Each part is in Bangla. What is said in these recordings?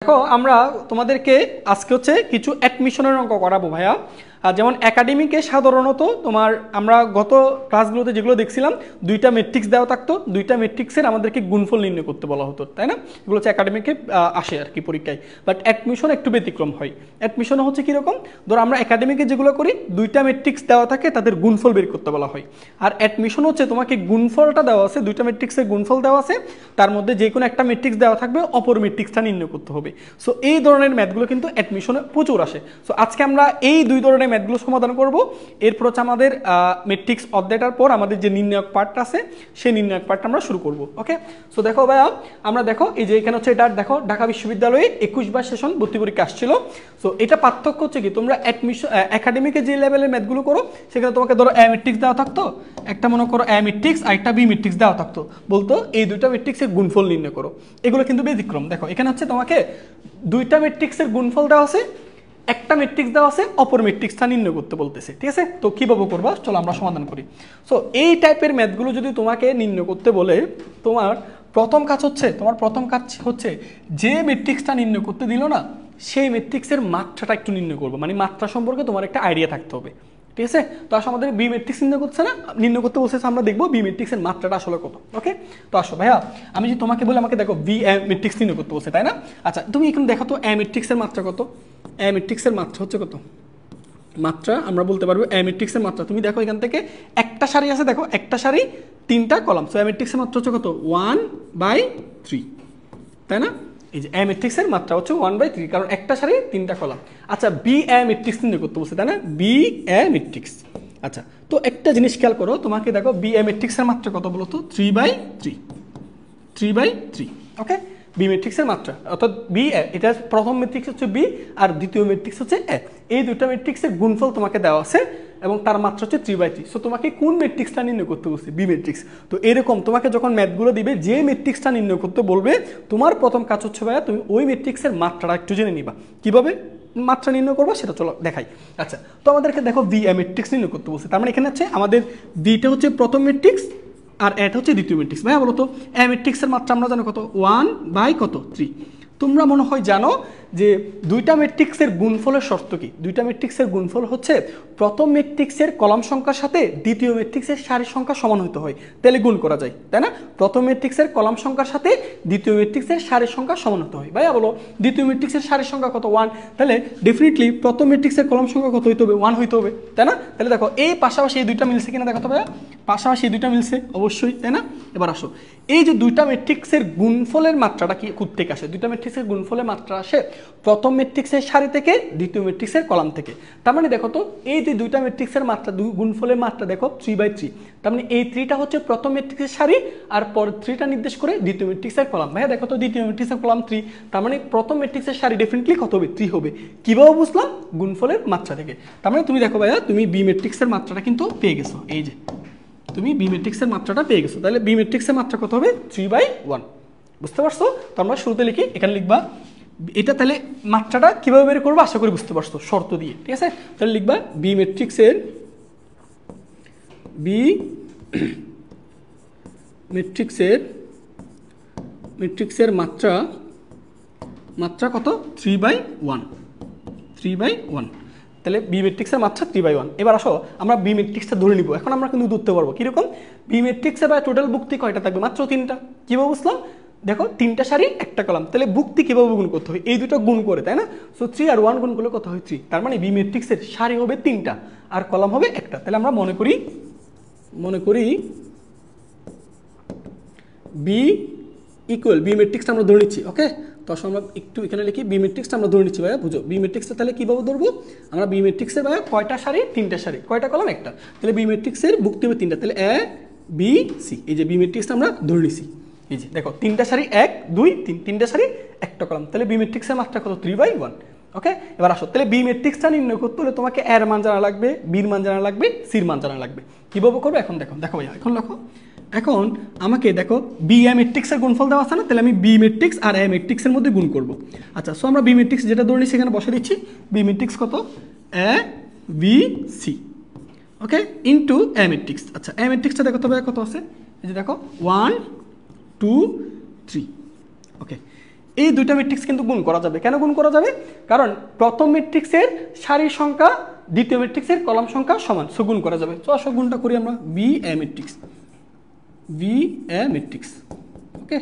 দেখো আমরা তোমাদেরকে আজকে হচ্ছে কিছু অ্যাডমিশনের অঙ্ক করাবো ভাইয়া। যেমন একাডেমিকে সাধারণত তোমার আমরা গত ক্লাসগুলোতে যেগুলো দেখছিলাম দুইটা ম্যাট্রিক্স দেওয়া থাকতো, দুইটা ম্যাট্রিক্সের আমাদেরকে গুণফল নির্ণয় করতে বলা হতো, তাই না? এগুলো হচ্ছে একাডেমিকে আসে আর কি পরীক্ষায়। বাট অ্যাডমিশন একটু ব্যতিক্রম হয়। অ্যাডমিশন হচ্ছে কীরকম, ধরো আমরা একাডেমিকে যেগুলো করি দুইটা ম্যাট্রিক্স দেওয়া থাকে, তাদের গুণফল বের করতে বলা হয়। আর অ্যাডমিশন হচ্ছে তোমাকে গুণফলটা দেওয়া আছে, দুইটা ম্যাট্রিক্সের গুণফল দেওয়া আছে, তার মধ্যে যে কোনো একটা ম্যাট্রিক্স দেওয়া থাকবে, অপর ম্যাট্রিক্সটা নির্ণয় করতে হবে। সো এই ধরনের ম্যাথগুলো কিন্তু অ্যাডমিশনে প্রচুর আসে। সো আজকে আমরা এই দুই ধরনের ম্যাথগুলো সমাধান করব। এরপর হচ্ছে আমাদের ম্যাট্রিক্স অধ্যায়টার পর আমাদের যে নির্ণায়ক পার্টটা আছে সেই নির্ণায়ক পার্টটা আমরা শুরু করব। ওকে, সো দেখো ভাইয়া, আমরা দেখো এই যে এখানে হচ্ছে এটা দেখো ঢাকা বিশ্ববিদ্যালয়ে 21 সেশন ভর্তি পরীক্ষা আসছিল। সো এটা পার্থক্য হচ্ছে কি, তোমরা অ্যাডমিশন একাডেমিকে যে লেভেলের ম্যাথগুলো করো সেখানে তোমাকে ধরো এ ম্যাট্রিক্স দেওয়া থাকতো, একটা মনে করো এ ম্যাট্রিক্স আর একটা বি ম্যাট্রিক্স দেওয়া থাকতো, বলতো এই দুইটা ম্যাট্রিক্সের গুণফল নির্ণয় করো। এগুলো কিন্তু ব্যতিক্রম। দেখো এখানে হচ্ছে তোমাকে দুইটা ম্যাট্রিক্সের গুণফল দেওয়া আছে, একটা ম্যাট্রিক্স দেওয়া আছে, অপর ম্যাট্রিক্সটা নির্ণয় করতে বলতেছে, ঠিক আছে? তো কীভাবে করবা চলো আমরা সমাধান করি। সো এই টাইপের ম্যাথগুলো যদি তোমাকে নির্ণয় করতে বলে, তোমার প্রথম কাজ হচ্ছে যে ম্যাট্রিক্সটা নির্ণয় করতে দিল না সেই ম্যাট্রিক্সের মাত্রাটা একটু নির্ণয় করবো, মানে মাত্রা সম্পর্কে তোমার একটা আইডিয়া থাকতে হবে, ঠিক আছে? তো আসলে আমাদের বি ম্যাট্রিক্স নির্ণয় করতে বলছে, আমরা দেখবো বি ম্যাট্রিক্সের মাত্রাটা আসলে কত। ওকে, তো আসো ভাইয়া, আমি যে তোমাকে বলে আমাকে দেখো বি ম্যাট্রিক্স নির্ণয় করতে বলছে, তাই না? আচ্ছা তুমি এখন দেখো তো এ ম্যাট্রিক্সের মাত্রা কত। এ ম্যাট্রিক্সের মাত্রা হচ্ছে কত? মাত্রা আমরা বলতে পারবো এ ম্যাট্রিক্সের মাত্রা, তুমি দেখো এখান থেকে একটা সারি আছে, দেখো একটা সারি তিনটা কলাম। সো এ ম্যাট্রিক্সের মাত্রা হচ্ছে কত? 1/3, তাই না? এই যে এ ম্যাট্রিক্সের মাত্রা হচ্ছে 1/3, কারণ একটা সারি তিনটা কলাম। আচ্ছা বি এ ম্যাট্রিক্স নির্ণয় করতে বলছে, তাই না? B A matrix. আচ্ছা তো একটা জিনিস খেয়াল করো, তোমাকে দেখো বি এ ম্যাট্রিক্সের মাত্রা কত বলো তো? 3/3। ওকে, বি ম্যাট্রিক্সের মাত্রা অর্থাৎ বি এ, এটা প্রথম ম্যাট্রিক্স হচ্ছে বি আর দ্বিতীয় ম্যাট্রিক্স হচ্ছে এ। এই দুটো ম্যাট্রিক্সের গুণফল তোমাকে দেওয়া আছে এবং তার মাত্রা হচ্ছে 3/3। সো তোমাকে কোন ম্যাট্রিক্সটা নির্ণয় করতে বলছে? B matrix. তো এরকম তোমাকে যখন ম্যাথগুলো দিবে, যে ম্যাট্রিক্সটা নির্ণয় করতে বলবে, তোমার প্রথম কাজ হচ্ছে ভাইয়া তুমি ওই ম্যাট্রিক্সের মাত্রাটা একটু জেনে নিবা। কিভাবে মাত্রা নির্ণয় করবো সেটা চলো দেখাই। আচ্ছা তো আমাদেরকে দেখো বি এ ম্যাট্রিক্স নির্ণয় করতে বলছে, তার মানে এখানে হচ্ছে আমাদের বিটা হচ্ছে প্রথম ম্যাট্রিক্স আর এটা হচ্ছে দ্বিতীয় ম্যাট্রিক্স। ভাইয়া বলো তো এ ম্যাট্রিক্সের মাত্রা আমরা জানো কত? 1/3। তোমরা মনে হয় জানো যে দুইটা ম্যাট্রিক্সের গুণফলের শর্ত কি? দুইটা ম্যাট্রিক্সের গুণফল হচ্ছে প্রথম ম্যাট্রিক্সের কলাম সংখ্যার সাথে দ্বিতীয় ম্যাট্রিক্সের সারির সংখ্যা সমান হতে হয়, তাহলে গুণ করা যায়, তাই না? প্রথম ম্যাট্রিক্সের কলাম সংখ্যার সাথে দ্বিতীয় ম্যাট্রিক্সের সারির সংখ্যা সমান হতে হয়। ভাইয়া বলো দ্বিতীয় ম্যাট্রিক্সের সারির সংখ্যা কত? 1, তাহলে ডেফিনেটলি প্রথম ম্যাট্রিক্সের কলাম সংখ্যা কত হইতে হবে? 1 হইতে হবে, তাই না? তাহলে দেখো এই পাশাপাশি এই দুইটা মিলছে কিনা দেখো তো ভাইয়া, পাশাপাশি এই দুইটা মিলছে অবশ্যই, তাই না? এবার আসো এই যে দুইটা ম্যাট্রিক্সের গুণফলের মাত্রাটা কি কোত্থেকে আসে? দুইটা ম্যাট্রিক্সের গুণফলের মাত্রা আসে প্রথম ম্যাট্রিক্সের সারি থেকে, দ্বিতীয় ম্যাট্রিক্সের কলাম থেকে। তার মানে দেখো তো এই যে দুইটা ম্যাট্রিক্সের মাত্রা, গুণফলের মাত্রা দেখো 3/3। তার মানে এই 3টা হচ্ছে প্রথম ম্যাট্রিক্সের সারি আর পরের 3টা নির্দেশ করে দ্বিতীয় ম্যাট্রিক্সের কলাম। ভাইয়া দেখো তো দ্বিতীয় ম্যাট্রিক্সের কলাম 3, তার মানে প্রথম ম্যাট্রিক্সের সারি ডেফিনেটলি কত হবে? 3 হবে। কিভাবে বুঝলাম? গুণফলের মাত্রা থেকে। তার মানে তুমি দেখো ভাইয়া তুমি বি ম্যাট্রিক্সের মাত্রাটা কিন্তু পেয়ে গেছো, এই যে তুমি বি ম্যাট্রিক্সের মাত্রাটা পেয়ে গেছো। তাহলে বি ম্যাট্রিক্সের মাত্রা কত হবে? 3/1। বুঝতে পারছো? তো আমরা শুরুতে লিখি, এখানে লিখবা এটা। তাহলে মাত্রাটা কিভাবে বের করবো আশা করি বুঝতে পারছো, শর্ত দিয়ে, ঠিক আছে? তাহলে লিখবা বি ম্যাট্রিক্সের মাত্রা কত? 3/1। তাহলে বি ম্যাট্রিক্সের মাত্রা 3/1। এবার আসো আমরা বি ম্যাট্রিক্সটা ধরে নিব। এখন আমরা কিন্তু ধরতে পারবো কিরকম? বি ম্যাট্রিক্সে বা টোটাল ভুক্তি কয়টা থাকবে? মাত্র 3টা। কিভাবে বুঝলাম? দেখো 3টা সারি একটা কলাম, তাহলে ভুক্তি কিভাবে গুণ করতে হয়? এই দুটো গুণ করে, তাই না? সো 3 আর 1 গুণ করলে কত হয়? 3। তার মানে বি ম্যাট্রিক্সের সারি হবে 3টা আর কলাম হবে একটা। তাহলে আমরা মনে করি বি ইকুয়াল, বি ম্যাট্রিক্সটা আমরা ধরে নিচ্ছি। ওকে, তো আমরা একটু এখানে লিখি বি ম্যাট্রিক্সটা আমরা ধরে নিচ্ছি। ভাইয়া বুঝো বি ম্যাট্রিক্সটা তাহলে কীভাবে ধরবো? আমরা বি ম্যাট্রিক্সের ভাইয়া কয়টা সারি? 3টা সারি। কয়টা কলাম? একটা। তাহলে বি ম্যাট্রিক্সের ভুক্তি হবে 3টা, তাহলে এ বি সি। এই যে বি ম্যাট্রিক্সটা আমরা ধরে নিচ্ছি, এই যে দেখো 3টা সারি 1 2 3, 3টা সারি একটা কলাম। তাহলে বি ম্যাট্রিক্সের মাত্রা কত? 3/1। ওকে, এবার আসো তাহলে বি ম্যাট্রিক্সটা নির্ণয় করতে হলে তোমাকে এর মান জানা লাগবে, বির মান জানা লাগবে, সির মান জানা লাগবে। কীভাবে করবো এখন দেখো ভাইয়া, এখন আমাকে দেখো বি এ ম্যাট্রিক্সের গুণফল দেওয়া আছে না, তাহলে আমি বি ম্যাট্রিক্স আর এ ম্যাট্রিক্সের মধ্যে গুণ করব। আচ্ছা সো আমরা বি ম্যাট্রিক্স যেটা ধরে নিই সেখানে বসে দিচ্ছি। বি ম্যাট্রিক্স কত? A B C. Okay, into A matrix. আচ্ছা এ ম্যাট্রিক্সটা দেখো তবে কত আছে? এই যে দেখো 1 2 3। ওকে, এই দুইটা ম্যাট্রিক্স কিন্তু গুণ করা যাবে। কেন গুণ করা যাবে? কারণ প্রথম ম্যাট্রিক্সের সারির সংখ্যা দ্বিতীয় ম্যাট্রিক্সের কলাম সংখ্যা সমান, সো গুণ করা যাবে। তো আসো গুণটা করি আমরা, B A matrix, B A matrix. ওকে,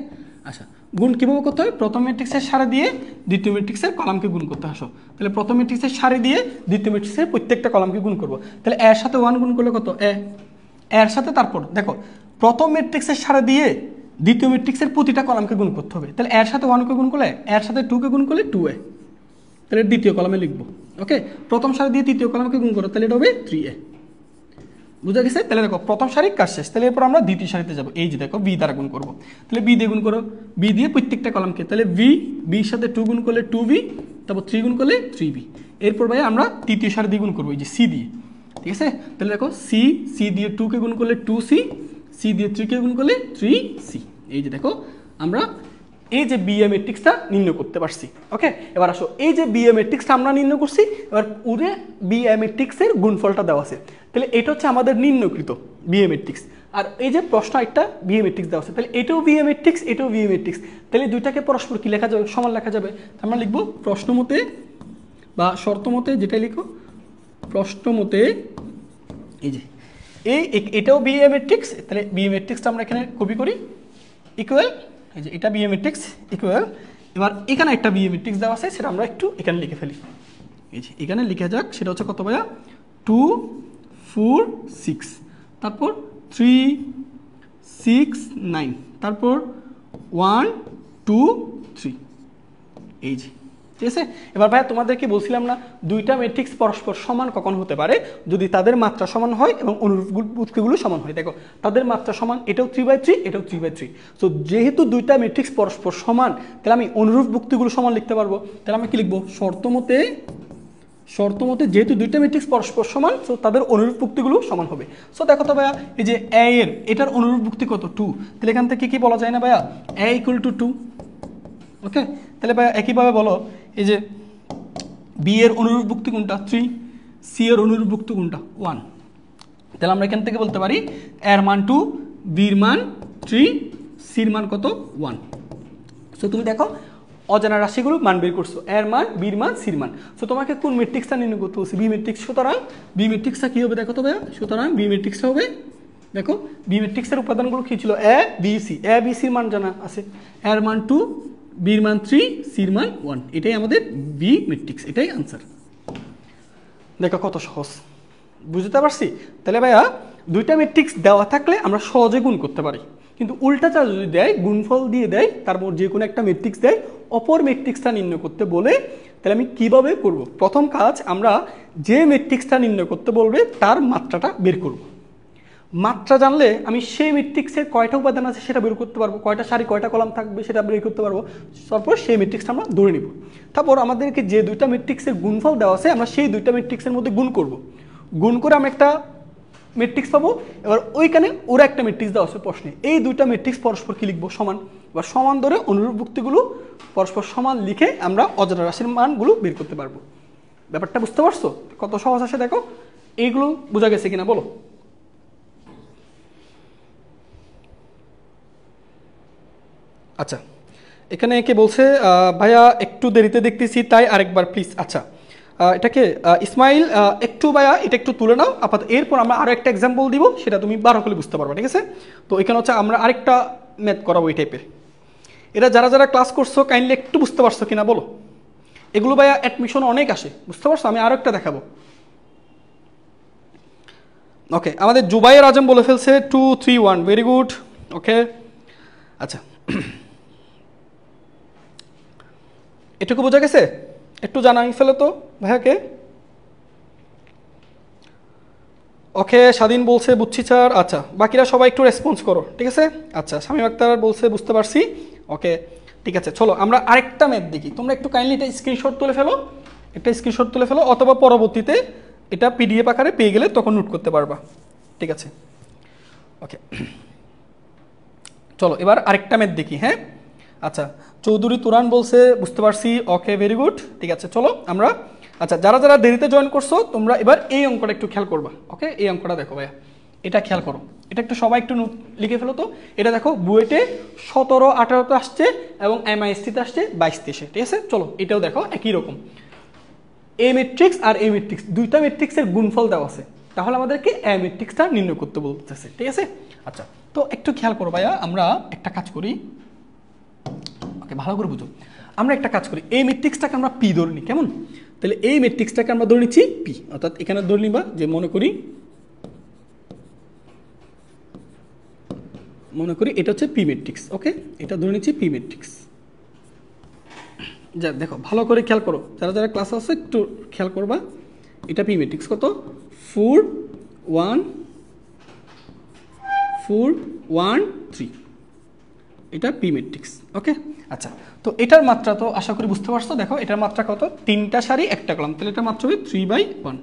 আচ্ছা গুণ কীভাবে করতে হয়? প্রথম ম্যাট্রিক্সের সারি দিয়ে দ্বিতীয় ম্যাট্রিক্সের কলামকে গুণ করতে আসো। তাহলে প্রথম ম্যাট্রিক্সের সারি দিয়ে দ্বিতীয় ম্যাট্রিক্সের প্রত্যেকটা কলামকে গুণ করবো। তাহলে এর সাথে 1 গুণ করলে কত? এর সাথে তারপর দেখো প্রথম ম্যাট্রিক্সের সারি দিয়ে দ্বিতীয় ম্যাট্রিক্সের প্রতিটা কলামকে গুণ করতে হবে। তাহলে এর সাথে 1 কে গুণ করলে, এর সাথে 2 কে গুণ করলে 2a, তাহলে দ্বিতীয় কলামে লিখবো। ওকে, প্রথম সারি দিয়ে তৃতীয় কলামকে গুণ করো, তাহলে এটা হবে 3a। বুঝা গেছে? তাহলে দেখো প্রথম সারি কাজ শেষ। তাহলে এরপর আমরা দ্বিতীয় সারিতে যাবো। এই যে দেখো বি দ্বারা গুণ করবো, তাহলে বি দিয়ে গুণ করো, বি দিয়ে প্রত্যেকটা কলামকে, তাহলে বির সাথে 2 গুণ করলে 2b, তারপর 3 গুণ করলে 3b। এরপর ভাই আমরা তৃতীয় সারি দিয়ে গুণ করবো, এই যে সি দিয়ে। ঠিক আছে, তাহলে দেখো সি দিয়ে 2 কে গুণ করলে 2c, সি দিয়ে 3 কে গুণ করলে 3c। এই যে দেখো আমরা এই যে বি এ ম্যাট্রিক্সটা নির্ণয় করতে পারছি। ওকে, এবার আসো এই যে বি এ ম্যাট্রিক্সটা আমরা নির্ণয় করছি, এবার পুরো বি এ ম্যাট্রিক্সের গুণফলটা দেওয়া আছে। তাহলে এটা হচ্ছে আমাদের নির্ণয়কৃত বি এ ম্যাট্রিক্স। আর এই যে প্রশ্ন একটা বি এ ম্যাট্রিক্স দেওয়া আছে, তাহলে এটাও বি এ ম্যাট্রিক্স, এটাও বি এ ম্যাট্রিক্স। তাহলে দুইটাকে পরস্পর কি লেখা যাবে? সমান লেখা যাবে। আমরা লিখবো প্রশ্ন মতে বা শর্ত মতে, যেটাই লিখো প্রশ্ন মতে, এই যে এটাও বি এ ম্যাট্রিক্স। তাহলে বি এ ম্যাট্রিক্সটা আমরা এখানে কপি করি, ইকুয়াল, এই যে এটা বি এ ম্যাট্রিক্স ইকুয়াল। এবার এখানে একটা বি এ ম্যাট্রিক্স দেওয়া আছে, সেটা আমরা একটু এখানে লিখে ফেলি। এই যে এখানে লিখে যাক, সেটা হচ্ছে কত ভাইয়া? 2 4 6, তারপর 3 6 9, তারপর 1 2 3। এই যে ঠিক আছে। এবার ভাইয়া তোমাদেরকে বলছিলাম না দুইটা ম্যাট্রিক্স পরস্পর সমান কখন হতে পারে? যদি তাদের মাত্রা সমান হয় এবং অনুরূপ উৎসগুলো সমান হয়। দেখো তাদের মাত্রা সমান, এটাও 3/3, এটাও 3/3। সো যেহেতু দুইটা ম্যাট্রিক্স পরস্পর সমান, তাহলে আমি অনুরূপ ভুক্তিগুলো সমান লিখতে পারবো। তাহলে আমি কি লিখবো? শর্ত মতে যেহেতু দুইটা ম্যাট্রিক্স পরস্পর সমান, সো তাদের অনুরূপ ভুক্তিগুলো সমান হবে। সো দেখো তো ভাইয়া, এই যে এ এর এটার অনুরূপ ভুক্তি কত? 2। তাহলে এখান থেকে কি বলা যায় না ভাইয়া? এ ইকুয়াল টু 2। ওকে, তাহলে ভাইয়া একইভাবে বলো, এই যে বি এর অনুরূপ ভুক্তি কোনটা? 3, সি এর অনুরূপ ভুক্তি কোনটা? 1। তাহলে আমরা এখান থেকে বলতে পারি এর মান 2, বির মান 3, সির মান কত? 1। সো তুমি দেখো অজানা রাশিগুলো মান বের করছো, এর মান, বির মান, সির মান। সো তোমাকে কোন ম্যাট্রিক্সটা নির্ণয় করতে বলছে? B matrix. সুতরাং বি ম্যাট্রিক্সটা কি হবে দেখো তো ভাইয়া? সুতরাং বি ম্যাট্রিক্সটা হবে, দেখো বি ম্যাট্রিক্সের উপাদানগুলো কি ছিল? A B C. A B সির মান জানা আছে, এর মান 2, বির মান 3, সির মান 1। এটাই আমাদের বি ম্যাট্রিক্স, এটাই আনসার। দেখো কত সহজ, বুঝতে পারছি? তাহলে ভাইয়া দুইটা ম্যাট্রিক্স দেওয়া থাকলে আমরা সহজে গুণ করতে পারি, কিন্তু উল্টাটা যদি দেয়, গুণফল দিয়ে দেয়, তারপর যে কোনো একটা ম্যাট্রিক্স দেয়, অপর ম্যাট্রিক্সটা নির্ণয় করতে বলে, তাহলে আমি কিভাবে করব? প্রথম কাজ, আমরা যে ম্যাট্রিক্সটা নির্ণয় করতে বলবে তার মাত্রাটা বের করব। মাত্রা জানলে আমি সেই ম্যাট্রিক্সের কয়টা উপাদান আছে সেটা বের করতে পারবো, কয়টা সারি কয়টা কলাম থাকবে সেটা বের করতে পারবো। তারপর সেই ম্যাট্রিক্সটা আমরা ধরে নিব। তারপর আমাদেরকে যে দুইটা ম্যাট্রিক্সের গুণফল দেওয়া আছে, আমরা সেই দুইটা ম্যাট্রিক্সের মধ্যে গুণ করব। গুণ করে আমরা একটা ম্যাট্রিক্স পাবো। এবার ওইখানে ওরা একটা ম্যাট্রিক্স দেওয়া আছে প্রশ্নে, এই দুইটা ম্যাট্রিক্স পরস্পর কি লিখবো? সমান। এবার সমান ধরে অনুরূপ ভুক্তিগুলো পরস্পর সমান লিখে আমরা অজানা রাশির মানগুলো বের করতে পারবো। ব্যাপারটা বুঝতে পারছো কত সহজ আসে? দেখো এইগুলো বোঝা গেছে কিনা বলো? আচ্ছা, এখানে কে বলছে ভাইয়া একটু দেরিতে দেখতেছি তাই আরেকবার প্লিজ। আচ্ছা, এটাকে ইসমাইল একটু ভাইয়া এটা একটু তুলে নাও আপাতত, এরপর আমরা আরও একটা এক্সাম্পল দিব, সেটা তুমি বারো করলে বুঝতে পারবে। ঠিক আছে? তো এখানে হচ্ছে আমরা আরেকটা ম্যাথ করাবো এই টাইপের। এটা যারা যারা ক্লাস করছো কাইন্ডলি একটু বুঝতে পারছো কিনা বলো? এগুলো ভাইয়া অ্যাডমিশন অনেক আসে, বুঝতে পারছো? আমি আরও একটা দেখাবো। ওকে, আমাদের জুবাইর আজম বলে ফেলছে 2 3 1, ভেরি গুড। ওকে, আচ্ছা এটুকু বোঝা গেছে? একটু জানাই ফেলো তো ভাইয়াকে। ওকে, স্বাধীন বলছে বুঝছি স্যার। আচ্ছা, বাকিরা সবাই একটু রেসপন্স করো, ঠিক আছে? আচ্ছা, শামীম আক্তার বলছে বুঝতে পারছি। ওকে, ঠিক আছে, চলো আমরা আরেকটা ম্যাথ দেখি। তোমরা একটু কাইন্ডলি এটা স্ক্রিনশট তুলে ফেলো, একটা স্ক্রিনশট তুলে ফেলো, অথবা পরবর্তীতে এটা পিডিএফ আকারে পেয়ে গেলে তখন নোট করতে পারবা। ঠিক আছে? ওকে, চলো এবার আরেকটা ম্যাথ দেখি। হ্যাঁ, আচ্ছা, চৌধুরী তুরান বলছে বুঝতে পারছি। ওকে, ভেরি গুড। ঠিক আছে, চলো আমরা, আচ্ছা যারা যারা দেরিতে জয়েন করছো তোমরা এবার এই অঙ্কটা একটু খেয়াল করবা। ওকে, এই অঙ্কটা দেখো ভাইয়া, এটা খেয়াল করো। এটা একটু সবাই একটু লিখে ফেলো তো। এটা দেখো বুয়েটে 17, 18 আসছে এবং MIST-তে আসছে 22, 23। ঠিক আছে, চলো এটাও দেখো একই রকম। এ ম্যাট্রিক্স আর এ ম্যাট্রিক্স দুইটা ম্যাট্রিক্সের গুণফল দেওয়া আছে, তাহলে আমাদেরকে এ ম্যাট্রিক্সটা নির্ণয় করতে বলতেছে। ঠিক আছে, আচ্ছা তো একটু খেয়াল করো ভাইয়া, আমরা একটা কাজ করি, ওকে ভালো করে বুঝো। আমরা একটা কাজ করি, এই ম্যাট্রিক্সটাকে আমরা পি ধরে নিই, কেমন? তাহলে এই ম্যাট্রিক্সটাকে আমরা ধরে নিচ্ছি পি, অর্থাৎ এখানে ধরে নিবা যে মনে করি এটা হচ্ছে পি ম্যাট্রিক্স। ওকে, এটা ধরে নিচ্ছি পি ম্যাট্রিক্স। যা দেখো ভালো করে খেয়াল করো, যারা যারা ক্লাস আছে একটু খেয়াল করবা। এটা পি ম্যাট্রিক্স কত? 4 1 4 1 3, এটা পি ম্যাট্রিক্স। ওকে, আচ্ছা তো এটার মাত্রা তো আশা করি বুঝতে পারছো। দেখো এটার মাত্রা কত? 3টা সারি 1টা কলাম, তাহলে এটা মাত্রা হবে 3/1।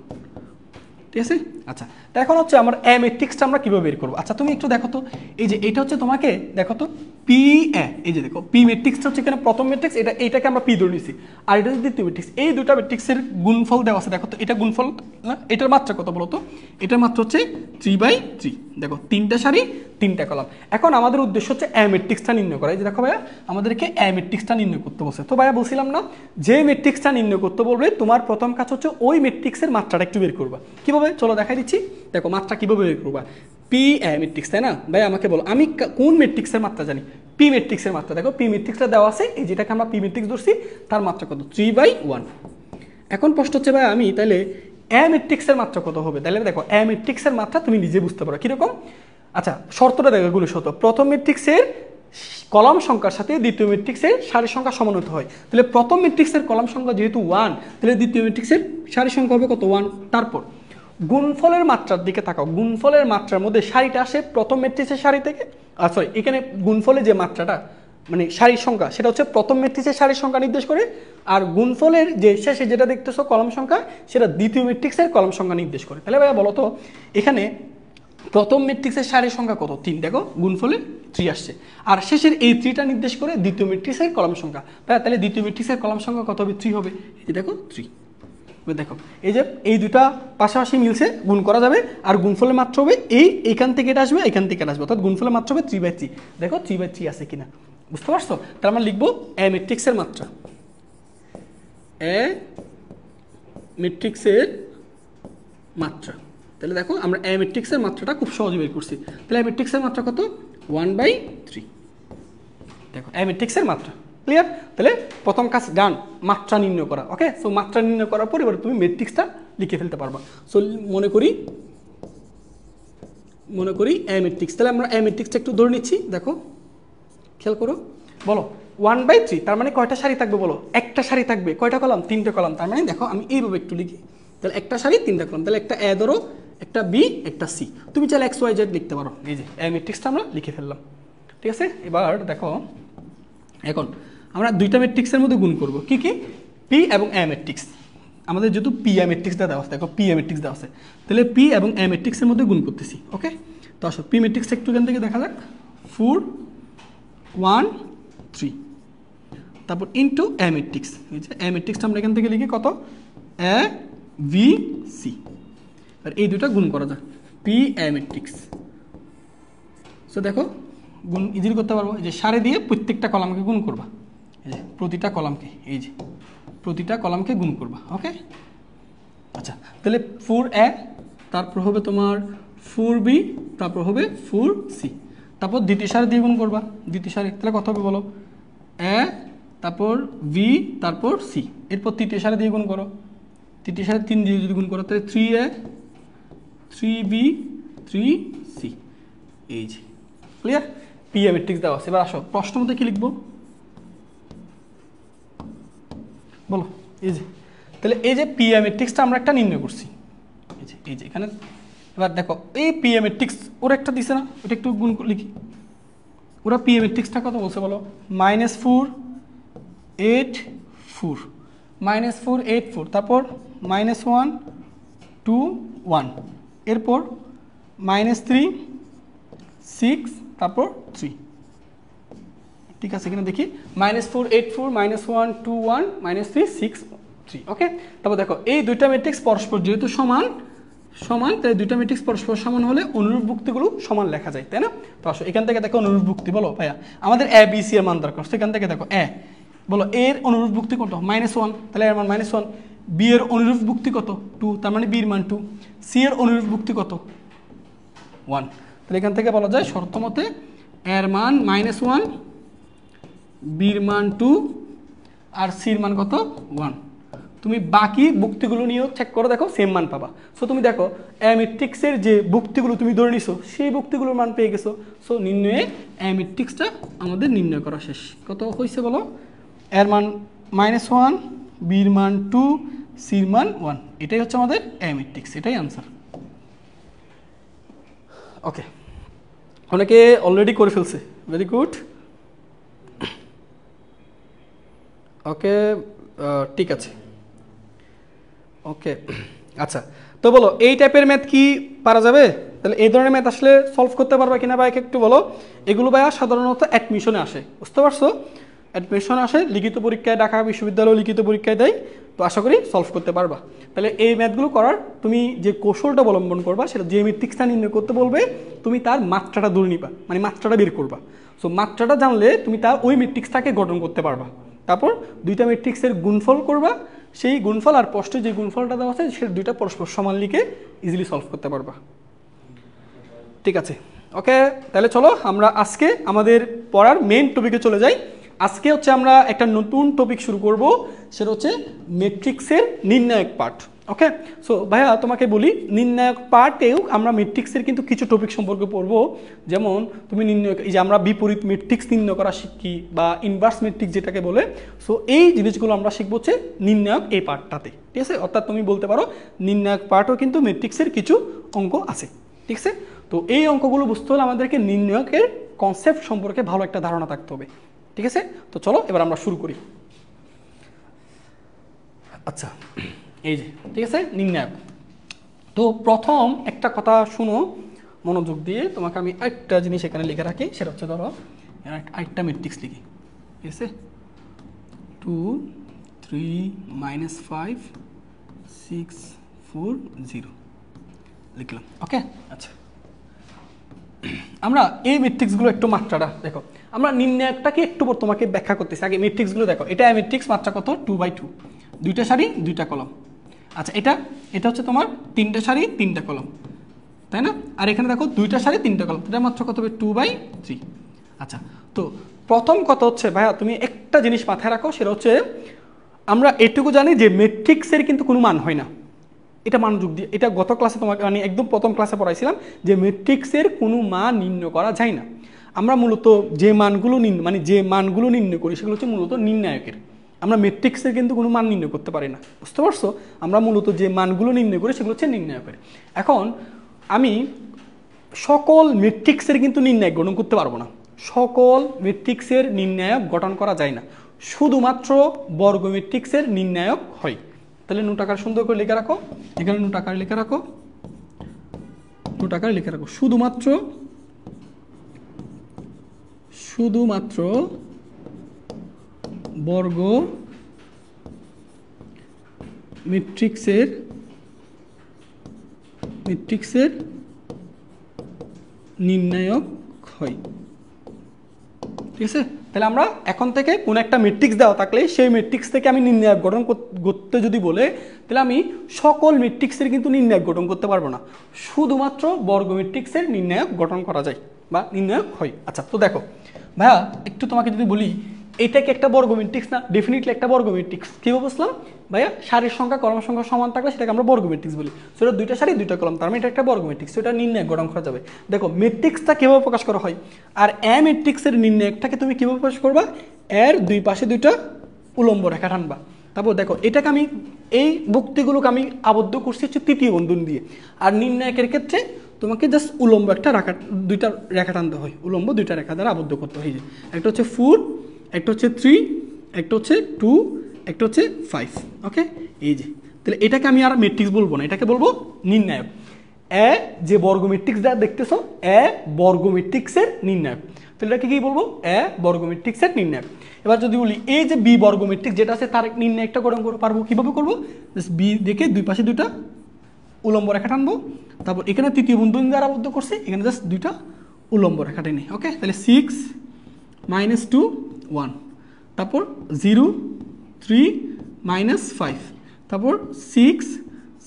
ঠিক আছে, আচ্ছা তো এখন হচ্ছে আমার এ ম্যাট্রিক্সটা আমরা কিভাবে বের করবো? আচ্ছা তুমি একটু দেখো তো, এই যে এটা হচ্ছে তোমাকে দেখো তো পি এ, এই যে দেখো পি ম্যাট্রিক্সটা হচ্ছে এখানে প্রথম ম্যাট্রিক্স, এইটাকে আমরা পি ধরে নিছি, আর এটা হচ্ছে দ্বিতীয় ম্যাট্রিক্স। এই দুটো ম্যাট্রিক্সের গুণফল দেওয়া আছে, দেখো তো এটা গুণফল না, এটার মাত্রা কত বলো তো? এটার মাত্রা হচ্ছে 3/3। দেখো 3টা সারি 3টা কলাম। এখন আমাদের উদ্দেশ্য হচ্ছে এ ম্যাট্রিক্সটা নির্ণয় করা। এই যে দেখো ভাইয়া আমাদেরকে এ ম্যাট্রিক্সটা নির্ণয় করতে বলছে। তো ভাইয়া বলছিলাম না, যে ম্যাট্রিক্সটা নির্ণয় করতে বলবে তোমার প্রথম কাজ হচ্ছে ওই ম্যাট্রিক্সের মাত্রাটা একটু বের করবা। কিভাবে? চলো দেখাই দিচ্ছি। দেখো মাত্রা কিভাবে বের করবা, পি এ ম্যাট্রিক্স, তাই না ভাই? আমাকে বলো আমি কোন ম্যাট্রিক্সের মাত্রা জানি? পি ম্যাট্রিক্সের মাত্রা। দেখো পি ম্যাট্রিক্সটা দেওয়া আছে, এই যেটাকে আমরা পি ম্যাট্রিক্স ধরছি, তার মাত্রা কত? 3/1। এখন প্রশ্ন হচ্ছে ভাই আমি তাহলে এ ম্যাট্রিক্সের মাত্রা কত হবে? তাহলে দেখো এ ম্যাট্রিক্সের মাত্রা তুমি নিজে বুঝতে পারো কিরকম। আচ্ছা শর্তটা দেখো, এগুলো শর্ত। প্রথম ম্যাট্রিক্সের কলাম সংখ্যার সাথে দ্বিতীয় ম্যাট্রিক্সের সারি সংখ্যা সমান হতে হয়। তাহলে প্রথম ম্যাট্রিক্সের কলাম সংখ্যা যেহেতু 1, তাহলে দ্বিতীয় ম্যাট্রিক্সের সারি সংখ্যা হবে কত? 1। তারপর গুণফলের মাত্রার দিকে তাকাও, গুণফলের মাত্রার মধ্যে সারিটা আসে প্রথম ম্যাট্রিক্সের সারি থেকে, সরি এখানে গুণফলে যে মাত্রাটা মানে সারির সংখ্যা, সেটা হচ্ছে প্রথম ম্যাট্রিক্সের সারির সংখ্যা নির্দেশ করে, আর গুণফলের যে শেষে যেটা দেখতেছো কলম সংখ্যা, সেটা দ্বিতীয় ম্যাট্রিক্সের কলম সংখ্যা নির্দেশ করে। তাহলে ভাইয়া বলো তো এখানে প্রথম ম্যাট্রিক্সের সারির সংখ্যা কত? 3। দেখো গুণফলে 3 আসছে, আর শেষের এই 3টা নির্দেশ করে দ্বিতীয় ম্যাট্রিক্সের কলম সংখ্যা। তাহলে দ্বিতীয় ম্যাট্রিক্সের কলম সংখ্যা কত হবে? 3 হবে। এই দেখো 3। দেখো এই যে এই দুটা পাশাপাশি মিলছে, গুণ করা যাবে, আর গুণফলের মাত্রা হবে এইখান থেকে এটা আসবে, এখান থেকে আসবে, অর্থাৎ গুণফলের মাত্রা হবে 3/3। দেখো 3/3 আছে কিনা, বুঝতে পারছো? তার আমরা লিখবো এ ম্যাট্রিক্সের মাত্রা, এ ম্যাট্রিক্সের মাত্রা। তাহলে দেখো আমরা এ ম্যাট্রিক্সের মাত্রাটা খুব সহজে বের করছি। তাহলে এ ম্যাট্রিক্সের মাত্রা কত? 1/3। দেখো এ ম্যাট্রিক্সের মাত্রা ক্লিয়ার। তাহলে প্রথম কাজ ডান, মাত্রা নির্ণয় করা। ওকে, সো মাত্রা নির্ণয় করার পর এবার তুমি ম্যাট্রিক্সটা লিখে ফেলতে পারবা। সো মনে করি এ ম্যাট্রিক্স। তাহলে আমরা এ ম্যাট্রিক্সটা একটু ধরে নিচ্ছি। দেখো খেয়াল করো, বলো 1/3 তার মানে কয়টা সারি থাকবে বলো? একটা সারি থাকবে। কয়টা কলাম? 3টে কলাম। তার মানে দেখো আমি এইভাবে একটু লিখি, তাহলে একটা সারি 3টা কলাম, তাহলে একটা এ ধরো, একটা বি, একটা সি। তুমি চাইলে XYZ লিখতে পারো। এই যে এ ম্যাট্রিক্সটা আমরা লিখে ফেললাম। ঠিক আছে, এবার দেখো এখন আমরা দুইটা ম্যাট্রিক্সের মধ্যে গুণ করব। কি কি? পি এবং এ ম্যাট্রিক্স। আমাদের যেহেতু পি এ ম্যাট্রিক্সটা দেওয়া আছে, দেখো পি এ ম্যাট্রিক্স দেওয়া আছে, তাহলে পি এবং এ ম্যাট্রিক্সের মধ্যে গুণ করতেছি। ওকে, তো আসো পি ম্যাট্রিক্সটা একটু এখান থেকে দেখা যাক। 4 1 3, তারপর ইন্টু এ ম্যাট্রিক্স। এই যে এ ম্যাট্রিক্সটা আমরা এখান থেকে লিখি কত? A V C. আর এই দুটো গুণ করা যাক, পি এ ম্যাট্রিক্স। সো দেখো গুণ ইজিলি করতে পারবো। এই যে সারি দিয়ে প্রত্যেকটা কলামকে গুণ করবা, এই যে প্রতিটা কলামকে, এই যে প্রতিটা কলামকে গুণ করবা। ওকে, আচ্ছা তাহলে 4A, তারপর হবে তোমার 4B, তারপর হবে 4C, তারপর দ্বিতীয় সারি দিয়ে গুণ করবা। দ্বিতীয় সারি তাহলে কত হবে বলো? A, তারপর V, তারপর C, এরপর তৃতীয় সারি দিয়ে গুণ করো। তৃতীয় সারি 3 দিয়ে যদি গুণ করো তাহলে 3A 3B 3C। এই যে ক্লিয়ার, পি এ ম্যাট্রিক্স দেওয়া আছে। এবার আসো প্রশ্ন মধ্যে কি লিখবো বলো? এই যে তাহলে এই যে পি এ ম্যাট্রিক্সটা আমরা একটা নির্ণয় করছি। এই যে এখানে এবার দেখো এই পি এ ম্যাট্রিক্স ওরা একটা দিছে না, ওটা একটু গুণ লিখি। ওরা পি এ ম্যাট্রিক্সটা কত বলছে বলো? -4 8 4, -4 8 4, তারপর -1 2 1, এরপর -3 6, তারপর 3। ঠিক আছে কিনা দেখি, -4 8 4, -1 2 1, -3 6 3। ওকে, তারপর দেখো এই দুইটা ম্যাট্রিক্স পরস্পর যেহেতু সমান, সমান, তাহলে দুইটা ম্যাট্রিক্স পরস্পর সমান হলে অনুরূপ ভুক্তিগুলো সমান লেখা যায়, তাই না? তো আসো এখান থেকে দেখো অনুরূপ ভুক্তি বলো ভাইয়া, আমাদের এ বি সি এর মান দরকার, সেখান থেকে দেখো এ বলো এর অনুরূপ ভুক্তি কত -1, তাহলে এর মান -1, বি এর অনুরূপ ভুক্তি কত 2, তার মানে বি এর মান 2, সি এর অনুরূপ ভুক্তি কত 1, তাহলে এখান থেকে বলা যায় শর্ত মতে এর মান -1, বির মান 2 আর সির মান কত 1। তুমি বাকি ভুক্তিগুলো নিয়েও চেক করে দেখো সেম মান পাবা। সো তুমি দেখো এ ম্যাট্রিক্সের যে ভুক্তিগুলো তুমি ধরে নিছো সেই ভুক্তিগুলোর মান পেয়ে গেছো। সো নির্ণয়ে এ ম্যাট্রিক্সটা আমাদের নির্ণয় করা শেষ। কত হয়েছে বলো? এর মান -1, বির মান 2, সির মান 1, এটাই হচ্ছে আমাদের এ ম্যাট্রিক্স, এটাই আনসার। ওকে, অনেকে অলরেডি করে ফেলছে, ভেরি গুড। ওকে, ঠিক আছে, ওকে আচ্ছা। তো বলো এই টাইপের ম্যাথ কি পারা যাবে? তাহলে এই ধরনের ম্যাথ আসলে সলভ করতে পারবা কিনা ভাই একটু বলো। এগুলো ভাইয়া সাধারণত অ্যাডমিশনে আসে, বুঝতে পারছো? অ্যাডমিশনে আসে, লিখিত পরীক্ষায়, ঢাকা বিশ্ববিদ্যালয় লিখিত পরীক্ষায় দেয়। তো আশা করি সলভ করতে পারবা। তাহলে এই ম্যাথগুলো করার তুমি যে কৌশলটা অবলম্বন করবা সেটা, যে ম্যাট্রিক্সটা নির্ণয় করতে বলবে তুমি তার মাত্রাটা ধরে নিবা, মানে মাত্রাটা বের করবা। সো মাত্রাটা জানলে তুমি তার ওই ম্যাট্রিক্সটাকে গঠন করতে পারবা। তারপর দুইটা ম্যাট্রিক্সের গুণফল করবা, সেই গুণফল আর প্রশ্নে যে গুণফলটা দেওয়া আছে সে দুইটা পরস্পর সমান লিখে ইজিলি সলভ করতে পারবা। ঠিক আছে, ওকে। তাহলে চলো আমরা আজকে আমাদের পড়ার মেইন টপিকে চলে যাই। আজকে হচ্ছে আমরা একটা নতুন টপিক শুরু করব, সেটা হচ্ছে ম্যাট্রিক্সের নির্ণায়ক পার্ট। ওকে, সো ভাইয়া তোমাকে বলি, নির্ণায়ক পার্টেও আমরা ম্যাট্রিক্সের কিন্তু কিছু টপিক সম্পর্কে পড়বো। যেমন তুমি নির্ণয়, এই যে আমরা বিপরীত ম্যাট্রিক্স নির্ণয় করা শিখি বা ইনভার্স ম্যাট্রিক্স যেটাকে বলে, সো এই জিনিসগুলো আমরা শিখবো হচ্ছে নির্ণায়ক এই পার্টটাতে। ঠিক আছে, অর্থাৎ তুমি বলতে পারো নির্ণায়ক পার্টও কিন্তু ম্যাট্রিক্সের কিছু অঙ্ক আছে। ঠিক আছে, তো এই অঙ্কগুলো বুঝতে হলে আমাদেরকে নির্ণায়কের কনসেপ্ট সম্পর্কে ভালো একটা ধারণা থাকতে হবে। ঠিক আছে, তো চলো এবার আমরা শুরু করি। আচ্ছা, এই যে ঠিক আছে নির্ণায়ক। তো প্রথম একটা কথা শুনো মনোযোগ দিয়ে, তোমাকে আমি একটা জিনিস এখানে লিখে রাখি, সেটা হচ্ছে ধরো আরেকটা ম্যাট্রিক্স লিখি। ঠিক আছে, 2 3 -5 6 4 0 লিখলাম। ওকে, আচ্ছা আমরা এই ম্যাট্রিক্সগুলো একটু মাত্রাটা দেখো, আমরা নির্ণায়কটাকে একটু তোমাকে ব্যাখ্যা করতেছি। আগে ম্যাট্রিক্সগুলো দেখো, এটা ম্যাট্রিক্স মাত্রা কত 2/2, দুইটা সারি দুইটা কলাম। আচ্ছা, এটা হচ্ছে তোমার তিনটা সারি তিনটা কলাম, তাই না? আর এখানে দেখো দুইটা সারি তিনটা কলাম, এটা মাত্রা কত হবে 2/3। আচ্ছা, তো প্রথম কথা হচ্ছে ভাইয়া তুমি একটা জিনিস মাথায় রাখো, সেটা হচ্ছে আমরা এটুকু জানি যে ম্যাট্রিক্সের কিন্তু কোনো মান হয় না। এটা মনোযোগ দিয়ে, এটা গত ক্লাসে তোমাকে মানে একদম প্রথম ক্লাসে পড়াইছিলাম যে ম্যাট্রিক্সের কোনো মান নির্ণয় করা যায় না। আমরা মূলত যে মানগুলো নির্ণয় করি সেগুলো হচ্ছে মূলত নির্ণায়কের। আমরা ম্যাট্রিক্সের কিন্তু কোনো মান নির্ণয় করতে পারি না, বুঝতে পারছো? আমরা মূলত যে মানগুলো নির্ণয় করি সেগুলো হচ্ছে নির্ণায়কের। এখন আমি সকল ম্যাট্রিক্সের কিন্তু নির্ণায়ক গঠন করতে পারবো না, সকল ম্যাট্রিক্সের নির্ণায়ক গঠন করা যায় না, শুধুমাত্র বর্গ ম্যাট্রিক্সের নির্ণায়ক হয়। তাহলে নোট আকার সুন্দর করে লিখে রাখো, এখানে নোট আকার লিখে রাখো, শুধুমাত্র বর্গ ম্যাট্রিক্সের নির্ণায়ক হয়। ঠিক আছে, তাহলে আমরা এখন থেকে কোন একটা ম্যাট্রিক্স দেওয়া থাকলে সেই ম্যাট্রিক্স থেকে আমি নির্ণায়ক গঠন করতে যদি বলে, তাহলে আমি সকল ম্যাট্রিক্সের কিন্তু নির্ণায়ক গঠন করতে পারবো না, শুধুমাত্র বর্গ ম্যাট্রিক্সের নির্ণায়ক গঠন করা যায় বা নির্ণায়ক হয়। আচ্ছা, তো দেখো ভাইয়া একটু তোমাকে যদি বলি এটা কি একটা বর্গ ম্যাট্রিক্স না? ডেফিনেটলি একটা বর্গ ম্যাট্রিক্স। কীভাবে বুঝলাম ভাইয়া? সারির সংখ্যা কলামের সংখ্যা সমান থাকলে সেটাকে আমরা বর্গ ম্যাট্রিক্স বলি। সেটা দুইটা সারি দুইটা কলাম, তার মানে এটা একটা বর্গ ম্যাট্রিক্স, সেটা নির্ণায়ক গঠন করা যাবে। দেখো ম্যাট্রিক্সটা কীভাবে প্রকাশ করা হয়, আর এ ম্যাট্রিক্সের নির্ণায়কটাকে তুমি কীভাবে প্রকাশ করবা? এর দুই পাশে দুইটা উলম্ব রেখা টানবা। তারপর দেখো এটাকে আমি এই ভুক্তিগুলোকে আমি আবদ্ধ করছি হচ্ছে তৃতীয় বন্ধন দিয়ে, আর নির্ণায়কের ক্ষেত্রে তোমাকে জাস্ট উলম্ব দুইটা রেখা টানতে হয়, উলম্ব দুইটা রেখা দ্বারা আবদ্ধ করতে হয়। একটা হচ্ছে 4, একটা হচ্ছে 3, একটা হচ্ছে 2, একটা হচ্ছে 5। ওকে, এই যে তাহলে এটাকে আমি আর ম্যাট্রিক্স বলবো না, এটাকে বলবো নির্ণায়ক। এ যে বর্গ ম্যাট্রিক্স দ্বারা দেখতেছো, এ বর্গ ম্যাট্রিক্সের নির্ণায়ক। তাহলে এটাকে কি বলবো? এ বর্গ ম্যাট্রিক্সের নির্ণায়ক। এবার যদি বলি এই যে বি বর্গ ম্যাট্রিক্স যেটা আছে তার নির্ণায়কটা গঠন করতে পারবো, কীভাবে করবো? বি দেখে দুই পাশে দুইটা উলম্ব রেখা টানবো, তারপর এখানে তৃতীয় বন্ধনী দ্বারা আবদ্ধ করছি, এখানে জাস্ট দুইটা উলম্ব রেখা টেনে। ওকে, তাহলে 6 - 2 1, তারপর 0 3 - 5, তারপর 6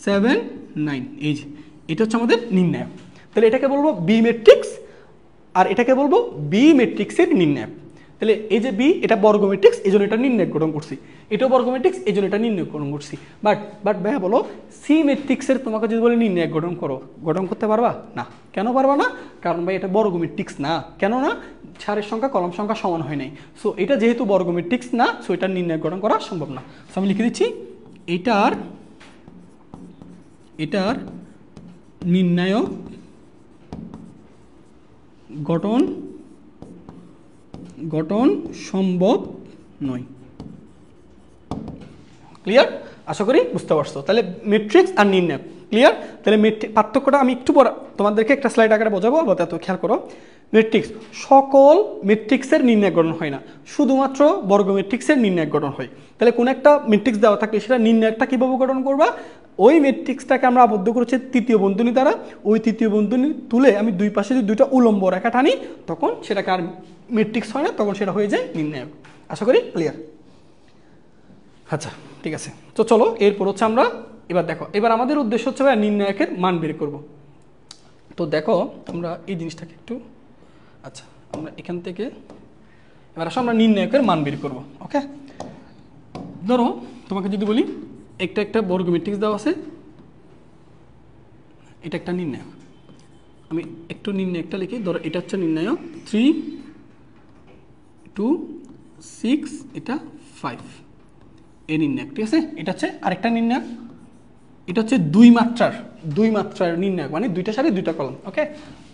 7 9। এই যে এটা হচ্ছে আমাদের নির্ণায়ক। তাহলে এটাকে বলবো বি ম্যাট্রিক্স, আর এটাকে বলবো বি ম্যাট্রিক্সের নির্ণায়ক। তাহলে এই যে বি, এটা বর্গ ম্যাট্রিক্স, এই জন্য এটা নির্ণয় গঠন করছি, এটাও বর্গ ম্যাট্রিক্স, এই জন্য এটা নির্ণয় গঠন করছি। বাট ভাইয়া বলো, সি ম্যাট্রিক্সের তোমাকে যদি বলে নির্ণয় গঠন করো, গঠন করতে পারবা না? কেন পারবা না? কারণ ভাই এটা বর্গ ম্যাট্রিক্স না। কেন না? সারের সংখ্যা কলম সংখ্যা সমান হয় নাই। সো এটা যেহেতু বর্গ ম্যাট্রিক্স না, সো এটা নির্ণয় গঠন করা সম্ভব না। সো আমি লিখে দিচ্ছি এটার নির্ণায়ক গঠন সম্ভব নয়। ক্লিয়ার? আশা করি বুঝতে পারছো। তাহলে ম্যাট্রিক্স আর নির্ণায়ক ক্লিয়ার। তাহলে পার্থক্যটা আমি একটু পর তোমাদেরকে একটা স্লাইড আকারে বোঝাবো, আবার এত খেয়াল করো। ম্যাট্রিক্স, সকল ম্যাট্রিক্সের নির্ণায়ক গঠন হয় না, শুধুমাত্র বর্গ ম্যাট্রিক্সের নির্ণায়ক গঠন হয়। তাহলে কোন একটা ম্যাট্রিক্স দেওয়া থাকলে সেটা নির্ণায়কটা কীভাবে গঠন করবা? ওই ম্যাট্রিক্সটাকে আমরা আবদ্ধ করেছি তৃতীয় বন্ধনী দ্বারা, ওই তৃতীয় বন্ধনী তুলে আমি দুই পাশে যদি দুইটা উলম্ব রেখা টানি, তখন সেটাকে আর ম্যাট্রিক্স হয় না, তখন সেটা হয়ে যায় নির্ণায়ক। আশা করি ক্লিয়ার। আচ্ছা, ঠিক আছে। তো চলো এরপর হচ্ছে আমরা এবার দেখো, এবার আমাদের উদ্দেশ্য হচ্ছে ভাই নির্ণায়কের মান বের করব। তো দেখো আমরা এই জিনিসটাকে একটু, আচ্ছা আমরা এখান থেকে এবার আসলে আমরা নির্ণায়কের মান বের করব। ওকে, ধরো তোমাকে যদি বলি একটা বর্গ ম্যাট্রিক্স দেওয়া আছে, এটা একটা নির্ণায়ক, আমি একটু নির্ণায়কটা লিখি। ধরো এটা হচ্ছে নির্ণায়ক 3 2 6, এটা 5, এই নির্ণায়ক। ঠিক আছে, এটা হচ্ছে আরেকটা নির্ণায়ক, এটা হচ্ছে দুই মাত্রার নির্ণায়ক, মানে দুইটা সারি দুইটা কলম। ওকে,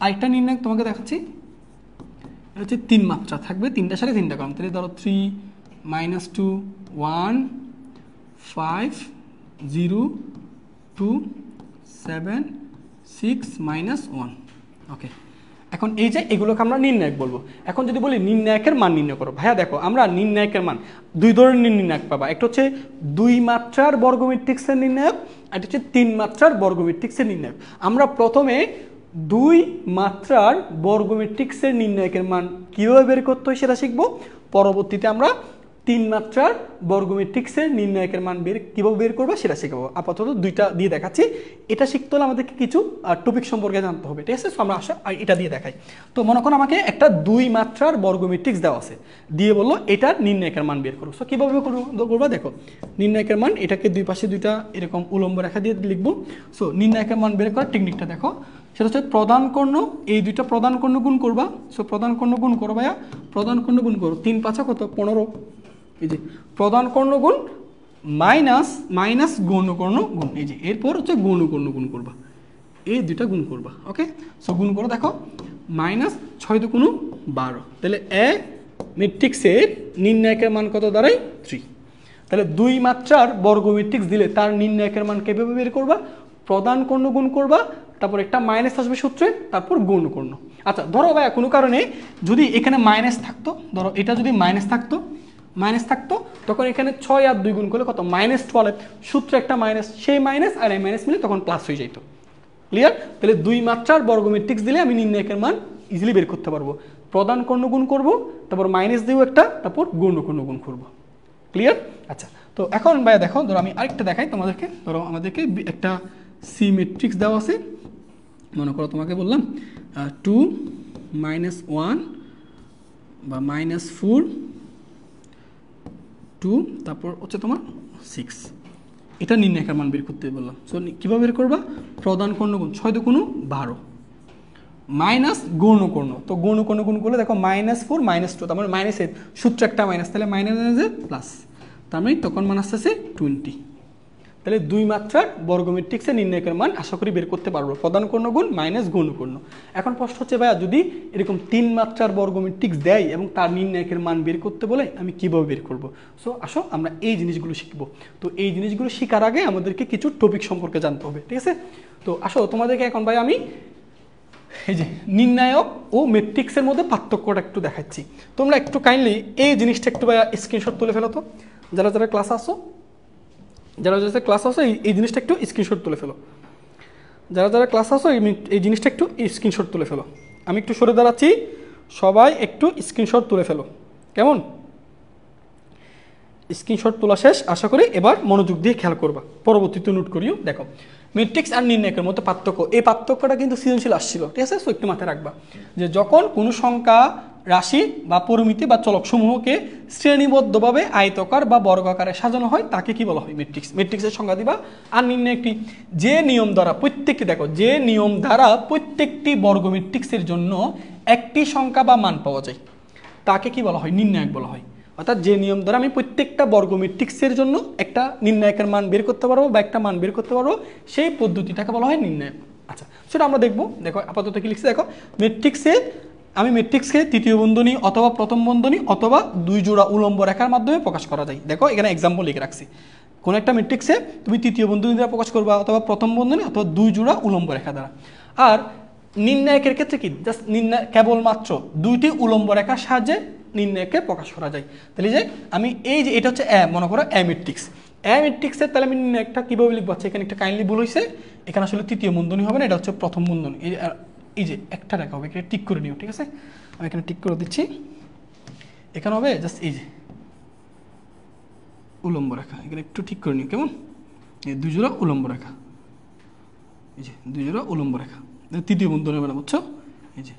আরেকটা নির্ণায়ক তোমাকে দেখাচ্ছি, এটা হচ্ছে 3 মাত্রা, থাকবে 3টা সারি 3টা কলম। তাহলে ধরো 3 - 2 1 5 0 2 7 6 - 1। ওকে, এখন এই যে এগুলোকে আমরা নির্ণায়ক বলবো। এখন যদি বলি নির্ণায়কের মান নির্ণয় করো, ভাইয়া দেখো আমরা নির্ণায়কের মান দুই ধরনের নির্ণায়ক পাবা। একটা হচ্ছে 2 মাত্রার বর্গ ম্যাট্রিক্সের নির্ণায়ক, আর একটা হচ্ছে 3 মাত্রার বর্গ ম্যাট্রিক্সের নির্ণায়ক। আমরা প্রথমে 2 মাত্রার বর্গ ম্যাট্রিক্সের নির্ণায়কের মান কীভাবে বের করতে হয় সেটা শিখবো। পরবর্তীতে আমরা 3 মাত্রার বর্গ ম্যাট্রিক্সের নির্ণায়কের মান কীভাবে বের করবো সেটা শিখাবো। আপাতত দুইটা দিয়ে দেখাচ্ছি। এটা শিখতে হলে আমাদেরকে কিছু টপিক সম্পর্কে জানতে হবে। ঠিক আছে, সো আমরা এটা দিয়ে দেখাই। তো মনে করো আমাকে একটা 2 মাত্রার বর্গ ম্যাট্রিক্স দেওয়া আছে, দিয়ে বললো এটার নির্ণায়কের মান বের করো। সো কীভাবে করবো দেখো, নির্ণায়কের মান, এটাকে দুই পাশে দুইটা এরকম উলম্ব রেখা দিয়ে লিখবো। সো নির্ণায়কের মান বের করার টেকনিকটা দেখো, সেটা হচ্ছে প্রধান কর্ণ, এই দুইটা প্রধান কর্ণ গুণ করবা। সো প্রধান কর্ণ গুণ করো ভাইয়া, প্রধান কর্ণ গুণ করো, 3 5 কত 15। এই যে প্রধান কর্ণ গুণ মাইনাস গৌণ কর্ণ গুণ, এই যে এরপর হচ্ছে গৌণ কর্ণ গুণ করবা, এই দুইটা গুণ করবা। ওকে, সো গুণ করো, দেখো -6 × 12। তাহলে এক ম্যাট্রিক্সের নির্ণায়কের মান কত দাঁড়ায় 3। তাহলে 2 মাত্রার বর্গ ম্যাট্রিক্স দিলে তার নির্ণায়কের মান কিভাবে বের করবা? প্রধান কর্ণ গুণ করবা, তারপর একটা মাইনাস আসবে সূত্রে, তারপর গৌণ কর্ণ। আচ্ছা ধরো ভাইয়া কোনো কারণে যদি এখানে মাইনাস থাকতো, ধরো এটা যদি মাইনাস থাকতো, তখন এখানে 6 আর 2 গুণ করলে কত -12, সূত্রে একটা মাইনাস, সেই মাইনাস আর এই মাইনাস মিলে তখন প্লাস হয়ে যেত। ক্লিয়ার? তাহলে 2 মাত্রার বর্গ ম্যাট্রিক্স দিলে আমি নির্ণায়কের মান ইজিলি বের করতে পারবো। প্রধান কর্ণ গুণ করবো, তারপর মাইনাস দিব একটা, তারপর গৌণ কর্ণ গুণ করবো। ক্লিয়ার? আচ্ছা, তো এখন ভাইয়া দেখো, ধরো আমি আরেকটা দেখাই তোমাদেরকে। ধরো আমাদেরকে একটা সি ম্যাট্রিক্স দেওয়া আছে, মনে করো তোমাকে বললাম 2 - 1 বা -4 2, তারপর হচ্ছে তোমার 6, এটা নির্ণায়কের মান বের করতে বললাম। সো কীভাবে বের করবা? প্রধান কর্ণ গুণ 6 × 2 = 12 মাইনাস গৌণ কর্ণ। তো গৌণ কর্ণ গুণ করলে দেখো -4 -2, তার মানে মাইনাসের সূত্র একটা মাইনাস, তাহলে মাইনাসের প্লাস, তার মানে তখন মান আসতেছে 20। তাহলে 2 মাত্রার বর্গ ম্যাট্রিক্সের নির্ণায়কের মান আশা করি বের করতে পারবো, প্রধান কর্ণ গুণ মাইনাস গৌণ কর্ণ। এখন প্রশ্ন হচ্ছে ভাইয়া যদি এরকম 3 মাত্রার বর্গ ম্যাট্রিক্স দেয় এবং তার নির্ণায়কের মান বের করতে বলে, আমি কীভাবে বের করব? সো আসো আমরা এই জিনিসগুলো শিখবো। তো এই জিনিসগুলো শেখার আগে আমাদেরকে কিছু টপিক সম্পর্কে জানতে হবে। ঠিক আছে, তো আসো তোমাদেরকে এখন ভাই আমি এই যে নির্ণায়ক ও ম্যাট্রিক্সের মধ্যে পার্থক্যটা একটু দেখাচ্ছি। তোমরা একটু কাইন্ডলি এই জিনিসটা একটু ভাইয়া স্ক্রিনশট তুলে ফেলো তো, যারা ক্লাস আসো এই জিনিসটা একটু স্ক্রিনশট তুলে ফেলো। যারা যারা ক্লাস আসো এই জিনিসটা একটু স্ক্রিনশট তুলে ফেলো। আমি একটু সরে দাঁড়াচ্ছি, সবাই একটু স্ক্রিনশট তুলে ফেলো, কেমন? স্ক্রিনশট তোলা শেষ আশা করি, এবার মনোযোগ দিয়ে খেয়াল করবা, পরবর্তীতে নোট করিও। দেখো ম্যাট্রিক্স আর নির্ণায়কের মধ্যে পার্থক্য, এই পার্থক্যটা কিন্তু সৃজনশীল আসছিল, ঠিক আছে? সো একটু মাথায় রাখবা যে যখন কোনো সংখ্যা, রাশি বা পরিমিতি বা চলক সমূহকে শ্রেণীবদ্ধভাবে আয়তকার বা বর্গাকারে সাজানো হয় তাকে কি বলা হয়? ম্যাট্রিক্স। ম্যাট্রিক্সের সংজ্ঞা দিবা। আর নির্ণায়কটি যে নিয়ম দ্বারা প্রত্যেকটি, দেখো যে নিয়ম দ্বারা প্রত্যেকটি বর্গ ম্যাট্রিক্সের জন্য একটি সংখ্যা বা মান পাওয়া যায় তাকে কি বলা হয়? নির্ণায়ক বলা হয়। অর্থাৎ যে নিয়ম দ্বারা আমি প্রত্যেকটা বর্গ ম্যাট্রিক্সের জন্য একটা নির্ণায়কের মান বের করতে পারবো বা একটা মান বের করতে পারবো, সেই পদ্ধতিটাকে বলা হয় নির্ণায়ক। আচ্ছা, সেটা আমরা দেখবো। দেখো আপাতত কি লিখছি, দেখো ম্যাট্রিক্সে আমি ম্যাট্রিক্সকে তৃতীয় বন্ধনী অথবা প্রথম বন্ধনী অথবা দুই জোড়া উলম্ব রেখার মাধ্যমে প্রকাশ করা যায়। দেখো এখানে এক্সাম্পল লিখে রাখছি, কোন একটা ম্যাট্রিক্সে তুমি তৃতীয় বন্ধনী দ্বারা প্রকাশ করবা অথবা প্রথম বন্ধনী অথবা দুই জোড়া উলম্ব রেখা দ্বারা। আর নির্ণায়কের ক্ষেত্রে কি, জাস্ট কেবলমাত্র দুইটি উলম্ব রেখার সাহায্যে নির্ণায়ককে প্রকাশ করা যায়। তাহলে যে আমি এই যে এটা হচ্ছে মনে করো এ ম্যাট্রিক্স, এ ম্যাট্রিক্সের তাহলে আমি নির্ণায়কটা কীভাবে লিখবো? এখানে একটা কাইন্ডলি ভুল হয়েছে, এখানে আসলে তৃতীয় বন্ধনী হবে না, এটা হচ্ছে প্রথম বন্ধনী। এই যে একটা রেখা হবে, এখানে টিক করে নিও, ঠিক আছে? আমি এখানে টিক করে দিচ্ছি, এখানে হবে জাস্ট এই যে উলম্ব রেখা, এখানে একটু ঠিক করে নিও, কেমন? এই দুই জোড়া উলম্ব রেখা, এই যে দুই জোড়া উলম্ব রেখা, তৃতীয় বন্ধনী হবে না, বুঝছো? এই যে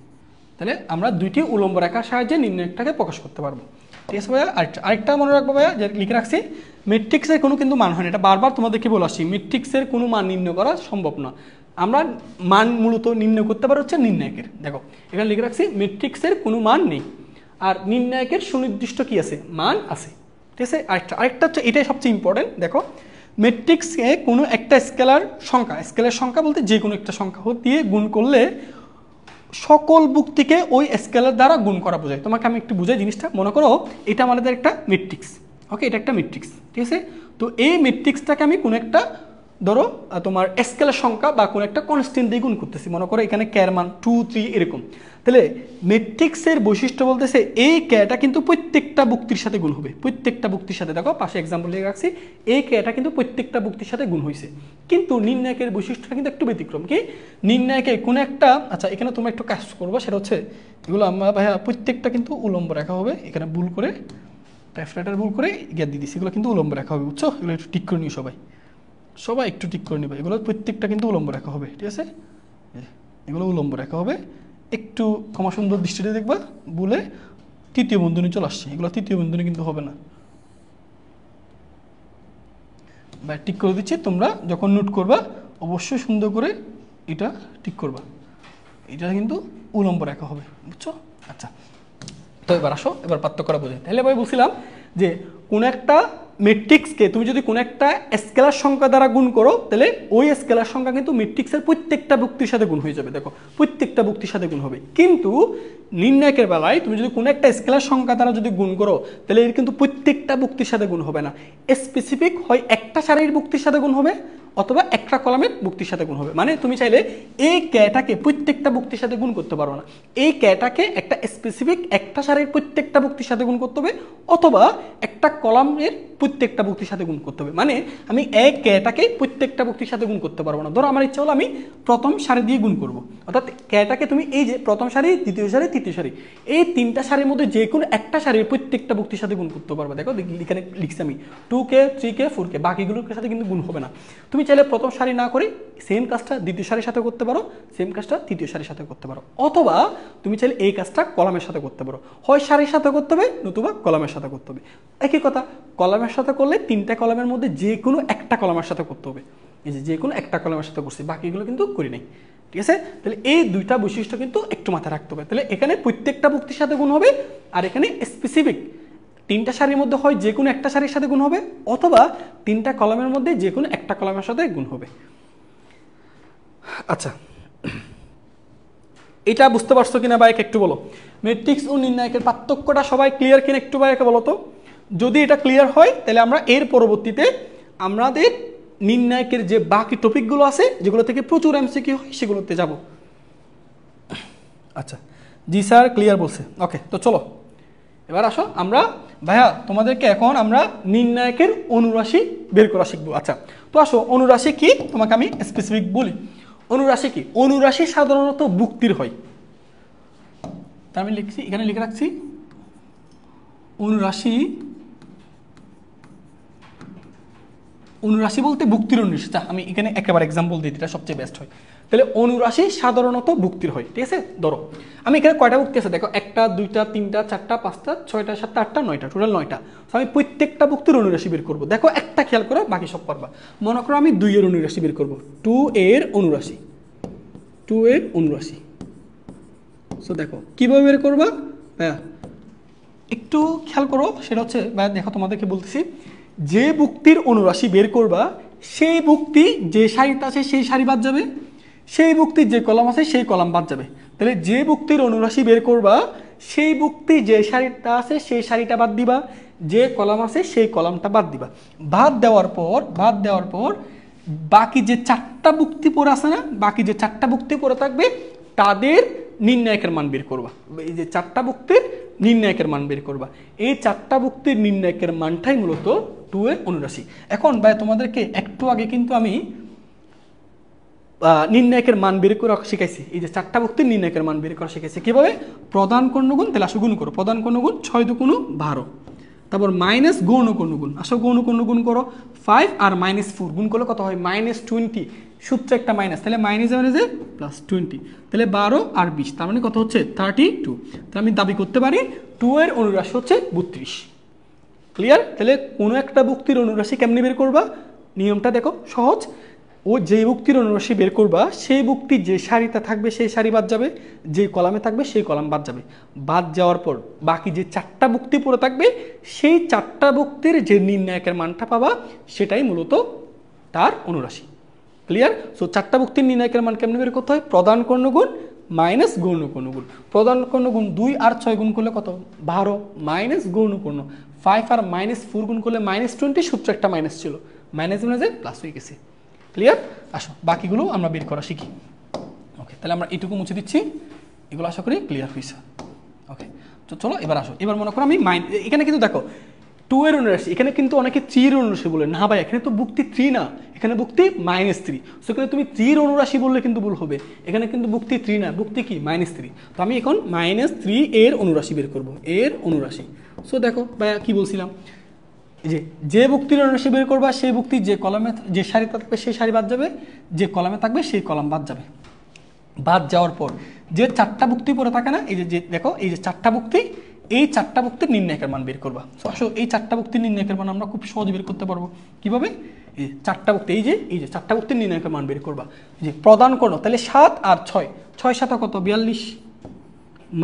তাহলে আমরা দুইটি উলম্ব রেখার সাহায্যে নির্ণায়কটাকে প্রকাশ করতে পারবো, ঠিক আছে ভাইয়া? আরেকটা মনে রাখবো ভাইয়া, যে লিখে রাখছি, ম্যাট্রিক্সের কোনো কিন্তু মান হয় না, এটা বারবার তোমাদেরকে বলে আসছি, ম্যাট্রিক্সের কোনো মান নির্ণয় করা সম্ভব না। আমরা মান মূলত নির্ণয় করতে পারি হচ্ছে নির্ণায়কের। দেখো এখানে লিখে রাখছি ম্যাট্রিক্সের কোনো মান নেই, আর নির্ণায়কের সুনির্দিষ্ট কি আছে? মান আছে, ঠিক আছে? আরেকটা হচ্ছে, এটাই সবচেয়ে ইম্পর্টেন্ট। দেখো ম্যাট্রিক্সে কোনো একটা স্কেলার সংখ্যা, স্কেলার সংখ্যা বলতে যে কোনো একটা সংখ্যা দিয়ে গুণ করলে সকল বুক্তিকে ওই স্কেলার দ্বারা গুণ করা বোঝায়। তোমাকে আমি একটু বুঝাই জিনিসটা। মনে করো এটা আমাদের একটা ম্যাট্রিক্স, ওকে? এটা একটা ম্যাট্রিক্স, ঠিক আছে? তো এই ম্যাট্রিক্সটাকে আমি কোনো একটা ধরো তোমার স্কেলার সংখ্যা বা কোনো একটা কনস্ট্যান্ট দিয়ে গুণ করতেছি, মনে করো এখানে ক্যার মান 2, 3 এরকম। তাহলে ম্যাট্রিক্সের বৈশিষ্ট্য বলতেছে এই ক্যাটা কিন্তু প্রত্যেকটা বুক্তির সাথে গুণ হবে, প্রত্যেকটা বুক্তির সাথে। দেখো পাশে এক্সাম্পল লিখে রাখছি, এই ক্যাটা কিন্তু প্রত্যেকটা বুক্তির সাথে গুণ হয়েছে। কিন্তু নির্ণায়কের বৈশিষ্ট্যটা কিন্তু একটু ব্যতিক্রম। কি নির্ণায়কে কোনো একটা, আচ্ছা এখানে তোমরা একটু কাজ করবো, সেটা হচ্ছে এগুলো আমরা ভাইয়া প্রত্যেকটা কিন্তু উলম্ব রেখা হবে, এখানে ভুল করে টাইপরাইটার ভুল করে গ্যাপ দিয়ে দিচ্ছি, এগুলো কিন্তু উলম্ব রেখা হবে, বুঝছো? এগুলো একটু ঠিক করে নিও সবাই, সবাই একটু ঠিক করে নেবে। এগুলো প্রত্যেকটা কিন্তু উলম্ব রেখা হবে, ঠিক আছে? এগুলো উলম্ব রেখা হবে, একটু ক্ষমা সুন্দর দৃষ্টিতে দেখবা। বলে তৃতীয় বন্ধনী চলে আসছে, এগুলো তৃতীয় বন্ধনী কিন্তু হবে না, বা ঠিক করে দিচ্ছি। তোমরা যখন নোট করবা অবশ্যই সুন্দর করে এটা ঠিক করবা, এটা কিন্তু উলম্ব রেখা হবে, বুঝছো? আচ্ছা, তো এবার আসো, এবার পার্থক্যটা বোঝাই। তাহলে ভাই বলছিলাম যে কোন একটা ম্যাট্রিক্সকে তুমি যদি কোনো একটা স্কেলার সংখ্যা দ্বারা গুণ করো, তাহলে ওই স্কেলার সংখ্যা কিন্তু ম্যাট্রিক্সের প্রত্যেকটা বুক্তির সাথে গুণ হয়ে যাবে। দেখো প্রত্যেকটা বুক্তির সাথে গুণ হবে। কিন্তু নির্ণায়কের বেলায় তুমি যদি কোনো একটা স্কেলার সংখ্যা দ্বারা যদি গুণ করো, তাহলে এর কিন্তু প্রত্যেকটা বুক্তির সাথে গুণ হবে না, স্পেসিফিক হয় একটা সারির বুক্তির সাথে গুণ হবে অথবা একটা কলামের বুক্তির সাথে গুণ হবে। মানে তুমি চাইলে এই ক্যাটাকে প্রত্যেকটা বুক্তির সাথে গুণ করতে পারো না, এই ক্যাটাকে একটা স্পেসিফিক একটা সারির প্রত্যেকটা বুক্তির সাথে গুণ করতে হবে অথবা একটা কলামের প্রত্যেকটা বুক্তির সাথে গুণ করতে হবে। মানে আমি এক ক্যাটাকে প্রত্যেকটা বুক্তির সাথে গুণ করতে পারবো না। ধরো আমার ইচ্ছা হলো আমি প্রথম সারি দিয়ে গুণ করবো, অর্থাৎ ক্যাটাকে তুমি এই যে প্রথম সারি, দ্বিতীয় সারি, তৃতীয় সারি, এই তিনটা সারির মধ্যে যে কোনো একটা সারির প্রত্যেকটা বুক্তির সাথে গুণ করতে পারবো। দেখো এখানে লিখছি আমি 2k, 3k, 4k, বাকিগুলোর সাথে কিন্তু গুণ হবে না। তুমি চাইলে প্রথম সারি না করে সেম কাজটা দ্বিতীয় সারির সাথে করতে পারো, সেম কাজটা তৃতীয় সারির সাথে করতে পারো, অথবা তুমি চাইলে এই কাজটা কলামের সাথে করতে পারো। হয় সারির সাথে করতে হবে নতুবা কলামের সাথে করতে হবে। একই কথা, কলামের সাথে করলে তিনটা কলামের মধ্যে যে কোনো একটা কলামের সাথে করতে হবে। এই যে কোনো একটা কলামের সাথে করছি, বাকিগুলো কিন্তু করি নাই, ঠিক আছে? তাহলে এই দুইটা বৈশিষ্ট্য কিন্তু একটু মাথায় রাখতে হবে। তাহলে এখানে প্রত্যেকটা বুক্তির সাথে গুণ হবে, আর এখানে স্পেসিফিক তিনটা সারির মধ্যে হয় যে কোনো একটা সারির সাথে গুণ হবে অথবা তিনটা কলামের মধ্যে যে কোনো একটা কলামের সাথে গুণ হবে। আচ্ছা, এটা বুঝতে পারছো কিনা ভাই একটু বলো। ম্যাট্রিক্স ও নির্ণায়কের পার্থক্যটা সবাই ক্লিয়ার কিনা একটু ভাই বলো তো। যদি এটা ক্লিয়ার হয় তাহলে আমরা এর পরবর্তীতে আমাদের নির্ণায়কের যে বাকি টপিকগুলো আছে যেগুলো থেকে প্রচুর এমসিকিউ হয় সেগুলোতে যাব। আচ্ছা জি স্যার ক্লিয়ার বলছে, ওকে। তো চলো এবার আসো আমরা ভাইয়া তোমাদেরকে এখন আমরা নির্ণায়কের অনুরাশি বের করা শিখবো। আচ্ছা তো আসো অনুরাশি কি তোমাকে আমি স্পেসিফিক বলি। অনুরাশি কি? অনুরাশি সাধারণত ভুক্তির হয়। তার আমি লিখছি, এখানে লিখে রাখছি অনুরাশি, অনুরাশি বলতে ভুক্তির অনুরাশি। আমি এখানে একেবারে এক্সাম্পল দিই, এটা সবচেয়ে বেস্ট হয়। তাহলে অনুরাশি সাধারণত ভুক্তির হয়, ঠিক আছে? ধরো আমি এখানে কয়টা ভুক্তি আছে দেখো, 1টা 2টা 3টা 4টা 5টা 6টা 7টা 8টা 9টা, টোটাল 9টা। আমি প্রত্যেকটা ভুক্তির অনুরাশি বের করবো। দেখো একটা খেয়াল করো, বাকি সব পারবা। মনে করো আমি 2 এর অনুরাশি বের করবো, 2 এর অনুরাশি, 2 এর অনুরাশি। সো দেখো কিভাবে বের করবা ভাইয়া, একটু খেয়াল করো। সেটা হচ্ছে ভাইয়া দেখো তোমাদেরকে বলতেছি, যে ভুক্তির অনুরাশি বের করবা সেই ভুক্তি যে সারিতে আছে সেই সারি বাদ যাবে, সেই ভুক্তির যে কলাম আছে সেই কলাম বাদ যাবে। তাহলে যে ভুক্তির অনুরাশি বের করবা সেই ভুক্তি যে সারিটা আছে সেই সারিটা বাদ দিবা, যে কলাম আছে সেই কলামটা বাদ দিবা। বাদ দেওয়ার পর বাকি যে 4টা ভুক্তি পড়ে আছে না, বাকি যে 4টা ভুক্তি পড়ে থাকবে তাদের নির্ণায়কের মান বের করবা। এই যে 4টা ভুক্তির নির্ণায়কের মান বের করবা। এই 4টা ভুক্তির নির্ণায়কের মানটাই মূলত 2 এর অনুরাশি। এখন ভাই তোমাদেরকে একটু আগে কিন্তু আমি নির্ণায়কের মান বের করা শিখাইছি। এই যে 4টা ভুক্তির নির্ণায়কের মান বের করা শিখাইছি কিভাবে, প্রধান কর্ণগুণ, তাহলে আসো গুণ করো, প্রধান কর্ণগুণ 6 দুগুণ 12, তারপর মাইনাস গৌণ কর্ণগুণ, আসো গৌণ কর্ণগুণ করো, 5 আর -4 গুণ করলে কত হয় -20, সূত্র একটা মাইনাস, তাহলে মাইনাসে +20, তাহলে 12 আর 20, তার মানে কত হচ্ছে 32। তাহলে আমি দাবি করতে পারি 2 এর অনুরাশি হচ্ছে 32। ক্লিয়ার? তাহলে কোনো একটা ভুক্তির অনুরাশি কেমনি বের করবা, নিয়মটা দেখো সহজ। ও যে ভুক্তির অনুরাশি বের করবা সেই ভুক্তি যে সারিতে থাকবে সেই সারি বাদ যাবে, যে কলামে থাকবে সেই কলাম বাদ যাবে। বাদ যাওয়ার পর বাকি যে 4টা ভুক্তি পড়ে থাকবে সেই 4টা ভুক্তির যে নির্ণায়কের মানটা পাবা সেটাই মূলত তার অনুরাশি। ক্লিয়ার? সো 4টা ভুক্তির নির্ণায়কের মান কেমনে বের করতে হয়, প্রধান কর্ণগুণ মাইনাস গৌণ কর্ণগুণ। প্রধান কর্ণগুণ 2 আর 6 গুণ করলে কত 12, মাইনাস গৌণ কর্ণ 5 আর -4 গুণ করলে -20, সূত্র একটা মাইনাস ছিল, মাইনাস প্লাস হয়ে গেছে। ক্লিয়ার? আসো বাকিগুলো আমরা বের করা শিখি। ওকে, তাহলে আমরা এইটুকু মুছে দিচ্ছি, এগুলো আশা করি ক্লিয়ার হয়েছে। ওকে, তো চলো এবার আসো। এবার মনে করো আমি এখানে কিন্তু দেখো 2 এর অনুরাশি, এখানে কিন্তু অনেকে 3 এর অনুরাশি বলে, না ভাই এখানে তো ভুক্তি 3 না, এখানে ভুক্তি -3। সো এখানে তুমি 3 এর অনুরাশি বললে কিন্তু ভুল হবে, এখানে কিন্তু ভুক্তি 3 না, ভুক্তি কি -3। তো আমি এখন -3 এর অনুরাশি বের করব, এর অনুরাশি। সো দেখো ভাইয়া কি বলছিলাম, যে ভুক্তির অনুরাশি বের করবা সেই ভুক্তি যে কলামে যে সারিতে থাকবে সেই সারি বাদ যাবে, যে কলামে থাকবে সেই কলাম বাদ যাবে। বাদ যাওয়ার পর যে 4টা ভুক্তি পড়ে থাকে না, এই যে দেখো এই যে 4টা ভুক্তি, এই 4টা ভুক্তির নির্ণায়কের মান বের করবা। সো আসো এই 4টা ভুক্তির নির্ণায়কের মান আমরা খুব সহজে বের করতে পারবো। কিভাবে? এই 4টা ভুক্তি, এই যে 4টা ভুক্তির নির্ণায়কের মান বের করবা। যে প্রধান কর্ণ, তাহলে 7 আর 6, 6 7 কত 42,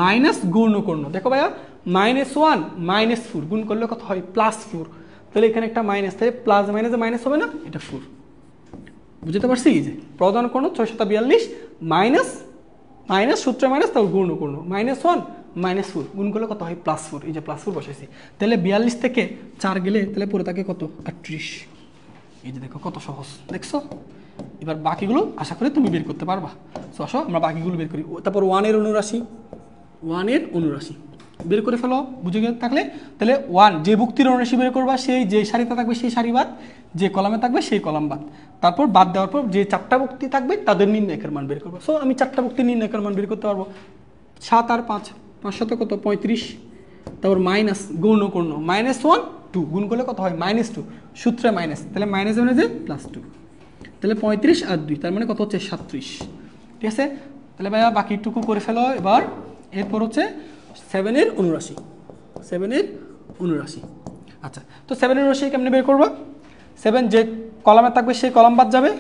মাইনাস গৌণ কর্ণ, দেখো ভাইয়া -1 -4 গুণ করলে কত হয় +4, তাহলে এখানে একটা মাইনাস, তাহলে প্লাস মাইনাসে মাইনাস হবে না, এটা 4। বুঝতে পারছি? এই যে প্রধান কর্ণ 6 7 42 মাইনাস মাইনাস সূত্রে মাইনাস, তারপর গুণ করণ -1 -4 গুণ করলে কত হয় +4, এই যে +4 বসাইছি। তাহলে 42 থেকে 4 গেলে তাহলে পরে থাকে কত 38। এই যে দেখো কত সহজ, দেখছো? এবার বাকিগুলো আশা করি তুমি বের করতে পারবা। সো আসো আমরা বাকিগুলো বের করি। তারপর 1 এর অনুরাশি, 1 এর অনুরাশি বের করে ফেলো বুঝে গেলে থাকলে। তাহলে 1 যে ভুক্তির অনুরাশি বের করবা সেই যে সারিতে থাকবে সেই সারি বাদ, যে কলামে থাকবে সেই কলাম বাদ। তারপর বাদ দেওয়ার পর যে 4টা ভুক্তি থাকবে তাদের নির্ণায়কের মান বের করবো। সো আমি 4টা ভুক্তির নির্ণায়কের মান বের করতে পারবো। 7 আর 5, 5 7 কত 35, তারপর মাইনাস গৌণ কর্ণ -1 2 গুণ করলে কত হয় -2, সূত্রে মাইনাস, তাহলে মাইনাস মানে যে +2, তাহলে 35 আর 2 তার মানে কত হচ্ছে 37। ঠিক আছে? তাহলে ভাইয়া বাকিটুকু করে ফেলো এবার। এরপর হচ্ছে 7 এর অনুরাশি, 7 এর অনুরাশি। আচ্ছা, তো 7 এর অনুরাশি কেমনে বের করবো? 7 যে কলামে থাকবে সেই কলাম বাদ যাবে,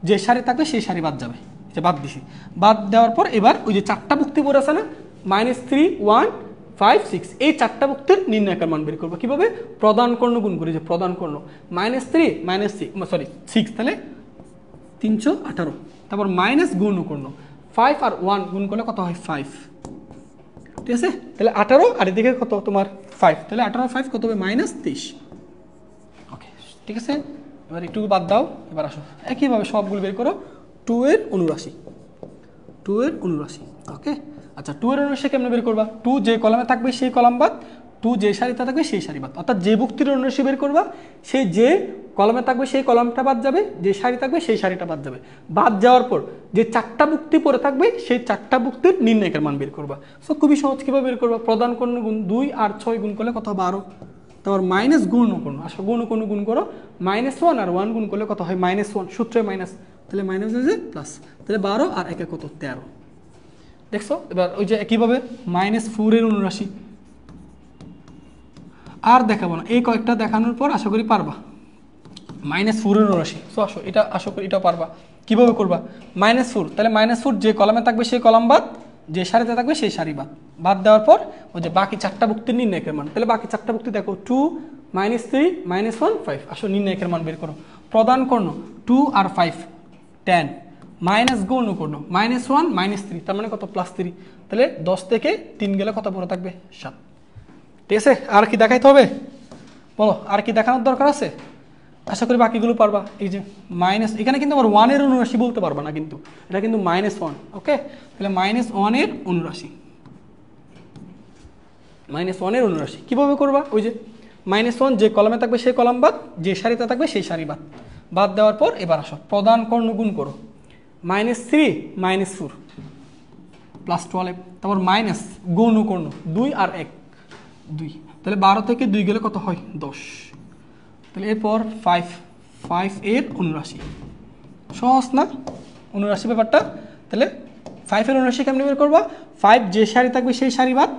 যে সারি থাকবে সেই সারি বাদ যাবে, যে বাদ দিছি। বাদ দেওয়ার পর এবার ওই যে 4টা ভুক্তি পড়ে আছে না, -3 1 5 6, এই 4টা ভুক্তির নির্ণায়কের মান বের করবো কিভাবে? প্রধান কর্ণ গুণ করি, যে প্রধান কর্ণ -3 -6 তাহলে 318, তারপর মাইনাস গুণ কর্ণ 5 আর 1 গুণ করলে কত হয় 5। ঠিক আছে? তাহলে 18 আর এদিকে কত তোমার 5, তাহলে 18 আর 5 কত হবে -23। ওকে, ঠিক আছে? এবার একটু বাদ দাও, এবার আসো একইভাবে সবগুলো বের করো। 2 এর অনুরাশি, 2 এর অনুরাশি। ওকে, আচ্ছা 2 এর অনুরাশি কেমনে বের করবা? 2 যে কলামে থাকবে সেই কলাম বাদ, টু যে সারিতে থাকবে সেই সারি বাদ, অর্থাৎ যে ভুক্তির অনুরাশি বের করবা সে যে কলমে থাকবে সেই কলমটা বাদ যাবে, যে সারি থাকবে সেই সারিটা বাদ যাবে। বাদ যাওয়ার পর যে 4টা ভুক্তি পরে থাকবে সেই 4টা ভুক্তির নির্ণায়কের মান বের করবা। সো খুবই সহজ, কীভাবে বের করবা? প্রধান কর্ণ গুণ 2 আর 6 গুণ করলে কত? 12। তারপর মাইনাস গুণ কর্ণ, আসো গুণ গুণ করো, -1 আর 1 গুণ করলে কত হয়? -1, সূত্রে মাইনাস, তাহলে মাইনাস হয়েছে প্লাস, তাহলে 12 আর 1 কত? 13। দেখছো? এবার ওই যে একইভাবে -4 এর অনুরাশি আর দেখাবো না, এই কয়েকটা দেখানোর পর আশা করি পারবা। -4 এর অনুরাশি, সো আসো এটা আশা করি এটাও পারবা। কিভাবে করবা? -4, তাহলে -4 যে কলামে থাকবে সেই কলাম বাদ, যে সারিতে থাকবে সেই সারি বাদ। বাদ দেওয়ার পর ওই যে বাকি 4টা ভুক্তির নির্ণায়কের মান, তাহলে বাকি 4টা ভুক্তি দেখো 2, -3, -1, 5। আসো নির্ণায়কের মান বের করো। প্রধান কর্ণ 2 আর 5 10, মাইনাস গৌণ কর্ণ -1, -3, তার মানে কত? +3। তাহলে 10 থেকে 3 গেলে কত পড়ে থাকবে? 7। ঠিক আছে, আর কি দেখাইতে হবে বলো? আর কি দেখানোর দরকার আছে? আশা করি বাকিগুলো পারবা। এই যে মাইনাস, এখানে কিন্তু আবার 1 এর অনুরাশি বলতে পারবা না, কিন্তু এটা কিন্তু -1। ওকে, তাহলে -1 এর অনুরাশি, -1 এর অনুরাশি কিভাবে করবা? ওই যে -1 যে কলামে থাকবে সেই কলাম বাদ, যে সারিতে থাকবে সেই সারি বাদ। বাদ দেওয়ার পর এবার আসো প্রধান কর্ণ গুণ করো, -3, -4 +12, তারপর মাইনাস গৌণ কর্ণ 2 আর 1 2, তাহলে 12 থেকে 2 গেলে কত হয়? 10। তাহলে এরপর 5 এর অনুরাশি, সহজ না অনুরাশি ব্যাপারটা? তাহলে 5 এর অনুরাশি কেমনি বের করবা? 5 যে সারি থাকবে সেই সারি বাদ,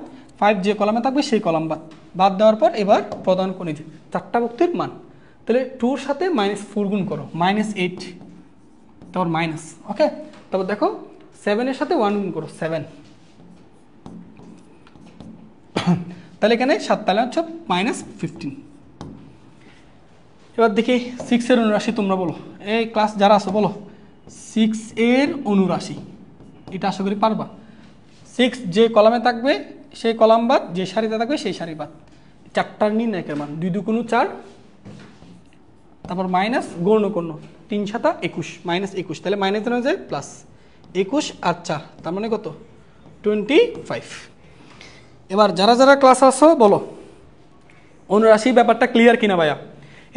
5 যে কলামে থাকবে সেই কলাম বাদ। বাদ দেওয়ার পর এবার প্রধান কোণ, এই যে 4টা ভুক্তির মান, তাহলে 2 এর সাথে -4 গুণ করো, -8, তারপর মাইনাস। ওকে, তারপর দেখো 7 এর সাথে 1 গুণ করো, 7। তাহলে এখানে 7, তাহলে হচ্ছে -15। এবার দেখি 6 এর অনুরাশি, তোমরা বলো, এই ক্লাস যারা আছো বলো 6 এর অনুরাশি। এটা আশা করি পারবা। 6 যে কলামে থাকবে সেই কলাম বাদ, যে সারিতে থাকবে সেই সারি বাদ। 4টার নির্ণায়কের মান 2 2 4, তারপর মাইনাস গৌণ কর্ণ 3 7 21, -21, তাহলে মাইনাস হয়ে যায় প্লাস 21 আর 4, তার মানে কত? 25। এবার যারা যারা ক্লাস আসো বলো অনুরাশি ব্যাপারটা ক্লিয়ার কিনা ভাইয়া?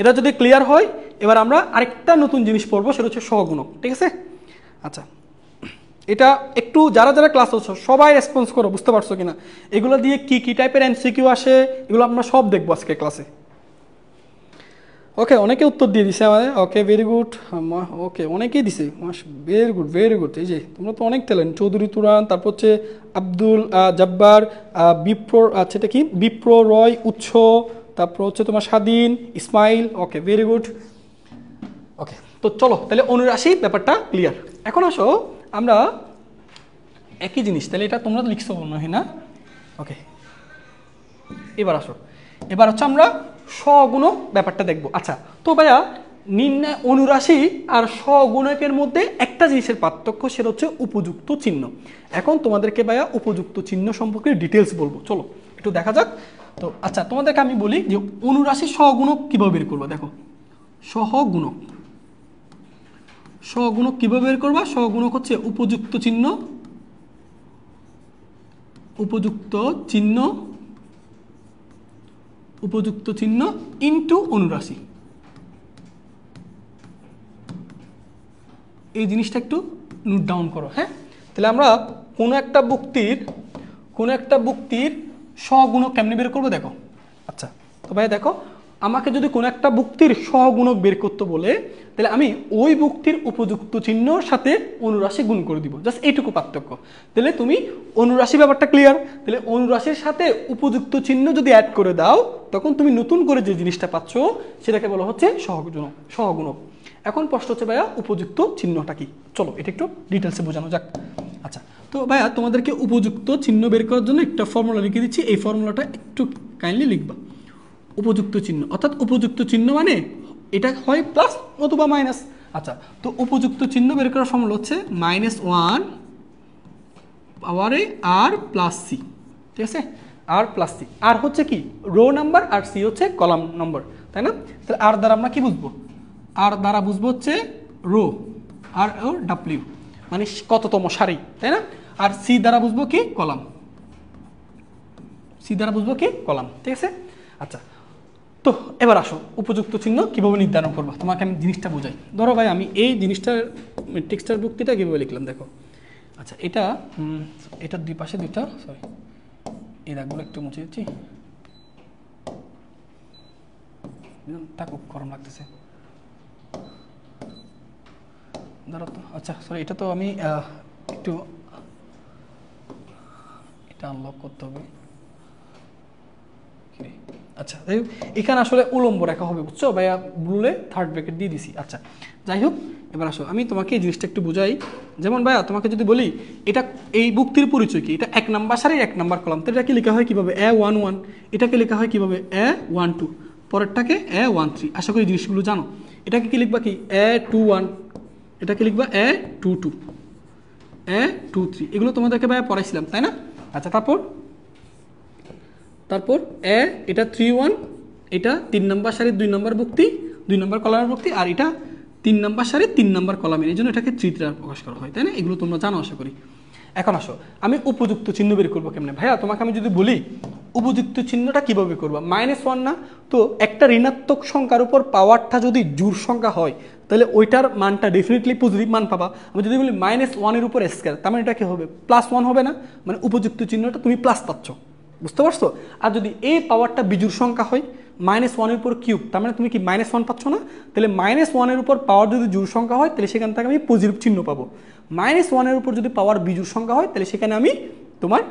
এটা যদি ক্লিয়ার হয় এবার আমরা আরেকটা নতুন জিনিস পড়বো, সেটা হচ্ছে সহগুণক। ঠিক আছে? আচ্ছা, এটা একটু যারা যারা ক্লাস হচ্ছে সবাই রেসপন্স করো, বুঝতে পারছো কিনা? এগুলো দিয়ে কি কি টাইপের এমসিকিউ আসে এগুলো আমরা সব দেখবো আজকে ক্লাসে। ওকে, অনেকে উত্তর দিয়ে দিছে আমাদের। ওকে, ভেরি গুড। ওকে, অনেকেই দিছে, ভেরি গুড ভেরি গুড। এই যে তোমরা তো অনেক ট্যালেন্ট। চৌধুরী তুরান, তারপর হচ্ছে আব্দুল জব্বার, বিপ্র, আচ্ছা এটা কি, বিপ্র রয়, উৎস, তারপর হচ্ছে তোমার স্বাধীন, ইসমাইল। ওকে, ভেরি গুড। ওকে, তো চলো তাহলে অনুরাশি ব্যাপারটা ক্লিয়ার। এখন আসো আমরা একই জিনিস, তাহলে এটা তোমরা লিখছো মনে হয় না? ওকে, এবার আসো, এবার হচ্ছে আমরা সগুণক ব্যাপারটা দেখব। আচ্ছা, তো ভাইয়া নির্ণয় অনুরাশি আর সগুণকের মধ্যে একটা জিনিসের পার্থক্য, সেটা হচ্ছে উপযুক্ত চিহ্ন। এখন তোমাদেরকে ভাইয়া উপযুক্ত চিহ্ন সম্পর্কে ডিটেলস বলবো, চলো একটু দেখা যাক। তো আচ্ছা, তোমাদেরকে আমি বলি যে অনুরাশি সহগুণক কিভাবে বের করবা। দেখো সহগুণক, সহগুণক কিভাবে বের করবা? সহগুণক হচ্ছে উপযুক্ত চিহ্ন, উপযুক্ত চিহ্ন, উপযুক্ত চিহ্ন ইনটু অনুরাশি। এই জিনিসটা একটু নোট ডাউন করো। হ্যাঁ, তাহলে আমরা কোনো একটা ভুক্তির সহগুণক কেমনে বের করবো দেখো। আচ্ছা, তো ভাই দেখো, আমাকে যদি কোনো একটা ভুক্তির সহগুণক বের করতে বলে, তাহলে আমি ওই ভুক্তির উপযুক্ত চিহ্নর সাথে অনুরাশি গুণ করে দিব, জাস্ট এইটুকু পার্থক্য। তাহলে তুমি অনুরাশি ব্যাপারটা ক্লিয়ার। তাহলে অনুরাশির সাথে উপযুক্ত চিহ্ন যদি অ্যাড করে দাও, তখন তুমি নতুন করে যে জিনিসটা পাচ্ছ সেটাকে বলা হচ্ছে সহগুণক। এখন প্রশ্ন হচ্ছে ভাইয়া উপযুক্ত চিহ্নটা কি? চলো এটা একটু ডিটেলসে বোঝানো যাক। আচ্ছা, তো ভাইয়া তোমাদেরকে উপযুক্ত চিহ্ন বের করার জন্য একটা ফর্মুলা লিখে দিচ্ছি, এই ফর্মুলাটা একটু কাইন্ডলি লিখবা। উপযুক্ত চিহ্ন অর্থাৎ উপযুক্ত চিহ্ন মানে এটা হয় প্লাস অথবা মাইনাস। আচ্ছা, তো উপযুক্ত চিহ্ন বের করার ফর্মুলা হচ্ছে -1 পাওয়ারে আর প্লাস সি। ঠিক আছে, আর প্লাস সি, আর হচ্ছে কি রো নাম্বার আর সি হচ্ছে কলাম নম্বর, তাই না? তাহলে আর দ্বারা আমরা কি বুঝবো? আর দ্বারা বুঝবো হচ্ছে রো, আর ও ডাব্লিউ মানে কততম সারি, তাই না? আর সি দ্বারা বুঝবো কি কলাম। সি দ্বারা বুঝবো কি কলাম, ঠিক আছে। আচ্ছা, তো এবার আসো উপযুক্ত চিহ্ন কীভাবে নির্ধারণ করবো, তোমাকে আমি জিনিসটা বোঝাই। ধরো ভাই আমি এই জিনিসটার ম্যাট্রিক্সটার যুক্তিটা কীভাবে লিখলাম দেখো। আচ্ছা, এটার দুই পাশে দুইটা, সরি এই দাগগুলো একটু মুছে দিচ্ছি, খুব গরম লাগতেছে ধরো তো। আচ্ছা সরি, এটা তো আমি একটু এটা আনলক করতে হবে। আচ্ছা যাই হোক, এখানে আসলে উলম্ব রেখা হবে বুঝছো ভাইয়া, ব্লুলে থার্ড ব্র্যাকেট দিয়ে দিছি। আচ্ছা যাই হোক, এবার আসো আমি তোমাকে এই জিনিসটা একটু বোঝাই। যেমন ভাইয়া তোমাকে যদি বলি এটা এই বুক্তির পরিচয় কি, এটা 1 নাম্বার সারির 1 নাম্বার কলাম, তো এটাকে লেখা হয় কীভাবে A11, এটাকে লেখা হয় কীভাবে A12, পরেরটাকে A13। আশা করি জিনিসগুলো জানো। এটাকে কি লিখবা কি A21, এটাকে লিখবা A22, A23, এগুলো তোমাদেরকে ভাইয়া পড়াইছিলাম তাই না। আচ্ছা তারপর এটা 31, এটা 3 নাম্বার সারির 2 নাম্বার ভুক্তি, 2 নাম্বার কলামের ভুক্তি, আর এটা 3 নাম্বার সারির 3 নাম্বার কলামের, এই জন্য এটাকে 3 দ্বারা প্রকাশ করা হয় তাই না। এগুলো তোমরা জানো আশা করি। এখন আসো আমি উপযুক্ত চিহ্ন বের করবো কেমনে ভাইয়া, তোমাকে আমি যদি বলি উপযুক্ত চিহ্নটা কীভাবে করবা, -1 না, তো একটা ঋণাত্মক সংখ্যার উপর পাওয়ারটা যদি জোড় সংখ্যা হয় তাহলে ওইটার মানটা ডেফিনেটলি পজিটিভ মান পাবা। আমি যদি বলি -1 এর উপর স্কয়ার, তার মানে এটা কি হবে +1 হবে না, মানে উপযুক্ত চিহ্নটা তুমি প্লাস পাচ্ছ, বুঝতে পারছো। আর যদি এই পাওয়ারটা বিজোড় সংখ্যা হয় -1 এর উপর কিউব, তার মানে তুমি কি -1 পাচ্ছ না, তাহলে -1 এর উপর পাওয়ার যদি জোড় সংখ্যা হয় তাহলে সেখান থেকে আমি পজিটিভ চিহ্ন পাবো। -1 এর উপর যদি পাওয়ার বিজোড় সংখ্যা হয় তাহলে সেখানে আমি তোমার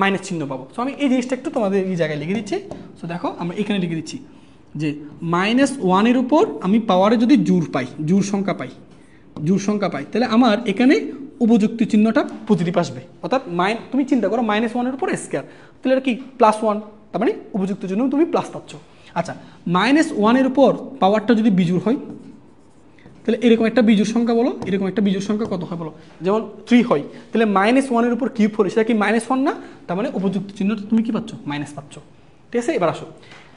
মাইনাস চিহ্ন পাবো। সো আমি এই জিনিসটা একটু তোমাদের এই জায়গায় লিখে দিচ্ছি। সো দেখো আমরা এখানে লিখে দিচ্ছি যে -1 এর উপর আমি পাওয়ারে যদি জোড় সংখ্যা পাই তাহলে আমার এখানে উপযুক্ত চিহ্নটা পজিটিভ আসবে, অর্থাৎ তুমি চিন্তা করো -1 এর উপর স্কয়ার, তাহলে এটা কি +1, তার মানে উপযুক্ত চিহ্ন তুমি প্লাস পাচ্ছ। আচ্ছা -1 এর উপর পাওয়ারটা যদি বিজোড় হয় তাহলে এরকম একটা বিজোড় সংখ্যা বলো, এরকম একটা বিজোড় সংখ্যা কত হয় বলো, যেমন 3 হয়, তাহলে -1 এর উপর কিউব হলে সেটা কি -1 না, তার মানে উপযুক্ত চিহ্নটা তুমি কি পাচ্ছ মাইনাস পাচ্ছ, ঠিক আছে। এবার আসো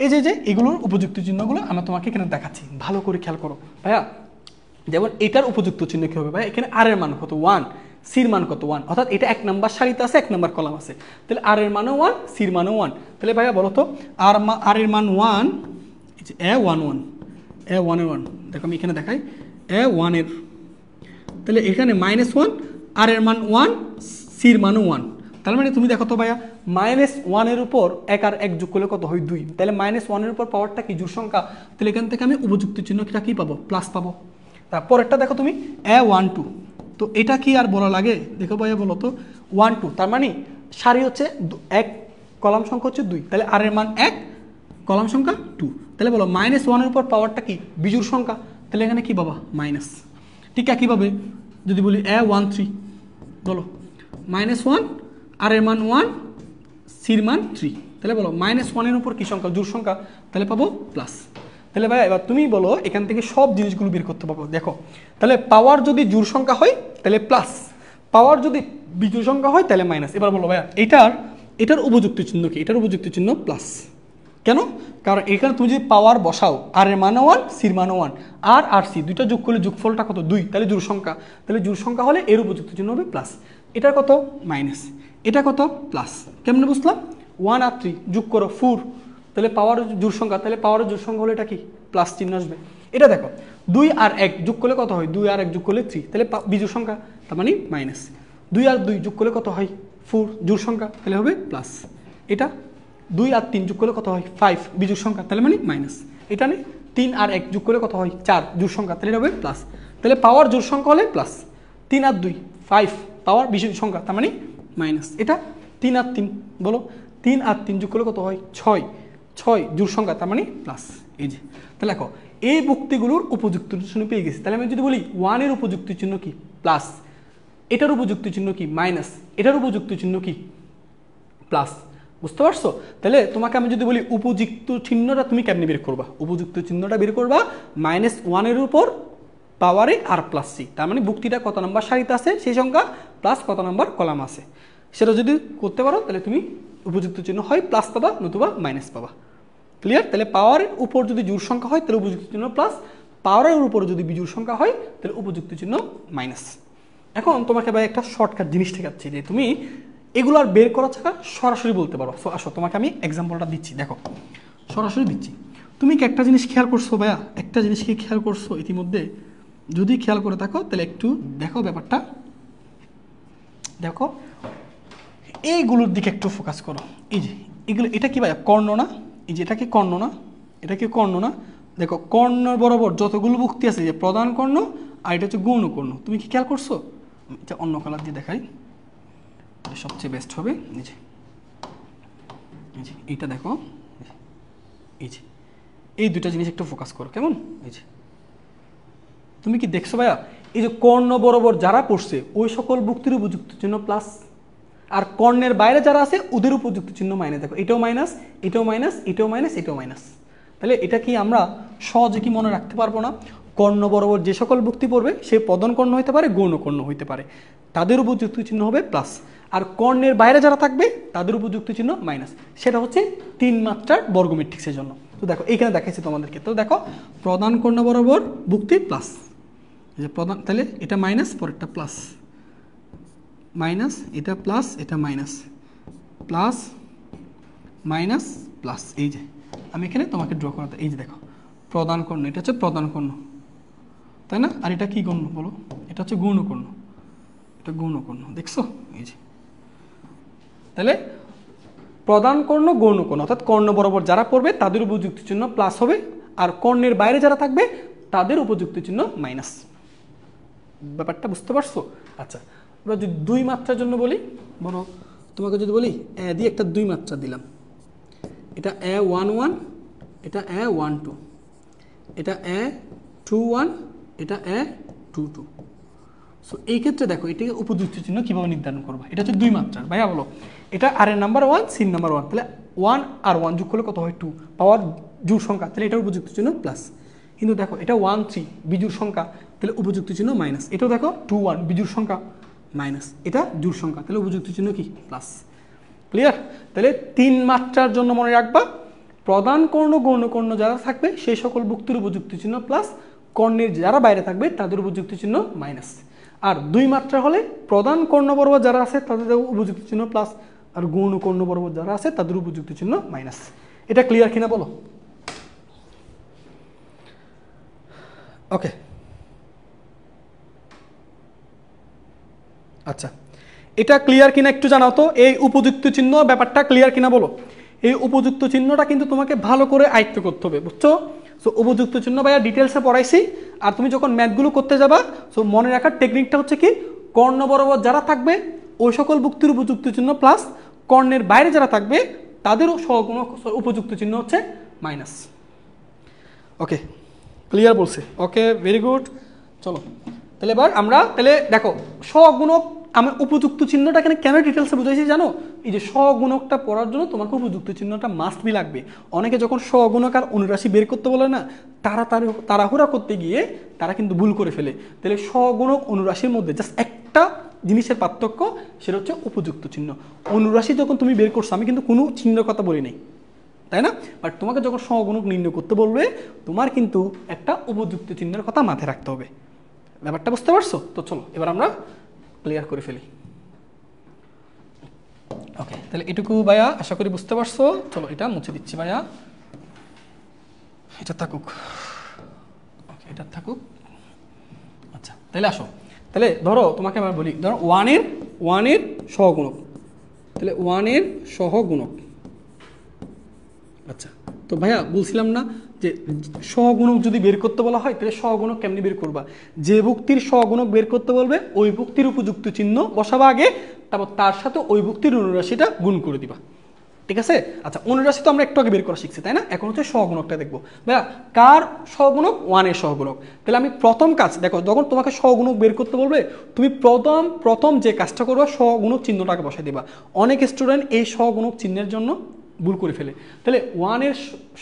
এই যে এগুলোর উপযুক্ত চিহ্নগুলো আমরা তোমাকে এখানে দেখাচ্ছি, ভালো করে খেয়াল করো ভাইয়া। যেমন এটার উপযুক্ত চিহ্ন কী হবে ভাই, এখানে আর এর মান কত 1, সির মান কত 1, অর্থাৎ এটা 1 নাম্বার সারিতে আছে 1 নাম্বার কলাম আছে, তাহলে আর এর মানও 1, সির মানও 1, তাহলে ভাইয়া বলো তো আর এর মান 1, এই যে A11 এর 1, দেখো আমি এখানে দেখাই A1 এর, তাহলে এখানে -1, আর এর মান 1, সির মানও 1, তার মানে তুমি দেখো তো ভাইয়া -1 এর উপর 1 আর 1 যোগ করলে কত হয় 2, তাহলে -1 এর উপর পাওয়ারটা কি জোড় সংখ্যা, তাহলে এখান থেকে আমি উপযুক্ত চিহ্নটা কি পাবো প্লাস পাবো। তারপরেরটা দেখো তুমি A12, তো এটা কি আর বলা লাগে, দেখো ভাইয়া বলো তো 1 2, তার মানে সারি হচ্ছে 1, কলাম সংখ্যা হচ্ছে 2, তাহলে আর এর মান 1, কলাম সংখ্যা 2, তাহলে বলো -1 এর উপর পাওয়ারটা কি বিজোড় সংখ্যা, তাহলে এখানে কি পাবা মাইনাস। ঠিক একইভাবে যদি বলি A13 বলো -1, আর এর মান 1, সির মান 3, তাহলে বলো -1 এর উপর কি সংখ্যা জোড় সংখ্যা, তাহলে পাবো প্লাস। তাহলে ভাই এবার তুমি বলো এখান থেকে সব জিনিসগুলো বের করতে পারবো। দেখো তাহলে পাওয়ার যদি জোড় সংখ্যা হয় তাহলে প্লাস, পাওয়ার যদি বিজোড় সংখ্যা হয় তাহলে মাইনাস। এবার বলো ভাইয়া এটার উপযুক্ত চিহ্ন কি, এটার উপযুক্ত চিহ্ন প্লাস। কেন, কারণ এখানে তুমি যদি পাওয়ার বসাও আর এর মানও 1, সির মানও 1, আর সি দুইটা যোগ করলে যোগফলটা কত 2, তাহলে জোড় সংখ্যা, তাহলে জোড় সংখ্যা হলে এর উপযুক্ত চিহ্ন হবে প্লাস। এটা কত মাইনাস, এটা কত প্লাস, কেমনে বুঝলাম 1 আর 3 যোগ করো 4, তাহলে পাওয়ার জোড় সংখ্যা, তাহলে পাওয়ারের জোড় সংখ্যা হলে এটা কি প্লাস চিহ্ন আসবে। এটা দেখো 2 আর 1 যোগ করলে কত হয় 2 আর 1 যোগ করলে 3, তাহলে বিজোড় সংখ্যা, তার মানে মাইনাস। 2 আর 2 যোগ করলে কত হয় 4, জোড় সংখ্যা, তাহলে হবে প্লাস। এটা 2 আর 3 যোগ করলে কত হয় 5, বিজোড় সংখ্যা, তাহলে মানে মাইনাস। এটা নেই 3 আর 1 যোগ করলে কত হয় 4, জোড় সংখ্যা, তাহলে এটা হবে প্লাস। তাহলে পাওয়ার জোড় সংখ্যা হলে প্লাস, 3 আর 2 5, পাওয়ার বিজোড় সংখ্যা, তার মানে মাইনাস। এটা 3 আর 3 বলো 3 আর 3 যোগ করলে কত হয় 6, জোড় সংখ্যা, তার মানে প্লাস। এই যে তাহলে দেখো এই ভুক্তিগুলোর উপযুক্ত চিহ্ন পেয়ে গেছি। তাহলে আমি যদি বলি 1 এর উপযুক্ত চিহ্ন কি প্লাস, এটার উপযুক্ত চিহ্ন কি মাইনাস, এটার উপযুক্ত চিহ্ন কি প্লাস, বুঝতে পারছো। তাহলে তোমাকে আমি যদি বলি উপযুক্ত চিহ্নটা তুমি কেমনি বের করবা, উপযুক্ত চিহ্নটা বের করবা -1 এর উপর পাওয়ারে আর প্লাস সি, তার মানে ভুক্তিটা কত নম্বর সারিতে আছে সেই সংখ্যা প্লাস কত নম্বর কলাম আছে, সেটা যদি করতে পারো তাহলে তুমি উপযুক্ত চিহ্ন হয় প্লাস পাবা, নতুবা মাইনাস পাবা। ক্লিয়ার। তাহলে পাওয়ারের উপর যদি জোড় সংখ্যা হয় তাহলে উপযুক্ত চিহ্ন প্লাস, পাওয়ারের উপর যদি বিজোড় সংখ্যা হয় তাহলে উপযুক্ত চিহ্ন মাইনাস। এখন তোমাকে ভাই একটা শর্টকাট জিনিস শেখাচ্ছি যে তুমি এগুলো আর বের করা ছাড়া সরাসরি বলতে পারো। সো আসো তোমাকে আমি এক্সাম্পলটা দিচ্ছি, দেখো সরাসরি দিচ্ছি। তুমি কি একটা জিনিস খেয়াল করছো ভাইয়া, একটা জিনিস কি খেয়াল করছো ইতিমধ্যে? যদি খেয়াল করে থাকো তাহলে একটু দেখো ব্যাপারটা, দেখো এইগুলোর দিকে একটু ফোকাস করো। এই যে এগুলো, এটা কি ভাইয়া কর্ণ না? এই যে এটা কি কর্ণ না? এটা কি কর্ণ না? দেখো কর্ণর বরাবর যতগুলো ভুক্তি আছে, যে প্রধান কর্ণ আর এটা হচ্ছে গৌণ কর্ণ, তুমি কি খেয়াল করছো? এটা অন্য কালার দিয়ে দেখাই, সবচেয়ে বেস্ট হবে। এই যে এইটা দেখো, এই যে এই দুটা জিনিস একটু ফোকাস করো কেমন? এই যে তুমি কি দেখছো ভাইয়া, এই যে কর্ণ বরাবর যারা পড়ছে ওই সকল ভুক্তির উপযুক্ত চিহ্ন প্লাস, আর কর্ণের বাইরে যারা আছে ওদের উপযুক্ত চিহ্ন মাইনাস। দেখো এটাও মাইনাস, এটাও মাইনাস, এটাও মাইনাস, এটাও মাইনাস। তাহলে এটা কি আমরা সহজে কি মনে রাখতে পারবো না? কর্ণ বরাবর যে সকল ভুক্তি পড়বে সে প্রধান কর্ণ হইতে পারে, গৌণ কর্ণ হইতে পারে, তাদের উপযুক্ত চিহ্ন হবে প্লাস। আর কর্ণের বাইরে যারা থাকবে তাদের উপযুক্ত চিহ্ন মাইনাস। সেটা হচ্ছে 3 মাত্রার বর্গ ম্যাট্রিক্সের জন্য। তো দেখো এইখানে দেখাইছি তোমাদেরকে। তো দেখো প্রধান কর্ণ বরাবর ভুক্তি প্লাস, যে প্রধান, তাহলে এটা মাইনাস পরেরটা প্লাস, মাইনাস এটা প্লাস, এটা মাইনাস, প্লাস মাইনাস প্লাস। এই যে আমি এখানে তোমাকে ড্র করাতে, এই যে দেখো প্রধান কর্ণ, এটা হচ্ছে প্রধান কর্ণ, তাই না? আর এটা কি কর্ণ বলো? এটা হচ্ছে গৌণ কর্ণ, এটা গৌণ কর্ণ, দেখছো? এই যে তাহলে প্রধান কর্ণ গৌণ কর্ণ, অর্থাৎ কর্ণ বরাবর যারা পড়বে তাদের উপযুক্ত চিহ্ন প্লাস হবে, আর কর্ণের বাইরে যারা থাকবে তাদের উপযুক্ত চিহ্ন মাইনাস। ব্যাপারটা বুঝতে পারছো? আচ্ছা, এবার যদি 2 মাত্রার জন্য বলি, বলো তোমাকে যদি বলি এ দিয়ে একটা 2 মাত্রা দিলাম, এটা A11, এটা A12, এটা A21, এটা A22। সো এই ক্ষেত্রে দেখো এটাকে উপযুক্ত চিহ্ন কীভাবে নির্ধারণ করবো? এটা হচ্ছে 2 মাত্রার, ভাইয়া বলো এটা আর এর নাম্বার 1, সিন নাম্বার 1, তাহলে 1 আর 1 যোগ করলে কত হয়? 2 পাওয়ার জোড় সংখ্যা, তাহলে এটার উপযুক্ত চিহ্ন প্লাস। কিন্তু দেখো এটা 1 3 বিজোড় সংখ্যা, তাহলে উপযুক্ত চিহ্ন মাইনাস। এটাও দেখো 2 1 বিজোড় সংখ্যা মাইনাস, এটা জোড় সংখ্যা, তাহলে উপযুক্ত চিহ্ন কি? প্লাস। ক্লিয়ার? তাহলে 3 মাত্রার জন্য মনে রাখবা প্রধান কর্ণ গৌণ কর্ণ যারা থাকবে সেই সকল ভুক্তির উপযুক্ত চিহ্ন প্লাস, কর্ণের যারা বাইরে থাকবে তাদের উপযুক্ত চিহ্ন মাইনাস। আর 2 মাত্রা হলে প্রধান কর্ণ বরাবর যারা আছে তাদের উপযুক্ত চিহ্ন প্লাস, আর গৌণ কর্ণ বরাবর যারা আছে তাদের উপযুক্ত চিহ্ন মাইনাস। এটা ক্লিয়ার কিনা বলো? ওকে, আচ্ছা এটা ক্লিয়ার কিনা একটু জানাও তো, এই উপযুক্ত চিহ্ন ব্যাপারটা ক্লিয়ার কিনা বলো। এই উপযুক্ত চিহ্নটা কিন্তু তোমাকে ভালো করে আয়ত্ত করতে হবে, বুঝছো? সো উপযুক্ত চিহ্ন ভাইয়া ডিটেলসে পড়াইছি, আর তুমি যখন ম্যাথগুলো করতে যাবা সো মনে রাখার টেকনিকটা হচ্ছে কি, কর্ণ বরাবর যারা থাকবে ওই সকল ভুক্তির উপযুক্ত চিহ্ন প্লাস, কর্ণের বাইরে যারা থাকবে তাদেরও সহগুণক উপযুক্ত চিহ্ন হচ্ছে মাইনাস। ওকে, ক্লিয়ার বলছে? ওকে, ভেরি গুড। চলো তাহলে এবার আমরা তাহলে দেখো সহগুণক, আমি উপযুক্ত চিহ্নটা এখানে কেন ডিটেলসে বুঝাইছি জানো? এই যে সহগুণকটা পড়ার জন্য তোমাকে উপযুক্ত চিহ্নটা মাস্ট বি লাগবে। অনেকে যখন সহগুণক আর অনুরাশি বের করতে বলে না, তাড়াহুড়া করতে গিয়ে তারা কিন্তু ভুল করে ফেলে। তাহলে সহগুণক অনুরাশির মধ্যে জাস্ট একটা জিনিসের পার্থক্য, সেটা হচ্ছে উপযুক্ত চিহ্ন। অনুরাশি যখন তুমি বের করছো, আমি কিন্তু কোনো চিহ্নের কথা বলি নাই, তাই না? বাট তোমাকে যখন সহগুণক নির্ণয় করতে বলবে তোমার কিন্তু একটা উপযুক্ত চিহ্নের কথা মাথায় রাখতে হবে। ব্যাপারটা বুঝতে পারছো? তো চলো এবার আমরা ক্লিয়ার করে ফেলি। ওকে, তাহলে এটুকু ভাইয়া আশা করি বুঝতে পারছো। চলো এটা মুছে দিচ্ছি ভাইয়া, এটা থাকুক, ওকে এটা থাকুক। আচ্ছা তাহলে আসো, তাহলে ধরো তোমাকে আমি বলি, ধরো 1 এর সহগুণক, তাহলে 1 এর সহগুণক। আচ্ছা তো ভাইয়া বলছিলাম না যে সহগুণক যদি বের করতে বলা হয় তাহলে সহগুণক কেমনি বের করবা? যে ভুক্তির সহগুণক বের করতে বলবে ওই ভুক্তির উপযুক্ত চিহ্ন বসাবা আগে, তারপর তার সাথে ওই ভুক্তির অনুরাশিটা গুণ করে দিবা, ঠিক আছে? আচ্ছা অনুরাশি তো আমরা একটু আগে বের করা শিখছি, তাই না? এখন হচ্ছে সহগুণকটা দেখবো। ভাইয়া কার সহগুণক? 1 এর সহগুণক। তাহলে আমি প্রথম কাজ দেখো, যখন তোমাকে সহগুণক বের করতে বলবে তুমি প্রথম যে কাজটা করবা সহগুণক চিহ্নটাকে বসাই দিবা। অনেক স্টুডেন্ট এই সহগুণক চিহ্নের জন্য ভুল করে ফেলে। তাহলে 1 এর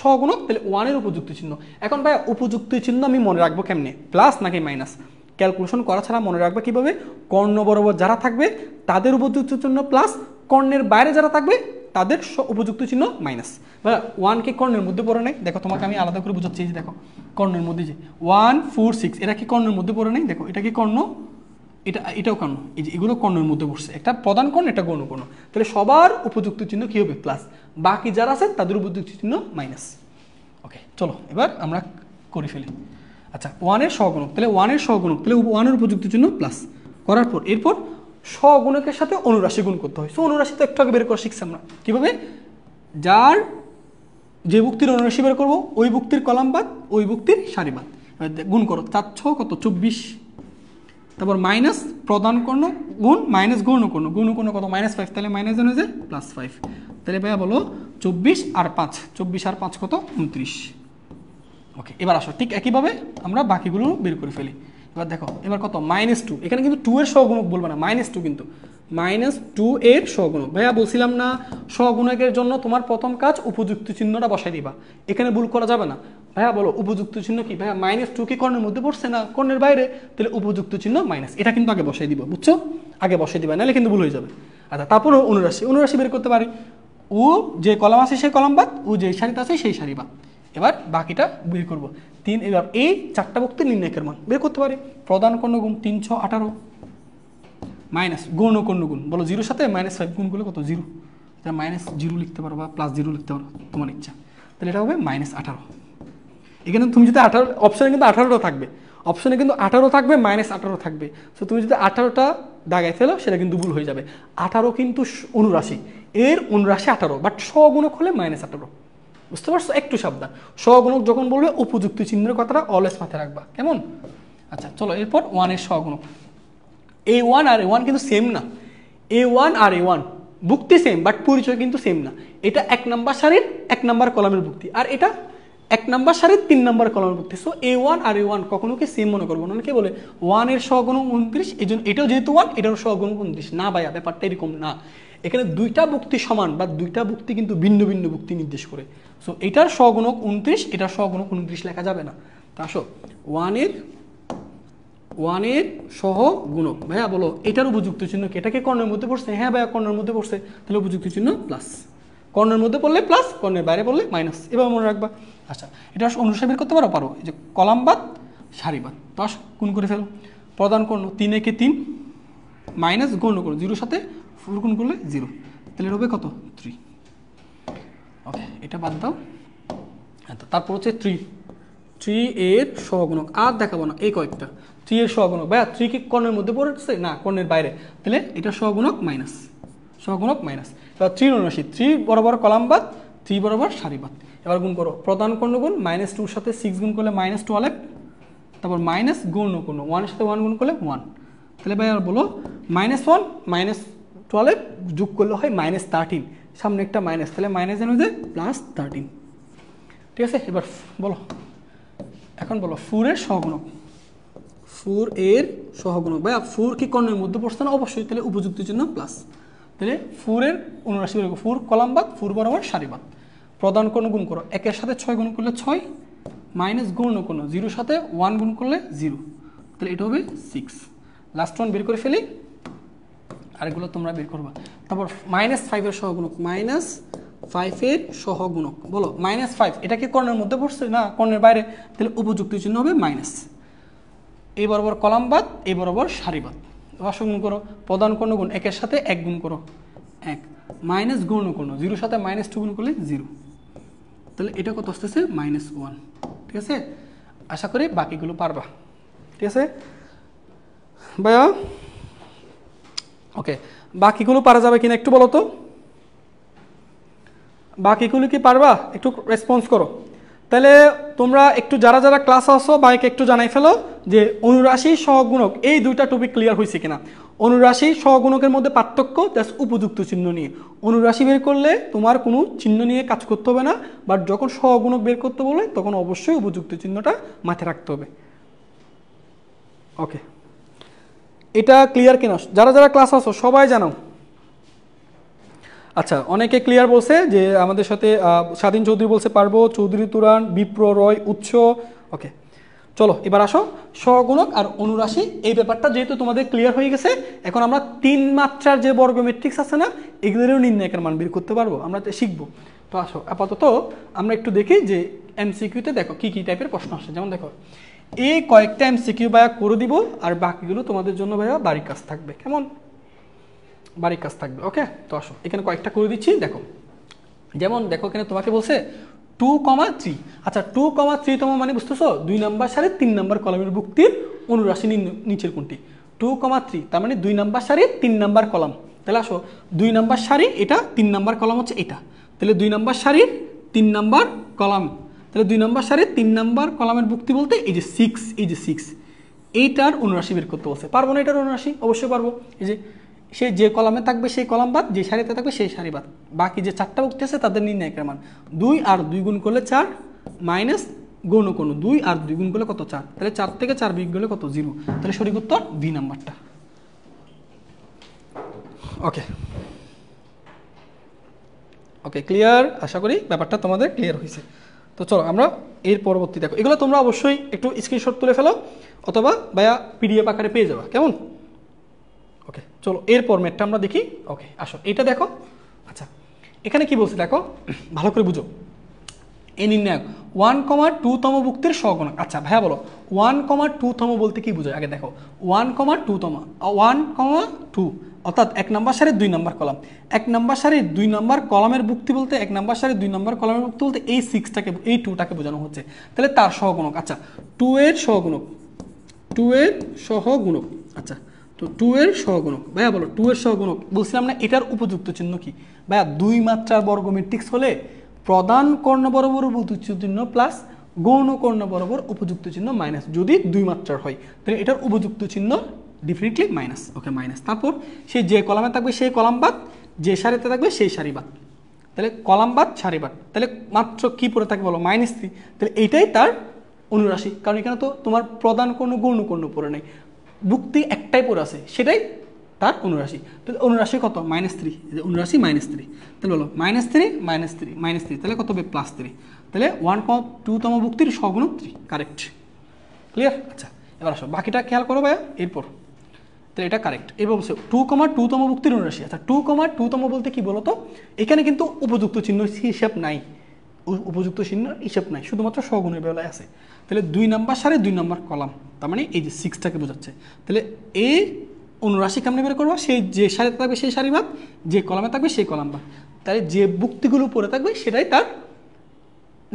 সহগুণক, তাহলে 1 এর উপযুক্ত চিহ্ন। এখন ভাই উপযুক্ত চিহ্ন আমি মনে রাখবো কেমনে? প্লাস নাকি মাইনাস? ক্যালকুলেশন করা ছাড়া মনে রাখবো কিভাবে? কর্ণ বরাবর যারা থাকবে তাদের উপযুক্ত চিহ্ন প্লাস, কর্ণের বাইরে যারা থাকবে তাদের উপযুক্ত চিহ্ন মাইনাস। ভাই 1 কি কর্ণের মধ্যে পড়ে নাই? দেখো তোমাকে আমি আলাদা করে বোঝাচ্ছি। দেখো কর্ণের মধ্যে যে 1 4 6 এটা কি কর্ণের মধ্যে পড়ে নাই? দেখো এটা কি কর্ণ? এটাও কর্ণ, এই যে এগুলো কর্ণের মধ্যে বসছে, একটা প্রধান কর্ণ, একটা গৌণ কর্ণ। তাহলে সবার উপযুক্ত চিহ্ন কি হবে? প্লাস। বাকি যারা আছে তাদের উপযুক্ত চিহ্ন মাইনাস। ওকে, চলো এবার আমরা করে ফেলি। আচ্ছা, 1 এর সহগুণক, তাহলে 1 এর সহগুণক, তাহলে 1 এর উপযুক্ত চিহ্ন প্লাস করার পর এরপর সহগুণকের সাথে অনুরাশি গুণ করতে হয়। সো অনুরাশি তো একটু আগে বের করা শিখছি আমরা কীভাবে, যার যে ভুক্তির অনুরাশি বের করবো ওই ভুক্তির কলাম বাদ ওই ভুক্তির সারি বাদ, গুণ করো। 4 কত? 24। তারপর মাইনাস প্রধান কর্ণ গুণ মাইনাস গৌণ কর্ণ, গৌণ কর্ণ কত? -5, তাহলে মাইনাস হয়ে যায় +5। তাহলে ভাইয়া বলো 24 আর 5, 24 আর 5 কত? 29। ওকে, এবার আসো ঠিক একইভাবে আমরা বাকিগুলো বের করে ফেলি। এবার দেখো, এবার কত? -2। এখানে কিন্তু 2 এর সহগুণক বলবে না, -2 কিন্তু -2 এর সহগুণক। ভাইয়া বলছিলাম না সহগুণকের জন্য তোমার প্রথম কাজ উপযুক্ত চিহ্নটা বসাই দিবা, এখানে ভুল করা যাবে না। ভাইয়া বলো উপযুক্ত চিহ্ন কি? ভাইয়া -2 কি কর্ণের মধ্যে পড়ছে না কর্ণের বাইরে? তাহলে উপযুক্ত চিহ্ন মাইনাস, এটা কিন্তু আগে বসাই দিব, বুঝছো? আগে বসাই দিবা, নাহলে কিন্তু ভুল হয়ে যাবে। আচ্ছা, তারপর অনুরাশি বের করতে পারি। ও যে কলাম আছে সেই কলাম বাদ, ও যে সারিতে আছে সেই সারি বাদ। এবার বাকিটা বের করবো। এবার এই 4টা ভুক্তির নির্ণয়কের মান বের করতে পারি। প্রধান কর্ণ গুণ 318 মাইনাস গৌণ কর্ণ গুণ, বলো 0 সাথে -5 গুণ করলে কত? 0। এটা -0 লিখতে পারো বা +0 লিখতে পারো, তোমার ইচ্ছা। তাহলে এটা হবে -18। এখানে তুমি যদি 18, অপশনে কিন্তু 18টা থাকবে, অপশনে কিন্তু 18 থাকবে, -18 থাকবে। সো তুমি যদি 18টা দাগায় ফেলো সেটা কিন্তু ভুল হয়ে যাবে। 18 কিন্তু অনুরাশি, এর অনুরাশি 18, বাট সহগুণক হলে -18। বুঝতে পারছো? একটু সাবধান, সহগুণক যখন বলবে উপযুক্ত চিহ্নের কথাটা অলওয়েজ মাথায় রাখবা, কেমন? আচ্ছা চলো, এরপর 1 এর সহগুণক। A1 আর A1 কিন্তু সেম না। A1 R A1 ভুক্তি same, but পরিচয় কিন্তু সেম না। এটা 1 নাম্বার সারির 1 নাম্বার কলামের ভুক্তি, আর এটা 1 নাম্বার সারির 3 নাম্বার কলামের ভুক্তি। সো A1 আর A1 কখনো কি সেম মনে করবো না। অনেকে বলে 1 এর সহগুণক 29, এই জন্য এটাও যেহেতু 1, এটাও সহগুণক 29। না ভাইয়া, ব্যাপারটা এরকম না। এখানে দুইটা ভুক্তি সমান, বা দুইটা ভুক্তি কিন্তু ভিন্ন ভিন্ন ভুক্তি নির্দেশ করে। সো এটার সহগুণক 29, এটার সহগুণক 29 লেখা যাবে না। তা আসো 1 এর সহগুণক, ভাইয়া বলো এটার উপযুক্ত চিহ্ন কি? এটাকে কর্ণের মধ্যে পড়ছে? হ্যাঁ ভাইয়া কর্ণের মধ্যে পড়ছে, তাহলে উপযুক্ত চিহ্ন প্লাস। কর্ণের মধ্যে পড়লে প্লাস, কর্ণের বাইরে পড়লে মাইনাস, এভাবে মনে রাখবা। আচ্ছা, এটা অনুসারে বের করতে পারো? এই যে কলাম বাদ সারি বাদ, তো আসো গুণ করে ফেলো। প্রধান কর্ণ 3 একে 3 মাইনাস গৌণ কর্ণ 0 সাথে 4 গুণ করলে 0, তাহলে হবে কত? 3। ওকে, এটা বাদ দাও। তারপর হচ্ছে 3 এর সহগুণক, আর দেখাবো না এই কয়েকটা। 3 এর সহগুণক, ভাইয়া 3 কি কর্ণের মধ্যে পড়ছে? না, কর্ণের বাইরে, তাহলে এটা সহগুণক মাইনাস, সহগুণক মাইনাস। এবার 3 অনুরাশি, 3 বরাবর কলাম বাদ, 3 বরাবর সারি বাদ। এবার গুণ করো, প্রধান কর্ণ গুণ -2 এর সাথে 6 গুণ করলে -12, তারপর মাইনাস গৌণ কর্ণ 1 এর সাথে 1 গুণ করলে 1। তাহলে ভাইয়া বলো -1 -12 যোগ করলে হয় -13, সামনে একটা মাইনাস, তাহলে মাইনাস হয়ে যায় +13। ঠিক আছে, এবার বলো, এখন বলো 4 এর সহগুণক। 4 এর সহগুণক, ভাইয়া 4 কি কর্ণের মধ্যে পড়ছে না? অবশ্যই, তাহলে উপযুক্ত চিহ্ন প্লাস। তাহলে 4 এর অনুরাশি বের করো, 4 কলাম বাদ 4 বরাবর সারি বাদ। প্রধান কর্ণ গুণ করো, 1 এর সাথে 6 গুণ করলে 6, মাইনাস গৌণ কর্ণ 0 এর সাথে 1 গুণ করলে 0, তাহলে এটা হবে 6। লাস্ট ওয়ান বের করে ফেলি, আরেকগুলো তোমরা বের করবা। তারপর -5 এর সহগুণক, -5 এর সহগুণক, বলো -5 এটা কি কর্ণের মধ্যে পড়ছে? না, কর্ণের বাইরে, তাহলে উপযুক্ত চিহ্ন হবে মাইনাস। এই বরাবর কলাম বাদ, এই বরাবর সারি বাদ, অবশ্য গুণ করো। প্রধান কর্ণ গুণ 1 এর সাথে 1 গুণ করো 1, মাইনাস গৌণ কর্ণ 0 এর সাথে -2 গুণ করলে 0, তাহলে এটা কত আসতেছে? -1। ঠিক আছে, আশা করি বাকিগুলো পারবা। ঠিক আছে ভাইয়া? ওকে, বাকিগুলো পারা যাবে কিনা একটু বলো তো, বাকিগুলো কি পারবা? একটু রেসপন্স করো। তাহলে তোমরা একটু যারা যারা ক্লাস আসো বাইকে একটু জানাই ফেলো যে অনুরাশি সহগুণক এই দুইটা টপিক ক্লিয়ার হয়েছে কিনা। অনুরাশি সহগুণকের মধ্যে পার্থক্য জাস্ট উপযুক্ত চিহ্ন নিয়ে। অনুরাশি বের করলে তোমার কোনো চিহ্ন নিয়ে কাজ করতে হবে না, বাট যখন সহগুণক বের করতে বলে তখন অবশ্যই উপযুক্ত চিহ্নটা মাথায় রাখতে হবে। ওকে, এটা ক্লিয়ার কিনা? যারা যারা ক্লাস আসো সবাই জানাও। আচ্ছা, অনেকে ক্লিয়ার বলছে যে আমাদের সাথে স্বাধীন চৌধুরী বলছে পারবো, চৌধুরী তুরান, বিপ্র রয়, উৎস। ওকে, চলো এবার আসো সহগুণক আর অনুরাশি এই ব্যাপারটা যেহেতু তোমাদের ক্লিয়ার হয়ে গেছে, এখন আমরা 3 মাত্রার যে বর্গ ম্যাট্রিক্স আছে না, এগুলোরও নির্ণায়কের মান বের করতে পারবো, আমরা শিখবো। তো আসো আপাতত আমরা একটু দেখি যে এমসিকিউতে দেখো কি কি টাইপের প্রশ্ন আসে। যেমন দেখো এই কয়েকটা এমসিকিউ ভাইয়া করে দিব, আর বাকিগুলো তোমাদের জন্য ভাইয়া বাড়ির কাজ থাকবে, কেমন? বাড়ির কাজ থাকবে, ওকে। তো আসো এখানে কয়েকটা করে দিচ্ছি, দেখো। যেমন দেখো এখানে তোমাকে বলছে 2,3। আচ্ছা 2,3 তম মানে বুঝতেছো 2 নাম্বার সারি 3 নাম্বার কলামের বুক্তির অনুরাশি নিচের কোনটি? 2,3 তার মানে 2 নাম্বার সারি 3 নাম্বার কলাম। তাহলে আসো 2 নাম্বার সারি এটা, 3 নাম্বার কলাম হচ্ছে এটা। তাহলে 2 নাম্বার সারির 3 নাম্বার কলাম, তাহলে 2 নাম্বার সারির 3 নাম্বার কলামের বুক্তি বলতে এই যে 6, এই যে 6, এইটার অনুরাশি বের করতে বলছে। পারবো না এটার অনুরাশি? অবশ্যই পারবো। এই যে সে যে কলামে থাকবে সেই কলাম বাদ, যে সারিতে থাকবে সেই সারি বাদ, বাকি যে 4টা বুক্তি আছে তাদের নির্ণায়কের মান 2 আর 2 গুণ করলে 4 মাইনাস গৌণ কোণ 2 আর 2 গুণ করলে কত? 4। তাহলে 4 থেকে 4 বিয়োগ করলে কত? 0। তাহলে সঠিক উত্তর বি নাম্বারটা। ওকে ওকে, ক্লিয়ার? আশা করি ব্যাপারটা তোমাদের ক্লিয়ার হয়েছে। তো চলো আমরা এর পরবর্তী দেখো, এগুলো তোমরা অবশ্যই একটু স্ক্রিনশট তুলে ফেলো অথবা ভাইয়া পিডিএফ আকারে পেয়ে যাবা, কেমন? ওকে চলো এরপর ম্যাথটা আমরা দেখি। ওকে আসো এটা দেখো। আচ্ছা এখানে কি বলছে দেখো, ভালো করে বুঝো। এ নির্ণায়ক 1,2 তম বুক্তির সহগুণক। আচ্ছা ভাইয়া বলো 1,2 তম বলতে কি বোঝায়? আগে দেখো 1,2 তম, 1,2 অর্থাৎ 1 নাম্বার সারির 2 নাম্বার কলাম। 1 নাম্বার সারির 2 নাম্বার কলামের বুক্তি বলতে 1 নাম্বার সারির 2 নাম্বার কলামের বুক্তি বলতে এই 6টাকে, এই 2টাকে বোঝানো হচ্ছে। তাহলে তার সহগুণক। আচ্ছা 2 এর সহগুণক, 2 এর সহগুণক। আচ্ছা তো 2 এর সহগুণক ভাইয়া বলো 2 এর সহগুণক বলছিলাম না, এটার উপযুক্ত চিহ্ন কি ভাইয়া? 2 মাত্রার বর্গ ম্যাট্রিক্স হলে প্রধান কর্ণ বরাবর উপযুক্ত চিহ্ন প্লাস গৌণ কর্ণ বরাবর উপযুক্ত চিহ্ন মাইনাস। যদি 2 মাত্রার হয় তাহলে এটার উপযুক্ত চিহ্ন ডেফিনেটলি মাইনাস। ওকে মাইনাস, তারপর সে যে কলামে থাকবে সেই কলাম বাদ, যে সারিতে থাকবে সেই সারি বাদ। তাহলে কলাম বাদ সারি বাদ, তাহলে মাত্র কি পড়ে থাকে বলো? -3। তাহলে এইটাই তার অনুরাশি, কারণ এখানে তো তোমার প্রধান কর্ণ গৌণ কর্ণ পড়ে নেই, বুক্তি একটাই পড়ে আছে, সেটাই তার অনুরাশি। তাহলে অনুরাশি কত? -3। অনুরাশি -3। তাহলে বলো -3 -3 -3, তাহলে কত হবে? +3। তাহলে 1,2 তম বুক্তির সহগুণক 3, কারেক্ট। ক্লিয়ার? আচ্ছা এবার আসো বাকিটা খেয়াল করো ভাইয়া এরপর। তাহলে এটা কারেক্ট। এবার বলছে 2,2 তম বুক্তির অনুরাশি। আচ্ছা 2,2 তম বলতে কি বলো তো? এখানে কিন্তু উপযুক্ত চিহ্ন হিসাব নাই, উপযুক্ত চিহ্ন হিসাব নাই, শুধুমাত্র সহগুণের বেলায় আছে। তাহলে 2 নাম্বার সারে 2 নাম্বার কলাম, তার মানে এই যে 6টাকে বোঝাচ্ছে। তাহলে এই অনুরাশি কেমনে বের করবো? সেই যে সারিতে থাকবে সেই সারি বাদ, যে কলামে থাকবে সেই কলাম বাদ। তাহলে যে বুক্তিগুলো পড়ে থাকবে সেটাই তার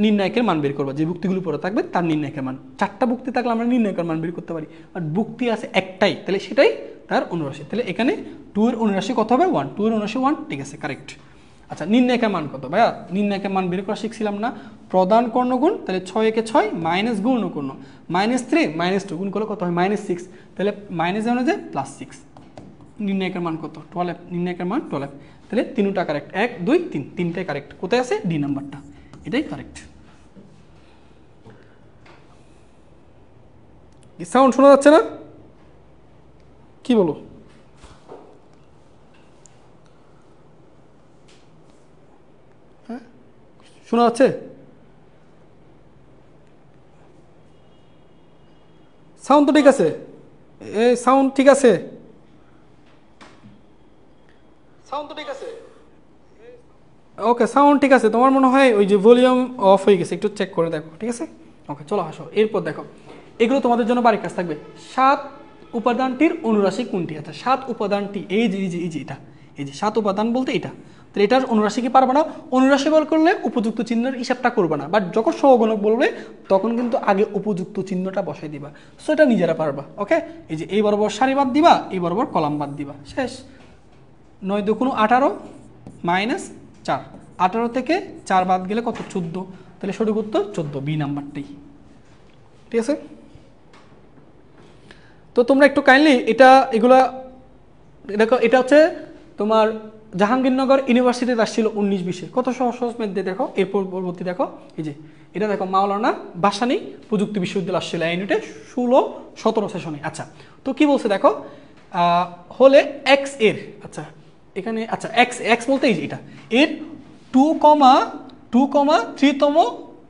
নির্ণায়কের মান বের করবো, যে বুক্তিগুলো পড়ে থাকবে তার নির্ণায়কের মান। 4টা বুক্তি থাকলে আমরা নির্ণায়কের মান বের করতে পারি, আর বুক্তি আছে একটাই, তাহলে সেটাই তার অনুরাশি। তাহলে এখানে 2 এর অনুরাশি কত হবে? 1। 2 এর অনুরাশি 1, ঠিক আছে কারেক্ট। আচ্ছা নির্ণায়কের মান কত ভাইয়া? নির্ণায়কের মান বের করা শিখছিলাম না, প্রধান কর্ণগুণ। তাহলে 6 একে 6 মাইনাস গৌণ কর্ণ, -3 -2 গুণ করলে কত হয়? -6। তাহলে মাইনাস জানো যে +6। নির্ণায়কের মান কত? 12। নির্ণায়কের মান 12। তাহলে 3টা কারেক্ট, 1 2 3, 3টাই কারেক্ট। কোথায় আছে? ডি নাম্বারটা, এটাই কারেক্ট। সাউন্ড শোনা যাচ্ছে না? কি বলো? হ্যাঁ শোনা যাচ্ছে? সাউন্ড তো ঠিক আছে, এই সাউন্ড ঠিক আছে, সাউন্ড তো ঠিক আছে। ওকে সাউন্ড ঠিক আছে, তোমার মনে হয় ওই যে ভলিউম অফ হয়ে গেছে, একটু চেক করে দেখো, ঠিক আছে? ওকে চলো আসো এরপর দেখো, এগুলো তোমাদের জন্য বাড়ির কাজ থাকবে। 7 উপাদানটির অনুরাশি কোনটি? আচ্ছা 7 উপাদানটি এই যে এটা, এই যে 7 উপাদান বলতে এটা। তাহলে এটার অনুরাশি কি পারবে না? অনুরাশি বল করলে উপযুক্ত চিহ্নের হিসাবটা করবে না, বাট যখন সহগুণক বলবে তখন কিন্তু আগে উপযুক্ত চিহ্নটা বসাই দিবা, সো এটা নিজেরা পারবা। ওকে এই যে এই বরাবর সারি বাদ দিবা, এই বরাবর কলাম বাদ দিবা, শেষ। 9 2 18 -4, 18 থেকে 4 বাদ গেলে কত? 14। তাহলে সঠিক উত্তর 14, বি নাম্বারটাই, ঠিক আছে? তো তোমরা একটু কাইন্ডলি এগুলা দেখো, এটা হচ্ছে তোমার জাহাঙ্গীরনগর ইউনিভার্সিটিতে আসছিল 19-20-এ, কত সহজ সহজ ম্যাথ দিয়ে দেখো। এরপর পরবর্তী দেখো, এই যে এটা দেখো মাওলানা ভাসানী প্রযুক্তি বিশ্ববিদ্যালয় আসছিল এই ইউনিটে 16-17 সেশনে। আচ্ছা তো কি বলছে দেখো, হলে এক্স এর, আচ্ছা এখানে আচ্ছা এক্স বলতে এই যে এটা এর 2,3 তম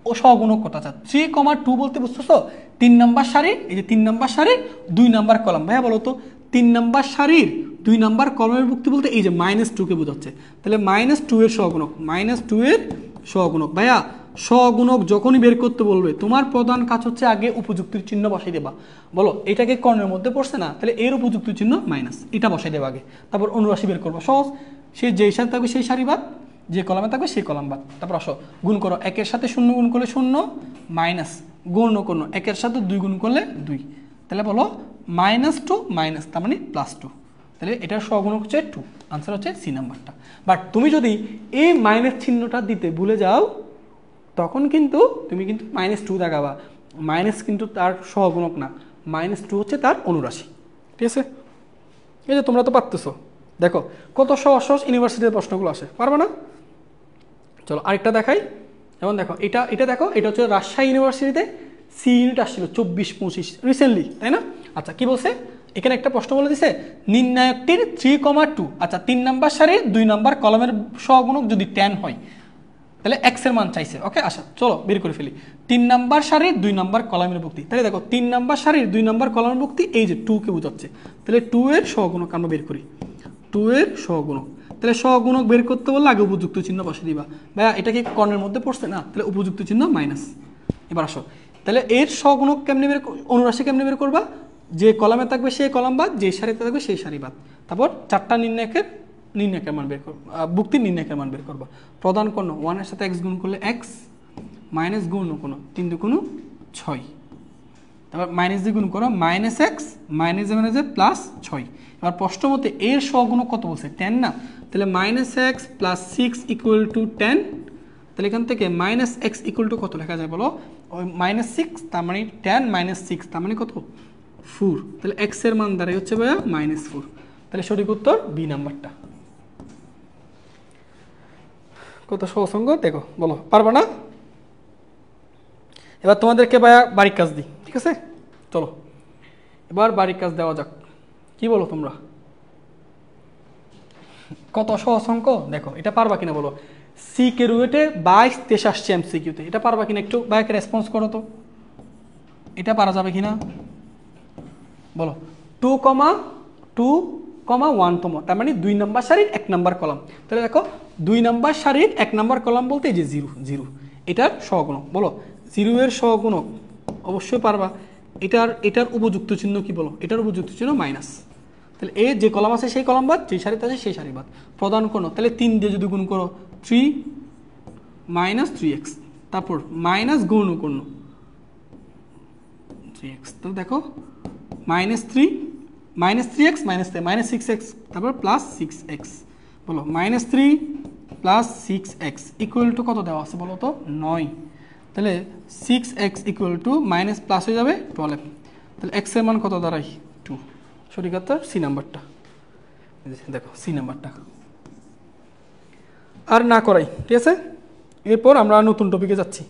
ও সহগুণক কত? আচ্ছা 3,2 বলতে বুঝতেছো 3 নাম্বার সারির, এই যে 3 নাম্বার সারির 2 নাম্বার কলাম। ভাইয়া বলো তো 3 নাম্বার সারির 2 নাম্বার কলামের বুক্তি বলতে এই যে -2 কে বোঝাচ্ছে। তাহলে -2 এর সহগুণক, -2 এর সহগুণক। ভাইয়া সহগুণক যখনই বের করতে বলবে তোমার প্রধান কাজ হচ্ছে আগে উপযুক্ত চিহ্ন বসাই দেবা। বলো এটাকে কর্ণের মধ্যে পড়ছে না, তাহলে এর উপযুক্ত চিহ্ন মাইনাস, এটা বসাই দেবা আগে, তারপর অনুরাশি বের করবো। সহজ, সে যেই সাথে থাকবে সেই সারি বাদ, যে কলামে থাকবে সেই কলাম বাদ। তারপর আসো গুণ করো, একের সাথে শূন্য গুণ করলে শূন্য, মাইনাস গুণ করো একের সাথে 2 গুণ করলে 2, তাহলে বলো -2 মাইনাস তার মানে +2, তাহলে এটার সহগুণক হচ্ছে 2, আনসার হচ্ছে সি নাম্বারটা। বাট তুমি যদি এই মাইনাস চিহ্নটা দিতে ভুলে যাও তখন কিন্তু তুমি কিন্তু -2 দেখাবা, মাইনাস কিন্তু তার সহগুণক না, -2 হচ্ছে তার অনুরাশি। ঠিক আছে, এই যে তোমরা তো পারতেছো, দেখো কত সহজ সহজ ইউনিভার্সিটির প্রশ্নগুলো আসে, পারবে না? চলো আরেকটা দেখাই। যেমন দেখো এটা দেখো, এটা হচ্ছে রাজশাহী ইউনিভার্সিটিতে সি ইউনিট আসছিল 24-25 রিসেন্টলি, তাই না? আচ্ছা কি বলছে এখানে, একটা প্রশ্ন বলে দিছে নির্ণায়কটির 3,2, আচ্ছা 3 নাম্বার সারির 2 নাম্বার কলমের সহগুণক যদি 10 হয় তাহলে x এর মান চাইছে। ওকে, আচ্ছা চলো বের করে ফেলি। 3 নাম্বার সারির 2 নাম্বার কলামের ভুক্তি, তাহলে দেখো 3 নাম্বার সারির 2 নাম্বার কলামের ভুক্তি এই যে 2 কে বোঝাচ্ছে, তাহলে 2 এর সহগুণক আমরা বের করি, 2 এর সহগুণক। তাহলে সহগুণক বের করতে বললে আগে উপযুক্ত চিহ্ন বসে দিবা। ভাইয়া এটা কি কর্ণের মধ্যে পড়ছে না, তাহলে উপযুক্ত চিহ্ন মাইনাস। এবার আসো, তাহলে এর সহগুণক কেমনে বের, অনুরাশি কেমনে বের করবা, যে কলামে থাকবে সেই কলাম বাদ, যে সারিতে থাকবে সেই সারি বাদ। তারপর 4টা নির্ণায়কের মান বের করবো, ভুক্তির নির্ণায়কের মান বের করবো। প্রধান কর্ণ 1 এর সাথে x গুণ করলে x, মাইনাস গুণ কোনো 3 × 2 = 6, তারপর -2 গুণ করো -x, -a +6। এবার প্রশ্ন মতে এর সহগুণক কত বলছে, 10 না, তাহলে -x + 6 = 10, তাহলে এখান থেকে -x = কত লেখা যায় বলো, ওই -6 তার মানে 10 - 6 তার মানে কত 4, তাহলে x এর মান দাঁড়ায় হচ্ছে ভাইয়া -4, তাহলে সঠিক উত্তর বি নাম্বারটা। কত সহজ অঙ্ক দেখো, বলো পারবা না? এবার তোমাদেরকে ভাইয়া বাড়ির কাজ দিই, ঠিক আছে? চলো এবার বাড়ির কাজ দেওয়া যাক, কি বলো তোমরা? কত সহজ অঙ্ক দেখো, এটা পারবা কিনা বলো। সি কে রুয়েটে 22-23 আসছে এমসিকিউতে, এটা পারবা কিনা একটু ভাইয়াকে রেসপন্স করো তো, এটা পারা যাবে কিনা বলো। 2,1তম, তার মানে 2 নাম্বার সারির 1 নাম্বার কলাম, তাহলে দেখো 2 নাম্বার সারির 1 নাম্বার কলাম বলতে এই যে 0, এটার সহগুণক বলো। 0 এর সহগুণক অবশ্যই পারবা। এটার উপযুক্ত চিহ্ন কি বলো, এটার উপযুক্ত চিহ্ন মাইনাস, তাহলে এ যে কলাম আছে সেই কলাম বাদ, যে সারিতে আছে সেই সারি বাদ। প্রধান কর্ণ তাহলে 3 দিয়ে যদি গুণ করো 3 - 3x, তারপর মাইনাস গুণ কর্ণ 3x, তাহলে দেখো -3 -3x -6x, তারপর +6x, বলো -3 + 6x = কত দেওয়া আছে বলো তো 9, তাহলে 6x = মাইনাস প্লাস হয়ে যাবে 12, তাহলে x এর মান কত দাঁড়ায় 2, সঠিক উত্তর সি নাম্বারটা। দেখো সি নাম্বারটা আর না করাই, ঠিক আছে? এরপর আমরা নতুন টপিকে যাচ্ছি।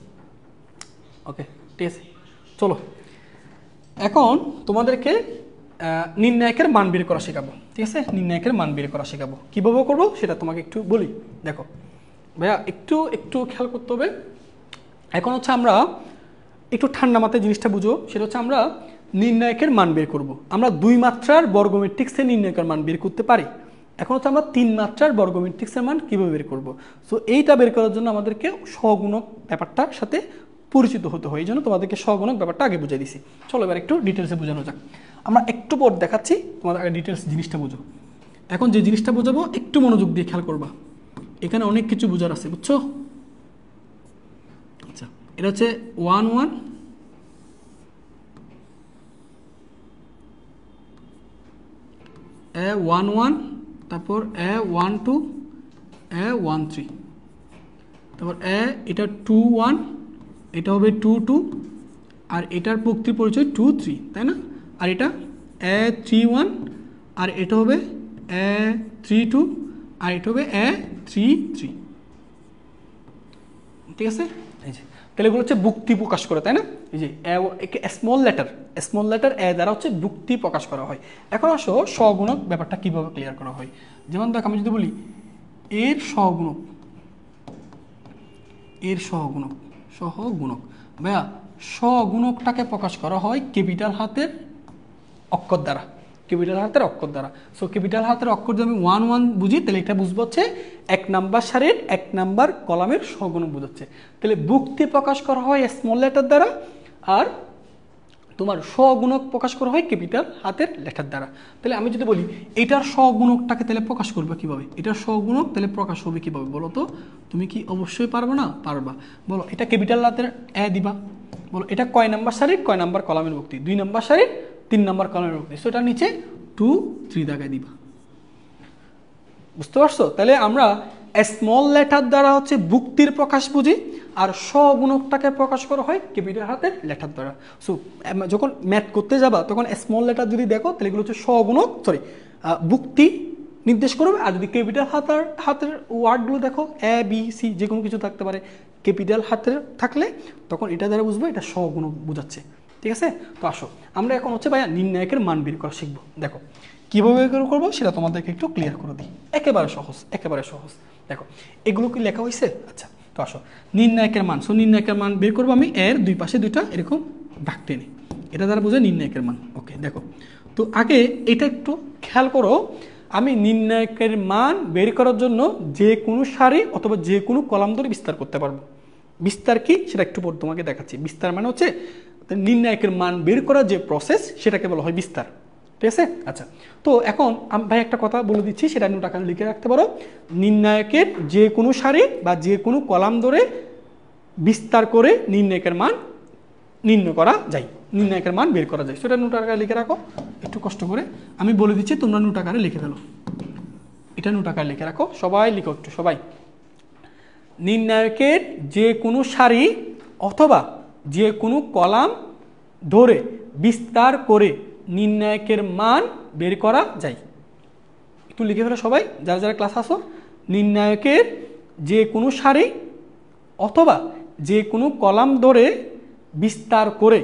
ওকে ঠিক আছে, চলো এখন তোমাদেরকে নির্ণায়কের মান বের করা শেখাবো, ঠিক আছে? নির্ণায়কের মান বের করা শেখাবো, কীভাবে করবো সেটা তোমাকে একটু বলি। দেখো ভাইয়া একটু খেয়াল করতে হবে। এখন হচ্ছে আমরা একটু ঠান্ডা মাথায় জিনিসটা বুঝো, সেটা হচ্ছে আমরা নির্ণায়কের মান বের করব। আমরা 2 মাত্রার বর্গ ম্যাট্রিক্সের নির্ণায়কের মান বের করতে পারি, এখন হচ্ছে আমরা 3 মাত্রার বর্গ ম্যাট্রিক্সের মান কীভাবে বের করব। সো এইটা বের করার জন্য আমাদেরকে সহগুণক ব্যাপারটার সাথে পরিচিত হতে হয়, এই জন্য তোমাদেরকে সহগুণক ব্যাপারটা আগে বুঝিয়ে দিছি। চলো এবার একটু ডিটেলসে বোঝানো যাক। আমরা একটু পর দেখাচ্ছি, তোমাদের আগে ডিটেলস জিনিসটা বুঝো। এখন যে জিনিসটা বোঝাবো একটু মনোযোগ দিয়ে খেয়াল করবা, এখানে অনেক কিছু বোঝার আছে, বুঝছো? আচ্ছা এটা হচ্ছে 1 1 1 1, তারপর 1 2 1 3, তারপর এটা 2 1, এটা হবে 2 2, আর এটার ভুক্তির পরিচয় 2 3, তাই না? আর এটা 3 1, আর এটা হবে 3 2, আর এটা হবে 3 3, ঠিক আছে? এই যে তাহলে এগুলো হচ্ছে ভুক্তি প্রকাশ করে, তাই না? এই যে স্মল লেটার এ দ্বারা হচ্ছে ভুক্তি প্রকাশ করা হয়। এখন আসো সহগুণক ব্যাপারটা কিভাবে ক্লিয়ার করা হয়। যেমন দেখ আমি যদি বলি এর সহগুণক ভাইয়া সহগুণকটাকে প্রকাশ করা হয় ক্যাপিটাল হাতের অক্ষর দ্বারা, ক্যাপিটাল হাতের অক্ষর দ্বারা। সো ক্যাপিটাল হাতের অক্ষর যদি আমি 1 1 বুঝি তাহলে এটা বুঝবো হচ্ছে 1 নাম্বার সারির 1 নাম্বার কলামের সহগুণক বোঝাচ্ছে। তাহলে ভুক্তি প্রকাশ করা হয় স্মল লেটার দ্বারা, আর তোমার সহগুণক প্রকাশ করা হয় ক্যাপিটাল হাতের লেটার দ্বারা। তাহলে আমি যদি বলি এটার সহগুণকটাকে তাহলে প্রকাশ করবে কিভাবে, এটার সহগুণক তাহলে প্রকাশ হবে কিভাবে বলো তো? তুমি কি অবশ্যই পারবে না? পারবা। বলো এটা ক্যাপিটাল হাতের এ দিবা, বলো এটা কয় নাম্বার সারির কয় নাম্বার কলামের ভুক্তি? 2 নাম্বার সারির 3 নাম্বার কলামের ভুক্তি। সো এটার নিচে 2 3 দাগায় দিবা। বুঝতে পারছো? তাহলে আমরা স্মল লেটার দ্বারা হচ্ছে ভুক্তির প্রকাশ বুঝি, আর সহগুণকটাকে প্রকাশ করা হয় ক্যাপিটাল হাতের লেটার দ্বারা। সো যখন ম্যাথ করতে যাবা তখন স্মল লেটার যদি দেখো তাহলে এগুলো হচ্ছে সহগুণক, ভুক্তি নির্দেশ করবে। আর যদি ক্যাপিটাল হাতের ওয়ার্ডগুলো দেখো এ বি সি যে কোনো কিছু থাকতে পারে, ক্যাপিটাল হাতের থাকলে তখন এটা দ্বারা বুঝবো এটা সহগুণক বোঝাচ্ছে। ঠিক আছে? তো আসো আমরা এখন হচ্ছে ভাইয়া নির্ণায়কের মান বের করা শিখবো। দেখো কীভাবে বের করবো সেটা তোমাদেরকে একটু ক্লিয়ার করে দিই। একেবারে সহজ, একেবারে সহজ। দেখো এগুলো কি লেখা হয়েছে? আচ্ছা, তো আসো নির্ণায়কের মান। সো নির্ণায়কের মান বের করবো আমি এর দুই পাশে দুইটা এরকম দাগ টেনে, এটা দ্বারা বোঝায় নির্ণায়কের মান। ওকে, দেখো তো আগে এটা একটু খেয়াল করো, আমি নির্ণায়কের মান বের করার জন্য যে কোনো সারি অথবা যে কোনো কলাম ধরে বিস্তার করতে পারবো। বিস্তার কি সেটা একটু পর তোমাকে দেখাচ্ছি। বিস্তার মানে হচ্ছে নির্ণায়কের মান বের করার যে প্রসেস সেটাকে বলা হয় বিস্তার। ঠিক আছে? আচ্ছা, তো এখন ভাই একটা কথা বলে দিচ্ছি, সেটা নোট আকারে লিখে রাখতে পারো। নির্ণায়কের যে কোনো সারি বা যে কোনো কলাম ধরে বিস্তার করে নির্ণায়কের মান নির্ণয় করা যায়, নির্ণায়কের মান বের করা যায়। সেটা নোট আকারে লিখে রাখো একটু কষ্ট করে। আমি বলে দিচ্ছি, তোমরা নোট আকারে লিখে ফেলো। এটা নোট আকারে লিখে রাখো, সবাই লিখো একটু সবাই। নির্ণায়কের যে কোনো সারি অথবা যে কোনো কলাম ধরে বিস্তার করে নির্ণায়কের মান বের করা যায়। একটু লিখে ফেলো সবাই যারা যারা ক্লাস আসো। নির্ণায়কের যে কোনো সারি অথবা যে কোনো কলাম ধরে বিস্তার করে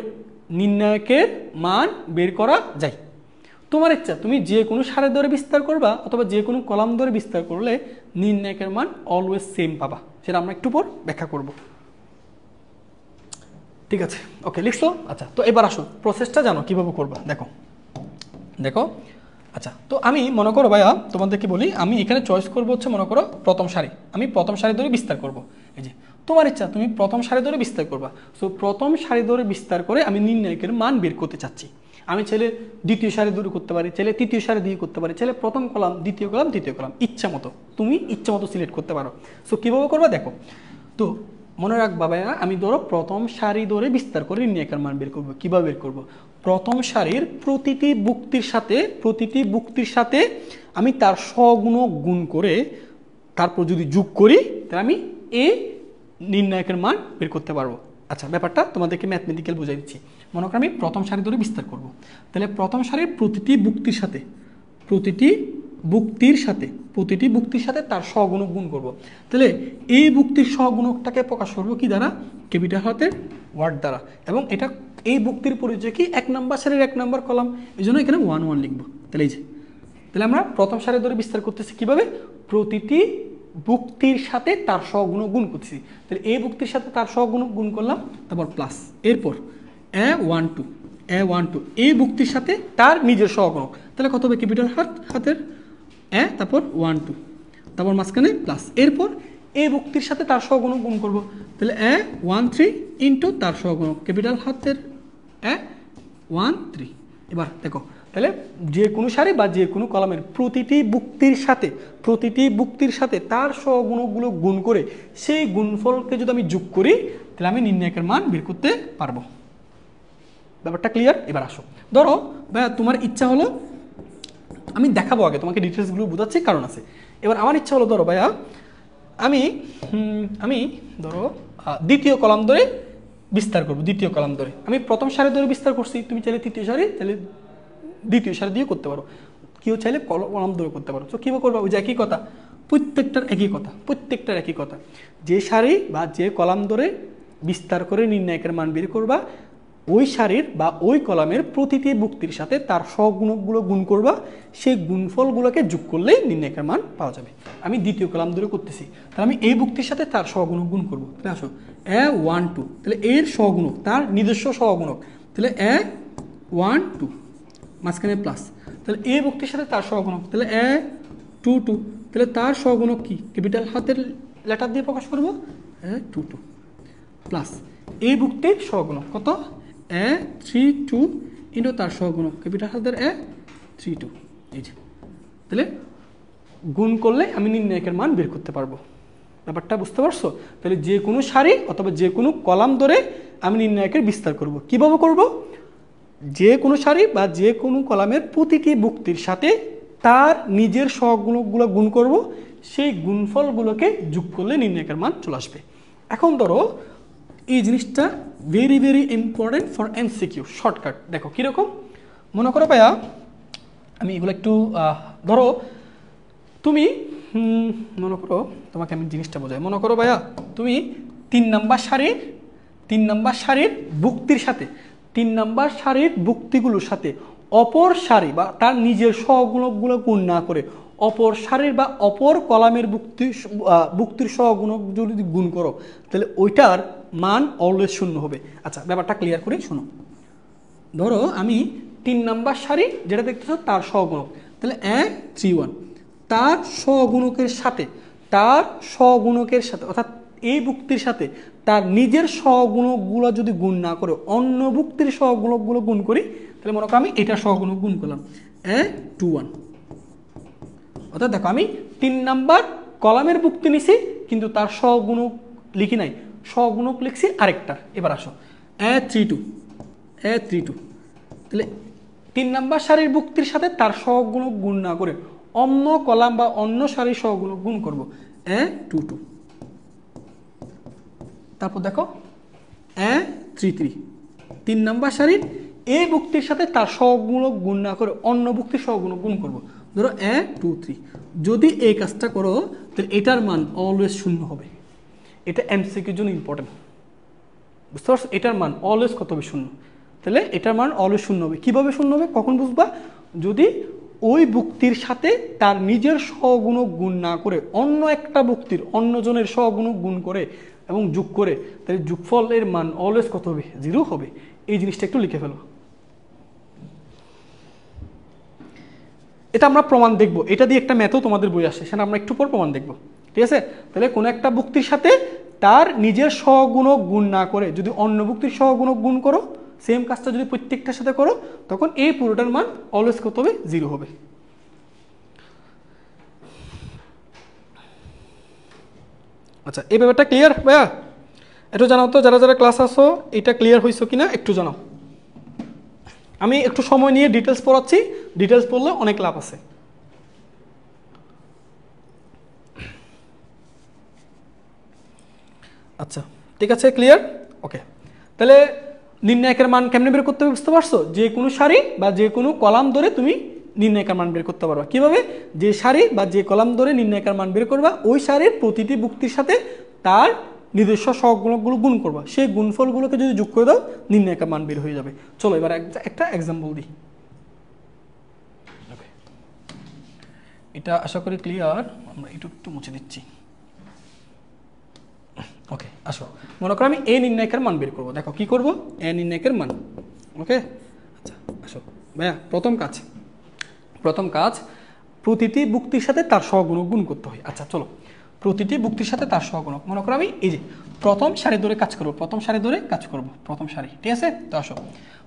নির্ণায়কের মান বের করা যায়। তোমার ইচ্ছা, তুমি যে কোনো সারি ধরে বিস্তার করবা অথবা যে কোনো কলাম ধরে বিস্তার করলে নির্ণায়কের মান অলওয়েজ সেম পাবা। সেটা আমরা একটু পর ব্যাখ্যা করব। ঠিক আছে? ওকে, লিখছো? আচ্ছা, তো এবার আসো প্রসেসটা জানো কিভাবে করবা। দেখো দেখো আচ্ছা, তো আমি মনে করো ভাইয়া তোমাদেরকে বলি, আমি এখানে চয়েস করবো হচ্ছে মনে করো প্রথম সারি। আমি প্রথম সারি ধরে বিস্তার করব। এই যে তোমার ইচ্ছা, তুমি প্রথম সারি ধরে বিস্তার করবা। সো প্রথম সারি ধরে বিস্তার করে আমি নির্ণায়কের মান বের করতে চাচ্ছি। আমি ছেলে দ্বিতীয় সারি ধরে করতে পারি, ছেলে তৃতীয় সারি দিয়ে করতে পারি, ছেলে প্রথম কলাম দ্বিতীয় কলাম তৃতীয় কলাম, ইচ্ছা মতো তুমি ইচ্ছা মতো সিলেক্ট করতে পারো। সো কীভাবে করবা দেখো। তো মনে রাখবা ভাইয়া, আমি ধরো প্রথম সারি ধরে বিস্তার করে নির্ণায়কের মান বের করবো। কীভাবে বের করবো? প্রথম সারির প্রতিটি বুক্তির সাথে আমি তার সহগুণক গুণ করে তারপর যদি যোগ করি তাহলে আমি এই নির্ণায়কের মান বের করতে পারবো। আচ্ছা, ব্যাপারটা তোমাদেরকে ম্যাথমেটিক্যাল বুঝাই দিচ্ছি। মনে করো আমি প্রথম সারি ধরে বিস্তার করব। তাহলে প্রথম সারির প্রতিটি বুক্তির সাথে তার সহগুণক গুণ করব। তাহলে এই বুক্তির সহগুণকটাকে প্রকাশ করবো কি দ্বারা? ক্যাপিটাল হাতের ওয়ার্ড দ্বারা। এবং এটা এই বুক্তির পরিচয় কি? 1 নাম্বার সারির 1 নাম্বার কলাম, এই জন্য এখানে 1 1 লিখবো। তাহলে এই যে, তাহলে আমরা প্রথম সারি ধরে বিস্তার করতেছি কিভাবে? প্রতিটি বুক্তির সাথে তার সহগুণক গুণ করছি। তাহলে এই বুক্তির সাথে তার সহগুণক গুণ করলাম, তারপর প্লাস, এরপর A1 2 এই বুক্তির সাথে তার নিজের সহগুণক। তাহলে কত হবে? ক্যাপিটাল হাতের এ, তারপর 1 2, তারপর মাঝখানে প্লাস, এরপর এই বুক্তির সাথে তার সহগুণক গুণ করব। তাহলে A1 3 ইন্টু তার সহগুণক, ক্যাপিটাল হাতের A1 3। এবার দেখো, তাহলে যে কোনো সারি বা যে কোনো কলামের প্রতিটি বুক্তির সাথে তার সহগুণকগুলো গুণ করে সেই গুণফলকে যদি আমি যোগ করি তাহলে আমি নির্ণায়কের মান বের করতে পারবো। ব্যাপারটা ক্লিয়ার? এবার আসো, ধরো ভাইয়া তোমার ইচ্ছা হলো, আমি দেখাবো আগে তোমাকে ডিটেলসগুলো বোঝাচ্ছি, কারণ আছে। এবার আমার ইচ্ছা হলো ধরো ভাইয়া আমি ধরো দ্বিতীয় কলাম ধরে বিস্তার করবো। দ্বিতীয় কলাম ধরে আমি প্রথম সারি ধরে বিস্তার করছি, তুমি চাইলে তৃতীয় সারি, চাইলে দ্বিতীয় সারি দিয়ে করতে পারো, কেউ চাইলে কলাম ধরে করতে পারো। তো কীভাবে করবো? ওই যে একই কথা, প্রত্যেকটার একই কথা। যে সারি বা যে কলাম ধরে বিস্তার করে নির্ণায়কের মান বের করবা, ওই সারির বা ওই কলামের প্রতিটি বুক্তির সাথে তার সহগুণকগুলো গুণ করবা, সেই গুণফলগুলোকে যোগ করলেই নির্ণায়কের মান পাওয়া যাবে। আমি দ্বিতীয় কলাম ধরে করতেছি, তাহলে আমি এই বুক্তির সাথে তার সহগুণক গুণ করবো। তাহলে আসো A1 2, তাহলে এর সহগুণক তার নিজস্ব সহগুণক, তাহলে A1 2 মাঝখানে প্লাস, তাহলে এ ভুক্তির সাথে তার সহগুণক, তাহলে এ টু টু, তাহলে তার সহগুণক কি ক্যাপিটাল হাতের লেটার দিয়ে প্রকাশ করবো এ টু টু প্লাস এই ভুক্তির সহগুণক কত এ থ্রি টু ইন্টু তার সহগুণক ক্যাপিটাল হাতের এ থ্রি টু। এই যে তাহলে গুণ করলে আমি নির্ণায়কের মান বের করতে পারবো। ব্যাপারটা বুঝতে পারছো? তাহলে যে কোনো সারি অথবা যে কোনো কলাম ধরে আমি নির্ণায়কের বিস্তার করব। কিভাবে করব? যে কোনো সারি বা যে কোনো কলামের প্রতিটি ভুক্তির সাথে তার নিজের সহগুণকগুলো গুণ করব, সেই গুণফলগুলোকে যোগ করলে নির্ণায়কের মান চলে আসবে। এখন ধরো এই জিনিসটা very very important for MCQ shortcut. দেখো কীরকম, মনে করো ভাইয়া আমি এগুলো একটু ধরো তুমি মনে করো তোমাকে আমি জিনিসটা বোঝাই। মনে করো ভাইয়া তুমি 3 নাম্বার সারির ভুক্তির সাথে 3 নাম্বার সারির ভুক্তিগুলোর সাথে অপর সারি বা তার নিজের সহগুণকগুলো গুণ না করে অপর সারির বা অপর কলামের ভুক্তির সহগুণক যদি গুণ করো তাহলে ওইটার মান অলওয়েজ শূন্য হবে। আচ্ছা ব্যাপারটা ক্লিয়ার করে শোনো। ধরো আমি 3 নাম্বার সারি যেটা দেখতেছো তার সহগুণক, তাহলে 1 3 1 তার সহগুণকের সাথে অর্থাৎ এই ভুক্তির সাথে তার নিজের সহগুণকগুলো যদি গুণ না করে অন্য ভুক্তির সহগুণকগুলো গুণ করি তাহলে মনে করো আমি এটার সহগুণক গুণ করলাম 1 2 1। অর্থাৎ দেখো আমি 3 নাম্বার কলামের ভুক্তি নিছি কিন্তু তার সহগুণক লিখি নাই, সহগুণক লিখছি আরেকটার। এবার আসো 1 3 2 1 3 2, তাহলে 3 নাম্বার সারির ভুক্তির সাথে তার সহগুণক গুণ না করে অন্য কলাম বা অন্য সারির সহগুণক গুণ করবো 1 2 2। তারপর দেখো 1 3 3, 3 নাম্বার সারির এই ভুক্তির সাথে তার সহগুণক গুণ না করে অন্য ভুক্তির সহগুণক গুণ করবো, ধরো 1 2 3। যদি এই কাজটা করো তাহলে এটার মান অলওয়েজ শূন্য হবে। এটা এমসিকিউর জন্য ইম্পর্টেন্ট, বুঝতে পারছো? এটার মান অলওয়েজ কত হবে? শূন্য। তাহলে এটার মান অলওয়েজ শূন্য হবে। কীভাবে শূন্য হবে কখন বুঝবা? যদি ওই ভুক্তির সাথে তার নিজের সহগুণক গুণ না করে অন্য একটা ভুক্তির অন্যজনের সহগুণক গুণ করে এবং যোগ করে, তাহলে যোগফলের মান অলওয়েজ কত হবে? 0 হবে। এই জিনিসটা একটু লিখে ফেলো। এটা আমরা প্রমাণ দেখব, এটা দিয়ে একটা ম্যাথও তোমাদের বই আসে, সেটা আমরা একটু পর প্রমাণ দেখব, ঠিক আছে? তাহলে কোনো একটা ভুক্তির সাথে তার নিজের সহগুণক গুণ না করে যদি অন্য ভুক্তির সহগুণক গুণ করো, সেম কাজটা যদি প্রত্যেকটার সাথে করো তখন এই পুরোটার মান অলওয়েজ কত হবে? 0 হবে। আচ্ছা এই ব্যাপারটা ক্লিয়ার ভাইয়া? একটু জানাও তো যারা যারা ক্লাস আসো এটা ক্লিয়ার হয়েছো কিনা একটু জানাও। আমি একটু সময় নিয়ে ডিটেলস পড়াচ্ছি, ডিটেলস পড়লে অনেক লাভ আছে। আচ্ছা ঠিক আছে, ক্লিয়ার? ওকে, তাহলে নির্ণায়কের মান কেমনে বের করতে হবে বুঝতে পারছো? যে কোনো সারি বা যে কোনো কলাম ধরে তুমি নির্ণায়কের মান বের করতে পারবা। কিভাবে? যে সারি বা যে কলাম ধরে নির্ণায়কের মান বের করবা ওই সারির প্রতিটি ভুক্তির সাথে তার নিজস্ব সহগুণকগুলো গুণ করবা, সেই গুণফলগুলোকে যদি যোগ করে দাও নির্ণায়কের মান বের হয়ে যাবে। চলো এবার একটা এক্সাম্পল দিই। এটা আশা করি ক্লিয়ার। আমরা একটু মুছে দিচ্ছি। ওকে আসো, মনে করো আমি এ নির্ণায়কের মান বের করবো। দেখো কি করব? এ নির্ণায়কের মান। ওকে আচ্ছা আসো ভাইয়া, প্রথম কাজ প্রতিটি ভুক্তির সাথে তার সহগুণক গুণ করতে হয়। আচ্ছা চলো, প্রতিটি ভুক্তির সাথে তার সহগুণক মনে করো আমি এই যে প্রথম সারি ধরে কাজ করবো, প্রথম সারি, ঠিক আছে? তো আসো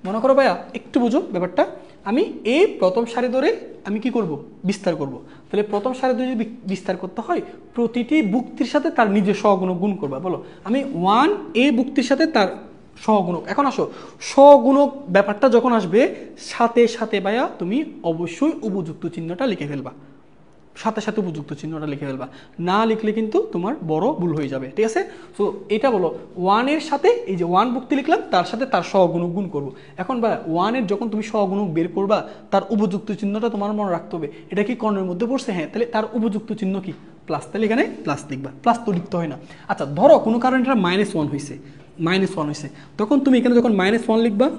মনে করো ভাইয়া একটু বুঝো ব্যাপারটা। আমি এই প্রথম সারি ধরে আমি কি করব? বিস্তার করব। তাহলে প্রথম সারি ধরে যদি বিস্তার করতে হয় প্রতিটি ভুক্তির সাথে তার নিজের সহগুণক গুণ করবা। বলো আমি 1 এই ভুক্তির সাথে তার সহগুণক। এখন আসো সহগুণক ব্যাপারটা যখন আসবে সাথে সাথে ভাইয়া তুমি অবশ্যই উপযুক্ত চিহ্নটা লিখে ফেলবা, সাথে উপযুক্ত চিহ্নটা লিখে ফেলবা, না লিখলে কিন্তু তোমার বড় ভুল হয়ে যাবে, ঠিক আছে? সো এটা বলো 1 এর সাথে এই যে 1 ভুক্তি লিখলাম তার সাথে তার সহগুণক গুণ করব। এখন বা 1 এর যখন তুমি সহগুণক বের করবা তার উপযুক্ত চিহ্নটা তোমার মনে রাখতে হবে। এটা কি কর্ণের মধ্যে পড়ছে? হ্যাঁ, তাহলে তার উপযুক্ত চিহ্ন কি? প্লাস। তাহলে এখানে প্লাস লিখবা, প্লাস তো লিখতে হয় না। আচ্ছা ধরো কোনো কারণে এটা -1 হয়েছে, তখন তুমি এখানে যখন -1 লিখবা,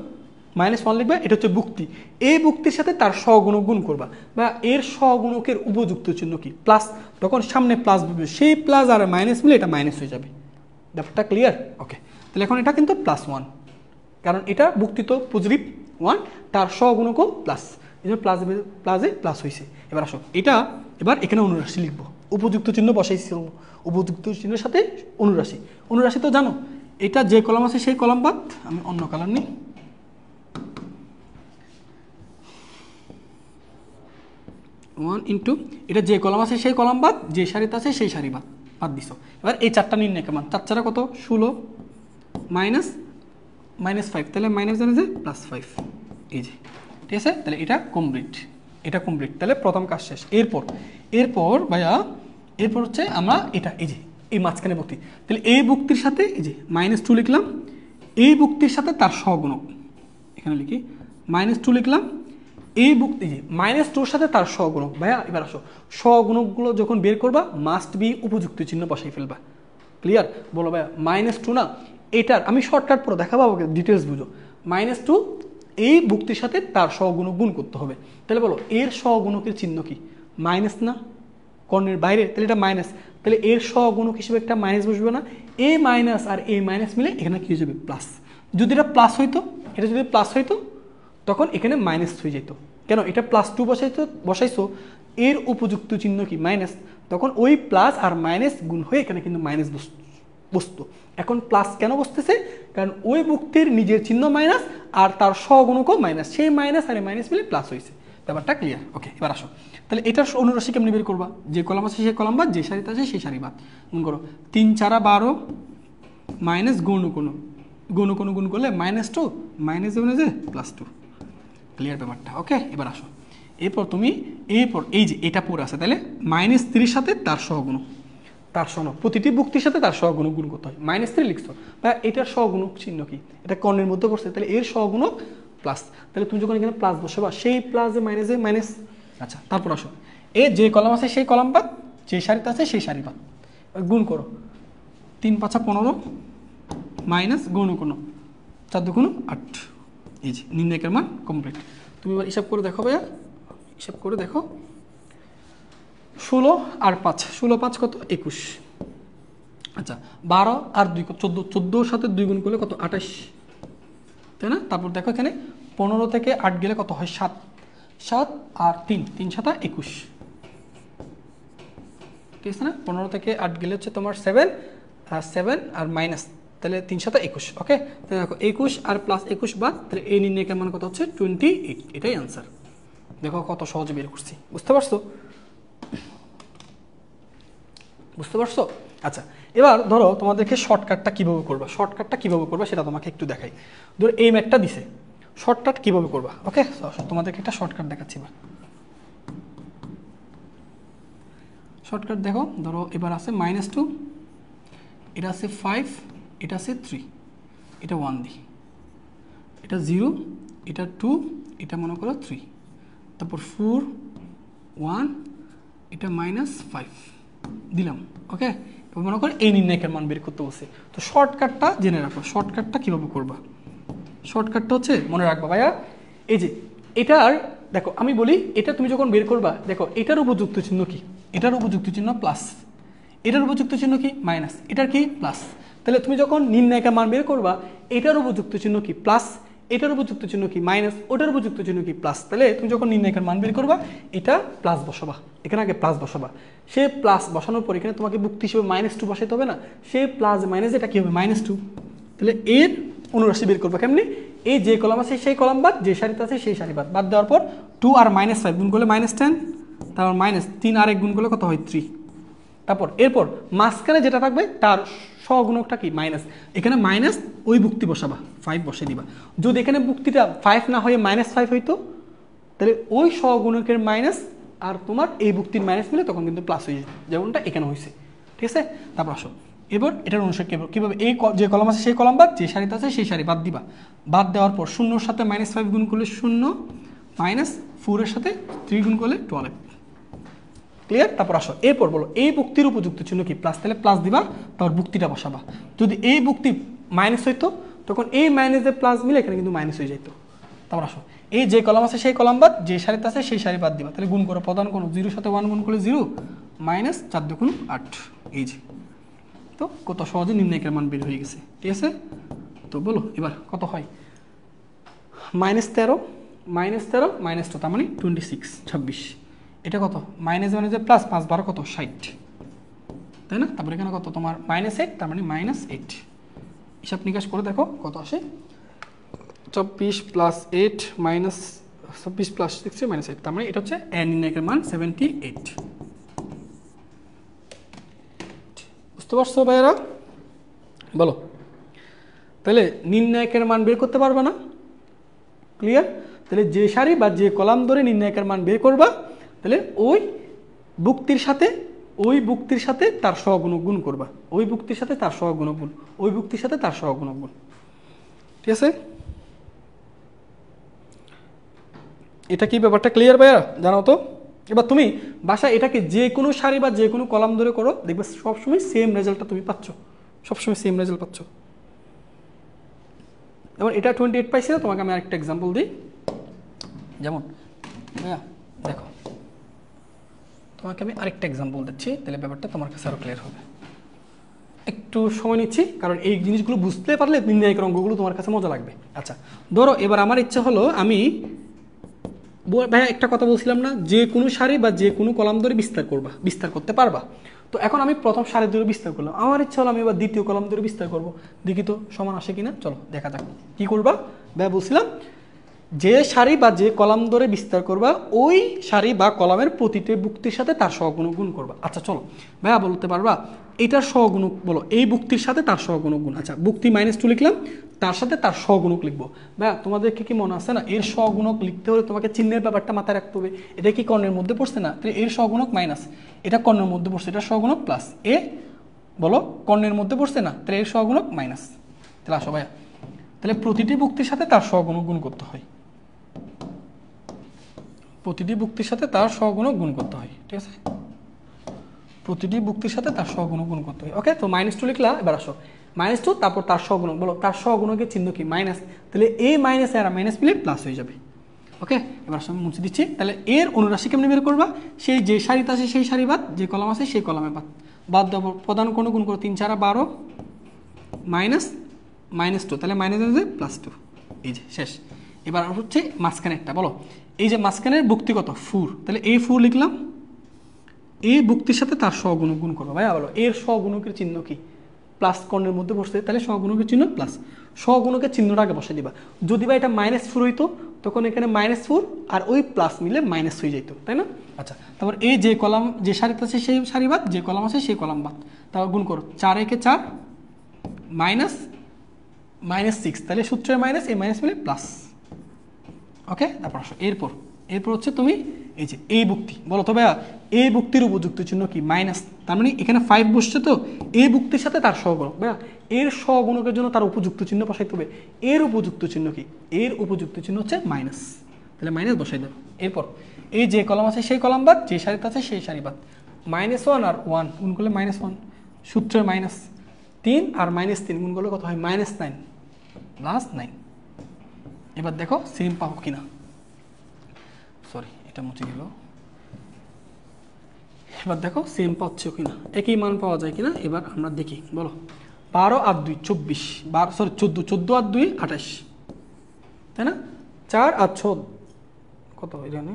এটা হচ্ছে ভুক্তি। এই ভুক্তির সাথে তার সহগুণক গুণ করবা বা এর সহগুণকের উপযুক্ত চিহ্ন কি? প্লাস। তখন সামনে প্লাস বলবে, সেই প্লাস আর মাইনাস মিলে এটা মাইনাস হয়ে যাবে। ব্যাপারটা ক্লিয়ার? ওকে, তাহলে এখন এটা কিন্তু +1, কারণ এটা ভুক্তি তো পজিটিভ 1, তার সহগুণকও প্লাস। এই জন্য প্লাসে প্লাস হয়েছে। এবার আসো এটা এবার এখানে অনুরাশি লিখবো, উপযুক্ত চিহ্ন বসাইছি, উপযুক্ত চিহ্নের সাথে অনুরাশি। অনুরাশি তো জানো এটা যে কলাম আছে সেই কলাম বাদ, আমি অন্য কালার নিই, 1 ইন্টু এটা যে কলাম আছে সেই কলাম বাদ, যে সারিতে আছে সেই সারি বাদ দিছ। এবার এই চারটা নির্ণয় কেমন, 4 4 কত 16 -5, তাহলে মাইনাস জানে যে +5, এই যে ঠিক আছে। তাহলে এটা কমপ্লিট, এটা কমপ্লিট, তাহলে প্রথম কাজ শেষ। এরপর ভাইয়া এরপর হচ্ছে আমরা এটা এই যে এই মাঝখানে ভুক্তি, তাহলে এই ভুক্তির সাথে এই যে -2 লিখলাম, এই ভুক্তির সাথে তার সহগুণক এখানে লিখি -2 লিখলাম, এই ভুক্তি যে -2 সাথে তার সহগুণক। ভাইয়া এবার আসো সহগুণকগুলো যখন বের করবা মাস্ট বি উপযুক্ত চিহ্ন বসাই ফেলবা। ক্লিয়ার? বলো ভাইয়া -2 না, এটার আমি শর্টকাট পরে দেখাবো, আমাকে ডিটেলস বুঝো। -2 এই ভুক্তির সাথে তার সহগুণক গুণ করতে হবে। তাহলে বলো এর সহগুণকের চিহ্ন কি মাইনাস না, কর্ণের বাইরে, তাহলে এটা মাইনাস, তাহলে এর সহগুণক হিসেবে একটা মাইনাস বসবে না, এ মাইনাস আর এ মাইনাস মিলে এখানে কি হয়ে যাবে প্লাস। যদি এটা প্লাস হইতো, এটা যদি প্লাস হইতো তখন এখানে মাইনাস হয়ে যেত, কেন এটা +2 বসাইছো, এর উপযুক্ত চিহ্ন কি মাইনাস, তখন ওই প্লাস আর মাইনাস গুণ হয়ে এখানে কিন্তু মাইনাস বসতো। এখন প্লাস কেন বসতেছে, কারণ ওই ভুক্তির নিজের চিহ্ন মাইনাস আর তার সহগুণকও মাইনাস, সেই মাইনাস আর মাইনাস মিলে প্লাস হয়েছে। ব্যাপারটা ক্লিয়ার? ওকে, এবার আসো তাহলে এটার অনুরাশি কেমনি বের করবা, যে কলাম আছে সেই কলাম বাদ, যে সারিতে আছে সেই সারি বাদ, গুণ করো 3 4 12 মাইনাস গুণ গুণ করলে -2 মাইনাস যাবে যে +2। ক্লিয়ার ব্যাপারটা? ওকে, এবার আসো এরপর এই যে এটা পড়ে আছে, তাহলে -3 সাথে তার সহগুণক, প্রতিটি ভুক্তির সাথে তার সহগুণক গুণ করতে হয়। -3 লিখছো বা এটার সহগুণক চিহ্ন কি, এটা কর্ণের মধ্যে পড়ছে, তাহলে এর সহগুণক প্লাস, তাহলে তুমি যখন এখানে প্লাস বসাবা সেই প্লাসে মাইনাসে মাইনাস। আচ্ছা, তারপর আসো যে কলাম আছে সেই কলাম বাদ, যে সারিতে আছে সেই সারি বাদ, গুণ করো 3 5 15 মাইনাস গুণ 4 2 8, এই যে নির্ণয়কের মান কমপ্লিট। তুমি এবার হিসাব করে দেখো ভাইয়া, হিসাব করে দেখো 16 আর 5, 16 5 কত 21। আচ্ছা 12 আর 2 কত 14, 14 সাথে 2 গুণ করলে কত 28, তাই না? তারপর দেখো এখানে 15 থেকে 8 গেলে কত হয় 7, 7 আর 3 3 7 21, ঠিক আছে না? 15 থেকে 8 গেলে হচ্ছে তোমার 7 আর মাইনাস, তাহলে 3 7 21। ওকে, তাহলে দেখো 21 আর +21 বাদ, তাহলে এই নির্ণয়কের মান কত হচ্ছে 28, এটাই আনসার। দেখো কত সহজে বের করছি, বুঝতে পারছো? আচ্ছা, এবার ধরো তোমাদেরকে শর্টকাটটা কিভাবে করবা সেটা তোমাকে একটু দেখাই। ধরো এই ম্যাথটা দিছে, শর্টকাট কিভাবে করবা। ওকে, তোমাদেরকে একটা শর্টকাট দেখাচ্ছি। শর্টকাট দেখো, ধরো এবার আছে -2, এটা আছে 5, এটা আছে 3, এটা 1 দিই, এটা 0, এটা 2, এটা মনে করো 3, তারপর 4 1, এটা -5 দিলাম। ওকে, এবার মনে করো এই নির্ণয়কের মান বের করতে বলছে, তো শর্টকাটটা জেনে রাখো। শর্টকাটটা কীভাবে করবা, শর্টকাটটা হচ্ছে মনে রাখবা ভাইয়া, এই যে এটার দেখো আমি বলি, এটা তুমি যখন বের করবা দেখো এটার উপযুক্ত চিহ্ন কি, এটার উপযুক্ত চিহ্ন প্লাস, এটার উপযুক্ত চিহ্ন কি মাইনাস, এটার কি প্লাস। তাহলে তুমি যখন নির্ণয়কের মান বের করবা এটার উপযুক্ত চিহ্ন কি প্লাস, এটার উপযুক্ত চিহ্ন কি মাইনাস, ওটার উপযুক্ত চিহ্ন কি প্লাস। তাহলে তুমি যখন নির্ণয়কের মান বের করবা এটা প্লাস বসাবা, এখানে আগে প্লাস বসাবা, সে প্লাস বসানোর পর এখানে তোমাকে ভুক্তি হিসেবে -2 বসাইতে হবে না, সে প্লাস মাইনাস এটা কি হবে -2। তাহলে এর অনুরাশি বের করবা কেমনি, এই যে কলাম আছে সেই কলাম বাদ, যে সারিতে আছে সেই সারি বাদ দেওয়ার পর 2 আর -5 গুণ করলে -10, তারপর -3 আর 1 গুণ করলে কত হয় 3, তারপর এরপর মাঝখানে যেটা থাকবে তার সহগুণকটা কি মাইনাস, এখানে মাইনাস ওই ভুক্তি বসাবা 5 বসে দিবা। যদি এখানে ভুক্তিটা 5 না হয়ে -5 হইতো তাহলে ওই সহগুণকের মাইনাস আর তোমার এই ভুক্তির মাইনাস মিলে তখন কিন্তু প্লাস হয়ে যায়, যেমনটা এখানে হয়েছে। ঠিক আছে, তারপর আসো এবার এটার অনুসারে কীভাবে এই যে কলাম আছে সেই কলাম বাদ, যে সারিতে আছে সেই সারি বাদ দিবা। বাদ দেওয়ার পর 0 সাথে -5 গুণ করলে 0, -4 এর সাথে 3 গুণ করলে 12। ক্লিয়ার? তারপর আসো এরপর বলো এই ভুক্তির উপযুক্ত চিহ্ন কি প্লাস, তাহলে প্লাস দিবা, তারপর ভুক্তিটা বসাবা। যদি এই ভুক্তি মাইনাস হইতো তখন এই মাইনাসে প্লাস মিলে এখানে কিন্তু মাইনাস হয়ে যেত। তারপর আসো এই যে কলাম আছে সেই কলাম বাদ, যে সারিতে আছে সেই সারি বাদ দিবা, তাহলে গুণ করো প্রধান কোণ 0 সাথে 1 গুণ করলে 0, -4 2 8, এই যে তো কত সহজে নির্ণয়কের মান বের হয়ে গেছে। ঠিক আছে, তো বলো এবার কত হয়, -13 -13 -2 তার মানে 26 26। এটা কত মাইনাস মাইনাসে প্লাস 5 12 কত 60, তাই না? তারপরে এখানে কত তোমার -8 তার মানে -8। হিসাব নিকাশ করে দেখো কত আসে, 24 + 8 -26 + 60 -8, তার মানে এটা হচ্ছে নির্ণায়কের মান 78। বুঝতে পারছো ভাইয়েরা? বলো তাহলে নির্ণায়কের মান বের করতে পারবে না? ক্লিয়ার? তাহলে যে সারি বা যে কলাম ধরে নির্ণায়কের মান বের করবা, তাহলে ওই বুক্তির সাথে তার সহগুণক গুণ করবা, ওই বুক্তির সাথে তার সহগুণক গুণ, ওই বুক্তির সাথে তার সহগুণক গুণ। ঠিক আছে? এটা কি ব্যাপারটা ক্লিয়ার ভাইয়া? জানাও তো। এবার তুমি বাসায় এটাকে যে কোনো সারি বা যে কোনো কলাম ধরে করো, দেখবে সবসময় সেম রেজাল্টটা তুমি পাচ্ছ, সবসময় সেম রেজাল্ট পাচ্ছ। এবার এটা 28 পাইছে, তোমাকে আমি আরেকটা এক্সাম্পল দিই। যেমন ভাইয়া দেখো, তোমাকে আমি আরেকটা এক্সাম্পল দিচ্ছি, তাহলে ব্যাপারটা তোমার কাছে আরও ক্লিয়ার হবে। একটু সময় নিচ্ছি, কারণ এই জিনিসগুলো বুঝতে পারলে নির্ণায়কের অঙ্কগুলো তোমার কাছে মজা লাগবে। আচ্ছা ধরো এবার আমার ইচ্ছা হলো, আমি ভাইয়া একটা কথা বলছিলাম না, যে কোনো সারি বা যে কোনো কলাম ধরে বিস্তার করতে পারবা। তো এখন আমি প্রথম সারি ধরে বিস্তার করলাম, আমার ইচ্ছা হলো আমি এবার দ্বিতীয় কলাম ধরে বিস্তার করব, দেখি তো সমান আসে কিনা। চলো দেখা যাক কি করবা। ভাইয়া বলছিলাম যে সারি বা যে কলাম ধরে বিস্তার করবা, ওই সারি বা কলামের প্রতিটি বুক্তির সাথে তার সহগুণক গুণ করবা। আচ্ছা চলো ভাইয়া বলতে পারবা এটার সহগুণক বলো, এই বুক্তির সাথে তার সহগুণক গুণ। আচ্ছা বুক্তি -2 লিখলাম, তার সাথে তার সহগুণক লিখবো। ভাইয়া তোমাদেরকে কি মনে আছে না, এর সহগুণক লিখতে হলে তোমাকে চিহ্নের ব্যাপারটা মাথায় রাখতে হবে। এটা কি কর্ণের মধ্যে পড়ছে না? তাহলে এর সহগুণক মাইনাস, এটা কর্ণের মধ্যে পড়ছে, এটা সহগুণক প্লাস। এ বলো কর্ণের মধ্যে পড়ছে না, তাহলে এর সহগুণক মাইনাস। তাহলে আসো ভাইয়া, তাহলে প্রতিটি বুক্তির সাথে তার সহগুণক গুণ করতে হয়, প্রতিটি বুক্তির সাথে তার সহগুণক গুণ করতে হয়। ঠিক আছে, প্রতিটি বুক্তির সাথে তার সহগুণক গুণ করতে হয়। ওকে, তো -2 লিখলা। এবার আসো -2, তারপর তার সহগুণক বলো, তার সহগুণকের চিহ্ন কি মাইনাস, তাহলে এই মাইনাস আর মাইনাস মিলে প্লাস হয়ে যাবে। ওকে, এবার আসো মুছে দিচ্ছি। তাহলে এর অনুরাশি কেমনি বের করবা, সেই যে সারিতে আছে সেই সারি বাদ, যে কলাম আছে সেই কলামে বাদ দেবো। প্রধান কোণ গুণ করো, 3 4 12 -2, তাহলে -2 এই যে শেষ। এবার হচ্ছে মাঝখানে একটা বলো, এই যে মাঝখানের বুক্তি কত 4, তাহলে এই 4 লিখলাম, এই বুক্তির সাথে তার সহগুণক গুণ করবো। ভাইয়া বলো এর সহগুণকের চিহ্ন কি, প্লাস কর্ণের মধ্যে বসছে, তাহলে সহগুণকের চিহ্ন প্লাস, সহগুণকের চিহ্নটা আগে বসে দিবা। যদি বা এটা -4 হইতো, তখন এখানে -4 আর ওই প্লাস মিলে মাইনাস হয়ে যেত, তাই না? আচ্ছা তারপর এই যে কলাম যে সারিতে আছে সেই সারি বাদ, যে কলাম আছে সেই কলাম বাদ, তারপর গুণ করো 4 একে 4 -6, তাহলে সূত্রের মাইনাস এই মাইনাস মিলে প্লাস। ওকে, তারপর আসো এরপর হচ্ছে তুমি এই যে এই বুক্তি বলো তো ভাইয়া, এই বুক্তির উপযুক্ত চিহ্ন কি মাইনাস, তার মানে এখানে 5 বসছে, তো এই বুক্তির সাথে তার সহগুণক। ভাইয়া এর সহগুণকের জন্য তার উপযুক্ত চিহ্ন বসাইতে হবে। এর উপযুক্ত চিহ্ন কি, এর উপযুক্ত চিহ্ন হচ্ছে মাইনাস, তাহলে মাইনাস বসাই দেবো। এরপর এই যে কলাম আছে সেই কলাম বাদ, যে সারিতে আছে সেই সারি বাদ, -1 আর 1 গুণ করলে -1, সূত্রের মাইনাস 3 আর -3 গুণ করলে কত হয় -9 +9। এবার দেখো সেম পাবো কিনা, সরি এটা মুছে গেল। এবার দেখো সেম পাচ্ছ কিনা, একই মান পাওয়া যায় কিনা, এবার আমরা দেখি। বলো 12 আর 2 24, 14 আর 2 28, তাই না? 4 আর 6 কত এখানে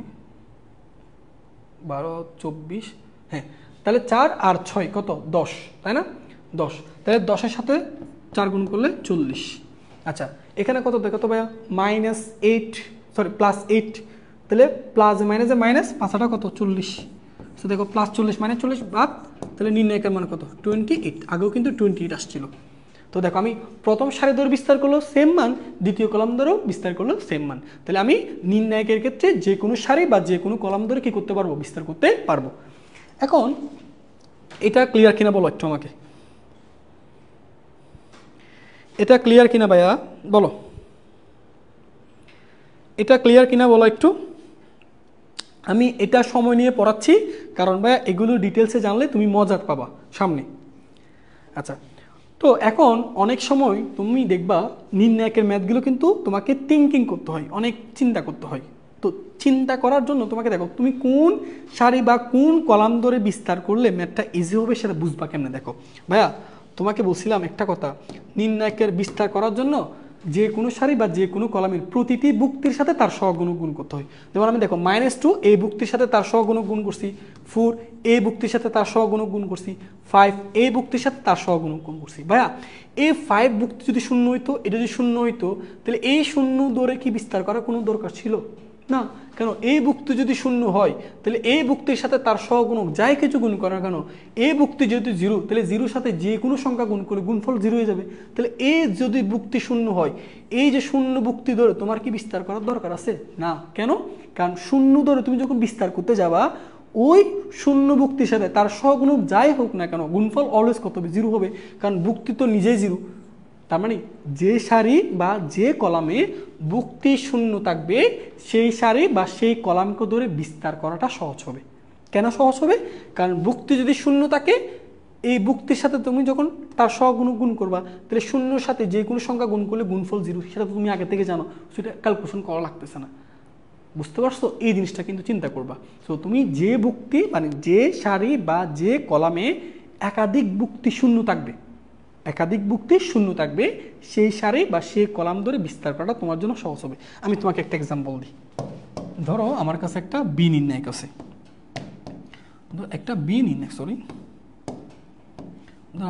12 24, হ্যাঁ, তাহলে 4 আর 6 কত 10, তাই না? 10, তাহলে 10-এর সাথে 4 গুণ করলে 40। আচ্ছা এখানে কত দেখো তো ভাইয়া +8, তাহলে প্লাস মাইনাসে মাইনাস, পাঁচাটা কত 40, তো দেখো +40 -40 বাদ, তাহলে নির্ণায়কের মান কত 28। আগেও কিন্তু 28 আসছিল। তো দেখো আমি প্রথম সারি ধরে বিস্তার করলো সেম মান, দ্বিতীয় কলাম ধরেও বিস্তার করলো সেম মান, তাহলে আমি নির্ণায়কের ক্ষেত্রে যে কোনো সারি বা যে কোনো কলাম ধরে কি করতে পারবো, বিস্তার করতে পারবো। এখন এটা ক্লিয়ার কিনা বলো একটু আমাকে, এটা ক্লিয়ার কিনা ভাইয়া বলো, এটা ক্লিয়ার কিনা বলো একটু। আমি এটা সময় নিয়ে পড়াচ্ছি, কারণ ভাইয়া এগুলো ডিটেলসে জানলে তুমি মজা পাবা সামনে। আচ্ছা তো এখন অনেক সময় তুমি দেখবা নির্ণায়কের ম্যাথগুলো কিন্তু তোমাকে থিঙ্কিং করতে হয়, অনেক চিন্তা করতে হয়। তো চিন্তা করার জন্য তোমাকে দেখো তুমি কোন সারি বা কোন কলাম ধরে বিস্তার করলে ম্যাথটা ইজি হবে সেটা বুঝবা কেমনে। দেখো ভাইয়া তোমাকে বলছিলাম একটা কথা, নির্ণায়কের বিস্তার করার জন্য যে কোনো সারি বা যে কোনো কলামের প্রতিটি বুক্তির সাথে তার সহগুণক গুণ করতে হয়। যেমন আমি দেখো -2 এই বুক্তির সাথে তার সহগুণক গুণ করছি, 4 এই বুক্তির সাথে তার সহগুণক গুণ করছি, 5 এই বুক্তির সাথে তার সহগুণক গুণ করছি। ভাইয়া এই 5 বুক্তি যদি শূন্য হইতো, এটা যদি শূন্য হইতো, তাহলে এই শূন্য ধরে কি বিস্তার করার কোনো দরকার ছিল না। কেন এই বুক্তি যদি শূন্য হয় তাহলে এই বুক্তির সাথে তার সহগুণক যাই কিছু গুণ করার কেন, এই বুক্তি যেহেতু 0 তাহলে 0-র সাথে যে কোনো সংখ্যা গুণ করে গুণফল 0 হয়ে যাবে। তাহলে এই যদি বুক্তি শূন্য হয়, এই যে শূন্য বুক্তি ধরে তোমার কি বিস্তার করার দরকার আছে না। কেন? কারণ শূন্য ধরে তুমি যখন বিস্তার করতে যাবা, ওই শূন্য বুক্তির সাথে তার সহগুণক যাই হোক না কেন গুণফল অলওয়েজ কত হবে? 0 হবে, কারণ বুক্তি তো নিজেই 0। তার মানে যে সারি বা যে কলামে বুক্তি শূন্য থাকবে সেই সারি বা সেই কলামকে ধরে বিস্তার করাটা সহজ হবে। কেন সহজ হবে? কারণ বুক্তি যদি শূন্য থাকে, এই বুক্তির সাথে তুমি যখন তার সহগুণক গুণ করবা, তাহলে শূন্যর সাথে যে কোনো সংখ্যা গুণ করলে গুণফল 0, সেটা তো তুমি আগে থেকে জানো, সেটা ক্যালকুলেশন করা লাগতেছে না। বুঝতে পারছো? এই জিনিসটা কিন্তু চিন্তা করবা। তো তুমি যে বুক্তি মানে যে সারি বা যে কলামে একাধিক বুক্তি শূন্য থাকবে, একাধিক বুক্তি শূন্য থাকবে, সেই সারি বা সেই কলাম ধরে বিস্তার করাটা তোমার জন্য সহজ হবে। আমি তোমাকে একটা এক্সাম্পল দিই। ধরো আমার কাছে একটা বি নির্ণায়ক আছে,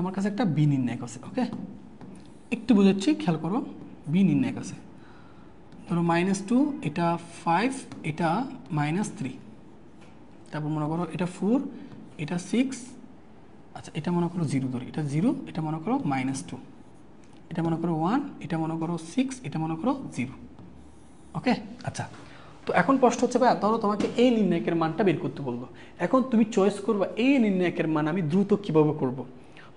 আমার কাছে একটা বি নির্ণায়ক আছে। ওকে, একটু বোঝাচ্ছি, খেয়াল করো। বি নির্ণায়ক আছে, ধরো -2, এটা 5, এটা -3, তারপর মনে করো এটা 4, এটা 6, আচ্ছা এটা মনে করো 0 ধরি, এটা 0, এটা মনে করো -2, এটা মনে করো 1, এটা মনে করো 6, এটা মনে করো 0। ওকে, আচ্ছা তো এখন প্রশ্ন হচ্ছে ভাই, ধরো তোমাকে এই নির্ণায়কের মানটা বের করতে বললো। এখন তুমি চয়েস করবা এই নির্ণায়কের মান আমি দ্রুত কিভাবে করব,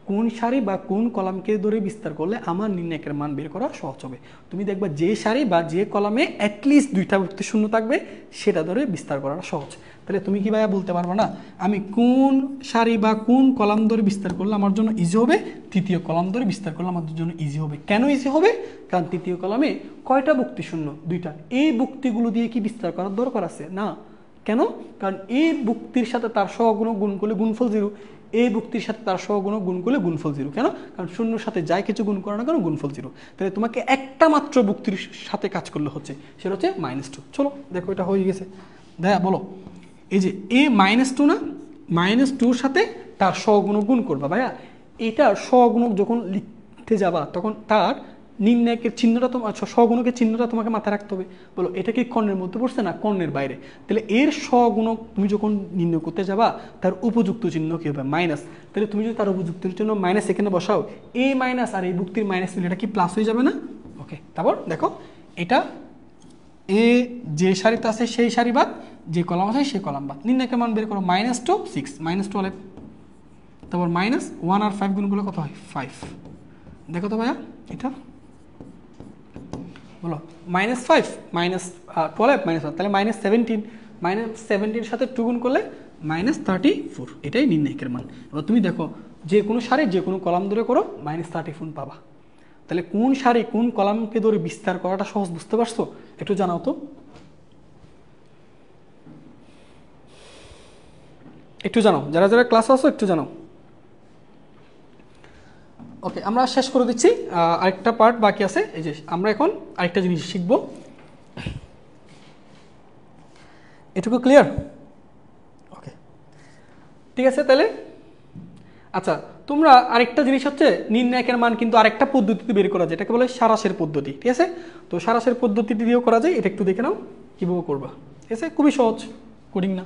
কোন সারি বা কোন কলামকে ধরে বিস্তার করলে আমার নির্ণায়কের মান বের করা সহজ হবে। তুমি দেখবা যে সারি বা যে কলামে অ্যাটলিস্ট 2টা বুক্তি শূন্য থাকবে, সেটা ধরে বিস্তার করাটা সহজ। তাহলে তুমি কি ভাইয়া বলতে পারবে না আমি কোন সারি বা কোন কলাম ধরে বিস্তার করলে আমার জন্য ইজি হবে? তৃতীয় কলাম ধরে বিস্তার করলে আমার জন্য ইজি হবে। কেন ইজি হবে? কারণ তৃতীয় কলামে কয়টা বুক্তি শূন্য? 2টা। এই বুক্তিগুলো দিয়ে কি বিস্তার করার দরকার আছে না। কেন? কারণ এই বুক্তির সাথে তার সহগুণক গুণ করলে গুণফল 0, এই বুক্তির সাথে তার সহগুণক গুণ করলে গুণফল 0। কেন? কারণ শূন্যর সাথে যাই কিছু গুণ করে না কেন গুণফল 0। তাহলে তোমাকে একটা মাত্র বুক্তির সাথে কাজ করলে হচ্ছে, সেটা হচ্ছে -2। চলো দেখো এটা হয়ে গেছে। দেখা বলো, এই যে -2 না, -2-র সাথে তার সহগুণক গুণ করবা। ভাইয়া এটার সহগুণক যখন লিখতে যাবা, তখন তার নির্ণায়কের চিহ্নটা তোমার সহগুণকের চিহ্নটা তোমাকে মাথায় রাখতে হবে। বলো এটা কি কর্ণের মধ্যে পড়ছে না কর্ণের বাইরে? তাহলে এর সহগুণক তুমি যখন নির্ণয় করতে যাবা, তার উপযুক্ত চিহ্ন কি হবে? মাইনাস। তাহলে তুমি যদি তার উপযুক্ত চিহ্ন মাইনাস এখানে বসাও, এই মাইনাস আর এই বুক্তির মাইনাস মিলে এটা কি প্লাস হয়ে যাবে না? ওকে, তারপর দেখো এটা এ যে সারিতে আছে সেই সারি বাদ, যে কলাম আছে সেই কলাম বাদ। নির্ণায়কের মান বের করো। -2 6, -12, তারপর -1 আর 5 গুণগুলো কত হয়? 5। দেখো তো ভাইয়া এটা বলো, -5 -12 -1, তাহলে -17, -17 সাথে 2 গুণ করলে -34, এটাই নির্ণায়কের মান। এবার তুমি দেখো যে কোনো সারি যে কোনো কলাম ধরে করো -34 পাবা। তাহলে কোন সারি কোন কলামকে ধরে বিস্তার করাটা সহজ, বুঝতে পারছো? একটু জানাও তো, একটু জানাও, যারা যারা ক্লাস আসো একটু জানাও। ওকে, আমরা শেষ করে দিচ্ছি, আরেকটা পার্ট বাকি আছে। এই যে আমরা এখন আরেকটা জিনিস শিখবো, এটুকু ক্লিয়ার? ওকে, ঠিক আছে তাহলে। আচ্ছা, তোমরা আরেকটা জিনিস হচ্ছে নির্ণায়কের মান কিন্তু আরেকটা পদ্ধতিতে বের করা যায়, এটাকে বলে সারাশের পদ্ধতি। ঠিক আছে, তো সারাশের পদ্ধতিটি দিয়েও করা যায়, এটা একটু দেখে নাও কীভাবে করবা। ঠিক আছে, খুবই সহজ, কোডিং না।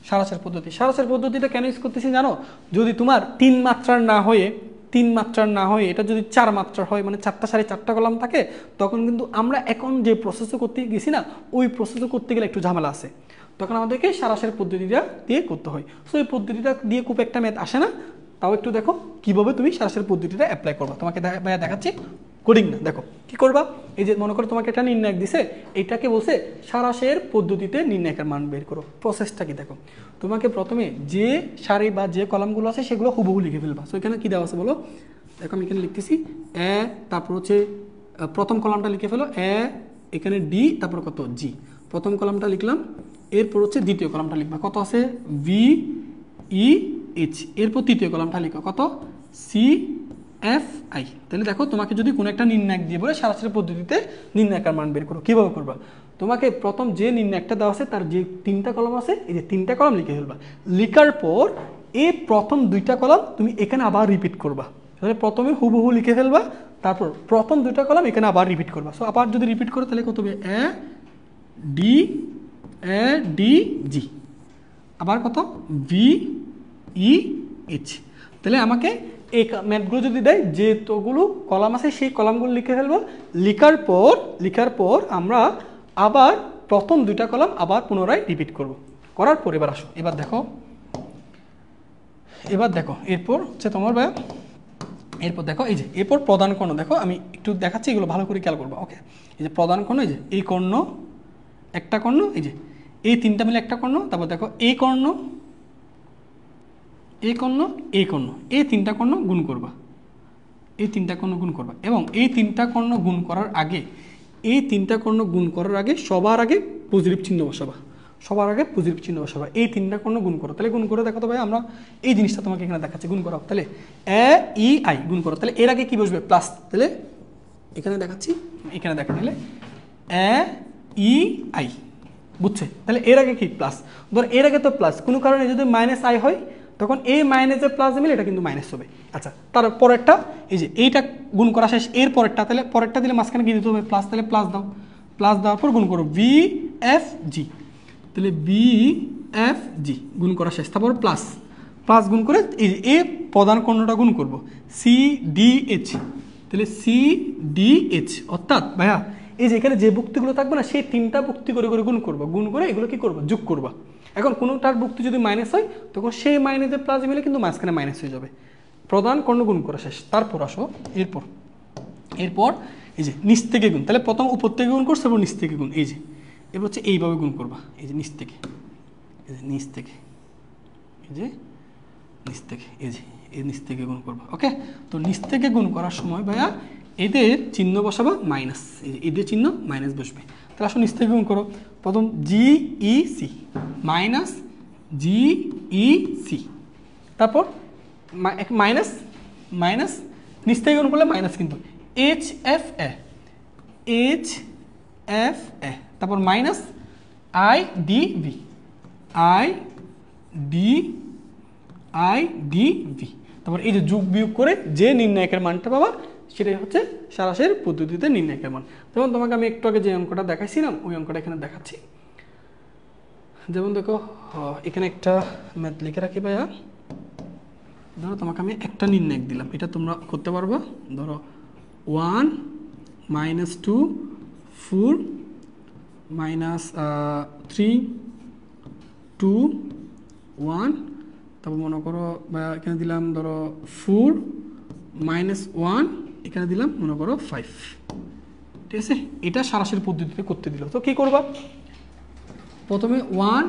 সারাশের পদ্ধতি, সারাশের পদ্ধতিটা কেন ইউজ করতেছি জানো? যদি তোমার 3 মাত্রার না হয়ে এটা যদি 4 মাত্রার হয়, মানে 4টা সারি 4টা কলাম থাকে, তখন কিন্তু আমরা এখন যে প্রসেসও করতে গেছি না, ওই প্রসেসও করতে গেলে একটু ঝামেলা আছে, তখন আমাদেরকে সারাশের পদ্ধতিটা দিয়ে করতে হয়। সো এই পদ্ধতিটা দিয়ে খুব একটা ম্যাথ আসে না, তাও একটু দেখো কিভাবে তুমি সারাশের পদ্ধতিটা অ্যাপ্লাই করবা। তোমাকে ভাইয়া দেখাচ্ছি, কোডিং না। দেখো কি করবা, এই যে মনে করো তোমাকে একটা নির্ণায়ক দিছে, এইটাকে বলছে সারাশের পদ্ধতিতে নির্ণায়কের মান বের করো। প্রসেসটা কি দেখো, তোমাকে প্রথমে যে সারি বা যে কলামগুলো আছে সেগুলো হুবহু লিখে ফেলবা। সো এখানে কি দেওয়া আছে বলো, দেখো আমি এখানে লিখতেছি এ, তারপর হচ্ছে প্রথম কলামটা লিখে ফেলো এ, এখানে ডি, তারপর কত জি, প্রথম কলামটা লিখলাম। এরপর হচ্ছে দ্বিতীয় কলামটা লিখবা, কত আছে ভি ই এইচ। এরপর তৃতীয় কলামটা লিখো, কত সি এফ আই। তাহলে দেখো তোমাকে যদি কোনো একটা নির্ণায়ক দিয়ে বলে সরাসরি পদ্ধতিতে নির্ণায়কের মান বের করো, কীভাবে করবা? তোমাকে প্রথম যে নির্ণায়কটা দেওয়া আছে তার যে 3টা কলাম আছে, এই যে 3টা কলাম লিখে ফেলবা। লিখার পর এই প্রথম 2টা কলাম তুমি এখানে আবার রিপিট করবা। তাহলে প্রথমে হুবহু লিখে ফেলবা, তারপর প্রথম 2টা কলাম এখানে আবার রিপিট করবা। সো আবার যদি রিপিট করো তাহলে কত হবে? এ ডি জি, আবার কত? V E H. তাহলে আমাকে এই ম্যাথগুলো যদি দেয়, যেতগুলো কলাম আছে সেই কলামগুলো লিখে ফেলবো। লিখার পর আমরা আবার প্রথম 2টা কলাম আবার পুনরায় রিপিট করব। করার পর এবার আসো, এবার দেখো এরপর হচ্ছে তোমার এরপর দেখো এই যে এরপর প্রধান কর্ণ দেখো, আমি একটু দেখাচ্ছি, এগুলো ভালো করে খেয়াল করবো। ওকে, এই যে প্রধান কর্ণ, এই যে এই কর্ণ একটা কর্ণ, এই যে এই 3টা মিলে একটা কর্ণ, তারপর দেখো এই কর্ণ, এই কর্ণ, এই কর্ণ, এই 3টা কর্ণ গুণ করবা, এই 3টা কর্ণ গুণ করবা। এবং এই 3টা কর্ণ গুণ করার আগে, এই 3টা কর্ণ গুণ করার আগে সবার আগে পজিটিভ চিহ্ন বসাবা, সবার আগে পজিটিভ চিহ্ন বসাবা। এই 3টা কর্ণ গুণ করো। তাহলে গুণ করে দেখো তো ভাই, আমরা এই জিনিসটা তোমাকে এখানে দেখাচ্ছি, গুণ করো। তাহলে এ ই আই গুণ করো। তাহলে এর আগে কি বসবে? প্লাস। তাহলে এখানে দেখাচ্ছি, এখানে দেখা নিলে এ ই আই, বুঝছে? তাহলে এর আগে কি? প্লাস। ধর এর আগে তো প্লাস, কোনো কারণে যদি মাইনাস আই হয় তখন এই মাইনাসে প্লাস দিলে এটা কিন্তু মাইনাস হবে। আচ্ছা, তার পরেরটা, এই যে এইটা গুণ করা শেষ, এর পরেরটা, তাহলে পরেরটা দিলে মাঝখানে কি দিতে হবে? প্লাস। তাহলে প্লাস দাও, প্লাস দেওয়ার পর গুণ করো ভি এফ জি। তাহলে বি এফ জি গুণ করা শেষ, তারপর প্লাস, প্লাস গুণ করে এই যে এ প্রধান কর্ণটা গুণ করবো সি ডি এইচ। তাহলে সি ডি এইচ, অর্থাৎ ভাইয়া এই যে এখানে যে ভুক্তিগুলো থাকবে না, সেই 3টা ভুক্তি করে করে গুণ করবো, গুণ করে এগুলো কি করবো? যোগ করবা। এখন কোনোটার ভুক্তি যদি মাইনাস হয় তখন সেই মাইনাসে প্লাস মিলে কিন্তু মাঝখানে মাইনাস হয়ে যাবে। প্রধান কর্ণ গুণ করা শেষ। তারপর আসো এরপর এই যে নিচ থেকে গুণ। তাহলে প্রথম উপর থেকে গুণ করছে, এবং নিচ থেকে গুণ। এই যে এবার হচ্ছে এইভাবে গুণ করবা, এই যে নিচ থেকে, এই যে নিচ থেকে, এই যে নিচ থেকে, এই যে এই নিচ থেকে গুণ করবা। ওকে, তো নিচ থেকে গুণ করার সময় ভাইয়া এদের চিহ্ন বসাবা মাইনাস, এই যে এদের চিহ্ন মাইনাস বসবে। তাহলে আসো নিচ থেকে গুণ করো। প্রথম G E C minus G E C, তারপর মাইনাস মাইনাস, নিচ থেকে গুণ করলে মাইনাস, কিন্তু H F A, H F A, তারপর minus I D V, I D V. তারপর এই যে যোগ বিয়োগ করে যে নির্ণায়কের মানটা পাবা সেটাই হচ্ছে সরাসরি পদ্ধতিতে নির্ণায়কের মান। যেমন তোমাকে আমি একটু আগে যে অঙ্কটা দেখাইছিলাম ওই অঙ্কটা এখানে দেখাচ্ছি। যেমন দেখো এখানে একটা ম্যাথ লিখে রাখি ভাইয়া। ধরো তোমাকে আমি একটা নির্ণায়ক দিলাম, এটা তোমরা করতে পারবা। ধরো 1 -2 4 -3 2 1, তারপর মনে করো এখানে দিলাম ধরো 4 -1, এখানে দিলাম মনে করো 5। ঠিক আছে, এটা সরাসরি পদ্ধতিতে করতে দিল। তো কী করবা? প্রথমে 1,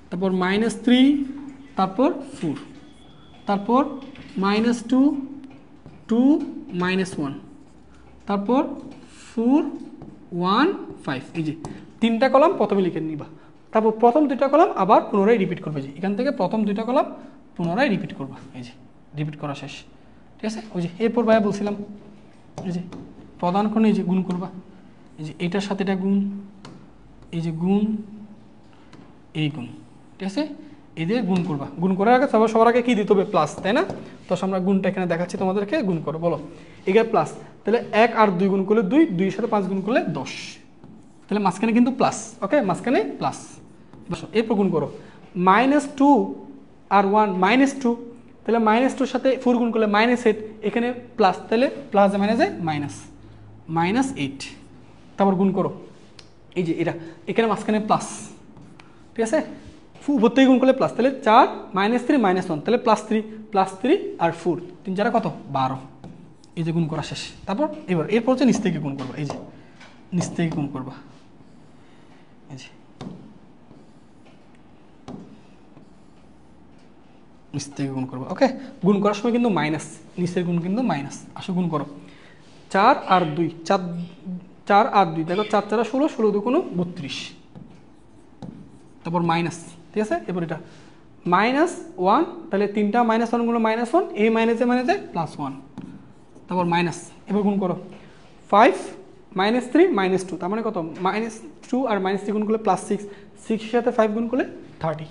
তারপর -3, তারপর 4, তারপর -2 2 -1, তারপর 4 1 5। এই যে 3টা কলাম প্রথমে লিখে নিবা, তারপর প্রথম 2টা কলাম আবার পুনরায় রিপিট করবে। যে এখান থেকে প্রথম 2টা কলাম পুনরায় রিপিট করবা। এই যে রিপিট করা শেষ। ঠিক আছে, ওই যে এরপর ভাইয়া বলছিলাম এই যে প্রধান কর্ণ, এই যে গুণ করবা, এই যে এটার সাথে এটা গুণ, এই যে গুণ, এই গুণ। ঠিক আছে, এদের গুণ করবা। গুণ করার আগে সবার আগে কী দিতে হবে? প্লাস, তাই না? তো আমরা গুণটা এখানে দেখাচ্ছি তোমাদেরকে, গুণ করো। বলো এখানে প্লাস, তাহলে 1 আর 2 গুণ করলে 2, 2 এর সাথে 5 গুণ করলে 10। তাহলে মাঝখানে কিন্তু প্লাস। ওকে, মাঝখানে প্লাস। এরপর গুণ করো -2 আর 1 -2, তাহলে -2 সাথে 4 গুণ করলে -8, এখানে প্লাস, তাহলে প্লাস মাইনাসে -8। তারপর গুণ করো এই যে এটা, এখানে মাঝখানে প্লাস। ঠিক আছে, উপর থেকে গুণ করলে প্লাস, তাহলে 4 -3 -1, তাহলে +3 আর 4, 3 4 কত? 12। এই যে গুণ করা শেষ। তারপর এরপর হচ্ছে নিচ থেকে গুণ করবা। এই যে নিচ থেকে গুণ করবা, এই যে নিচ থেকে গুণ করবা। ওকে, গুণ করার সময় কিন্তু মাইনাস, নিচের গুণ কিন্তু মাইনাস। আসো গুণ করো 4 আর 2, 4 আর 2, দেখো 4 4 16, 16 2 32, তারপর মাইনাস। ঠিক আছে, এরপর এটা -1, তাহলে 3টা -1 গুলো -1, এই মাইনাসে +1, তারপর মাইনাস, এবার গুণ করো 5 -3 -2, তার মানে কত -2 আর -3 গুণ করলে +6, 6 এর সাথে 5 গুণ করলে 30।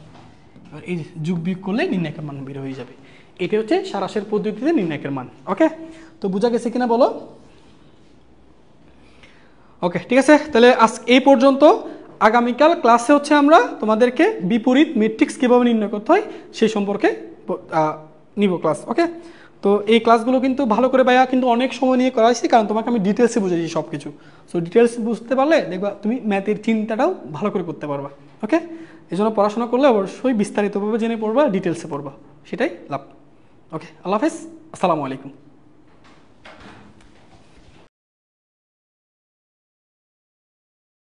আর এই যোগ বিয়োগ করলে নির্ণায়কের মান বের হয়ে যাবে। এটা হচ্ছে সারাংশের পদ্ধতিতে নির্ণায়কের মান। ওকে, তো বোঝা গেছে কিনা বলো? ওকে, ঠিক আছে, তাহলে আজ এই পর্যন্ত। আগামীকাল ক্লাসে হচ্ছে আমরা তোমাদেরকে বিপরীত ম্যাট্রিক্স কীভাবে নির্ণয় করতে হয় সেই সম্পর্কে নিব ক্লাস। ওকে, তো এই ক্লাসগুলো কিন্তু ভালো করে ভাইয়া কিন্তু অনেক সময় নিয়ে করা হয়েছে, কারণ তোমাকে আমি ডিটেলসে বুঝেছি সব কিছু। সো ডিটেলস বুঝতে পারলে দেখবা তুমি ম্যাথের চিন্তাটাও ভালো করে করতে পারবা। ওকে, এই জন্য পড়াশোনা করলে অবশ্যই বিস্তারিতভাবে জেনে পড়বা, ডিটেলসে পড়বা, সেটাই লাভ। ওকে, আল্লাহ হাফেজ, আসসালামু আলাইকুম।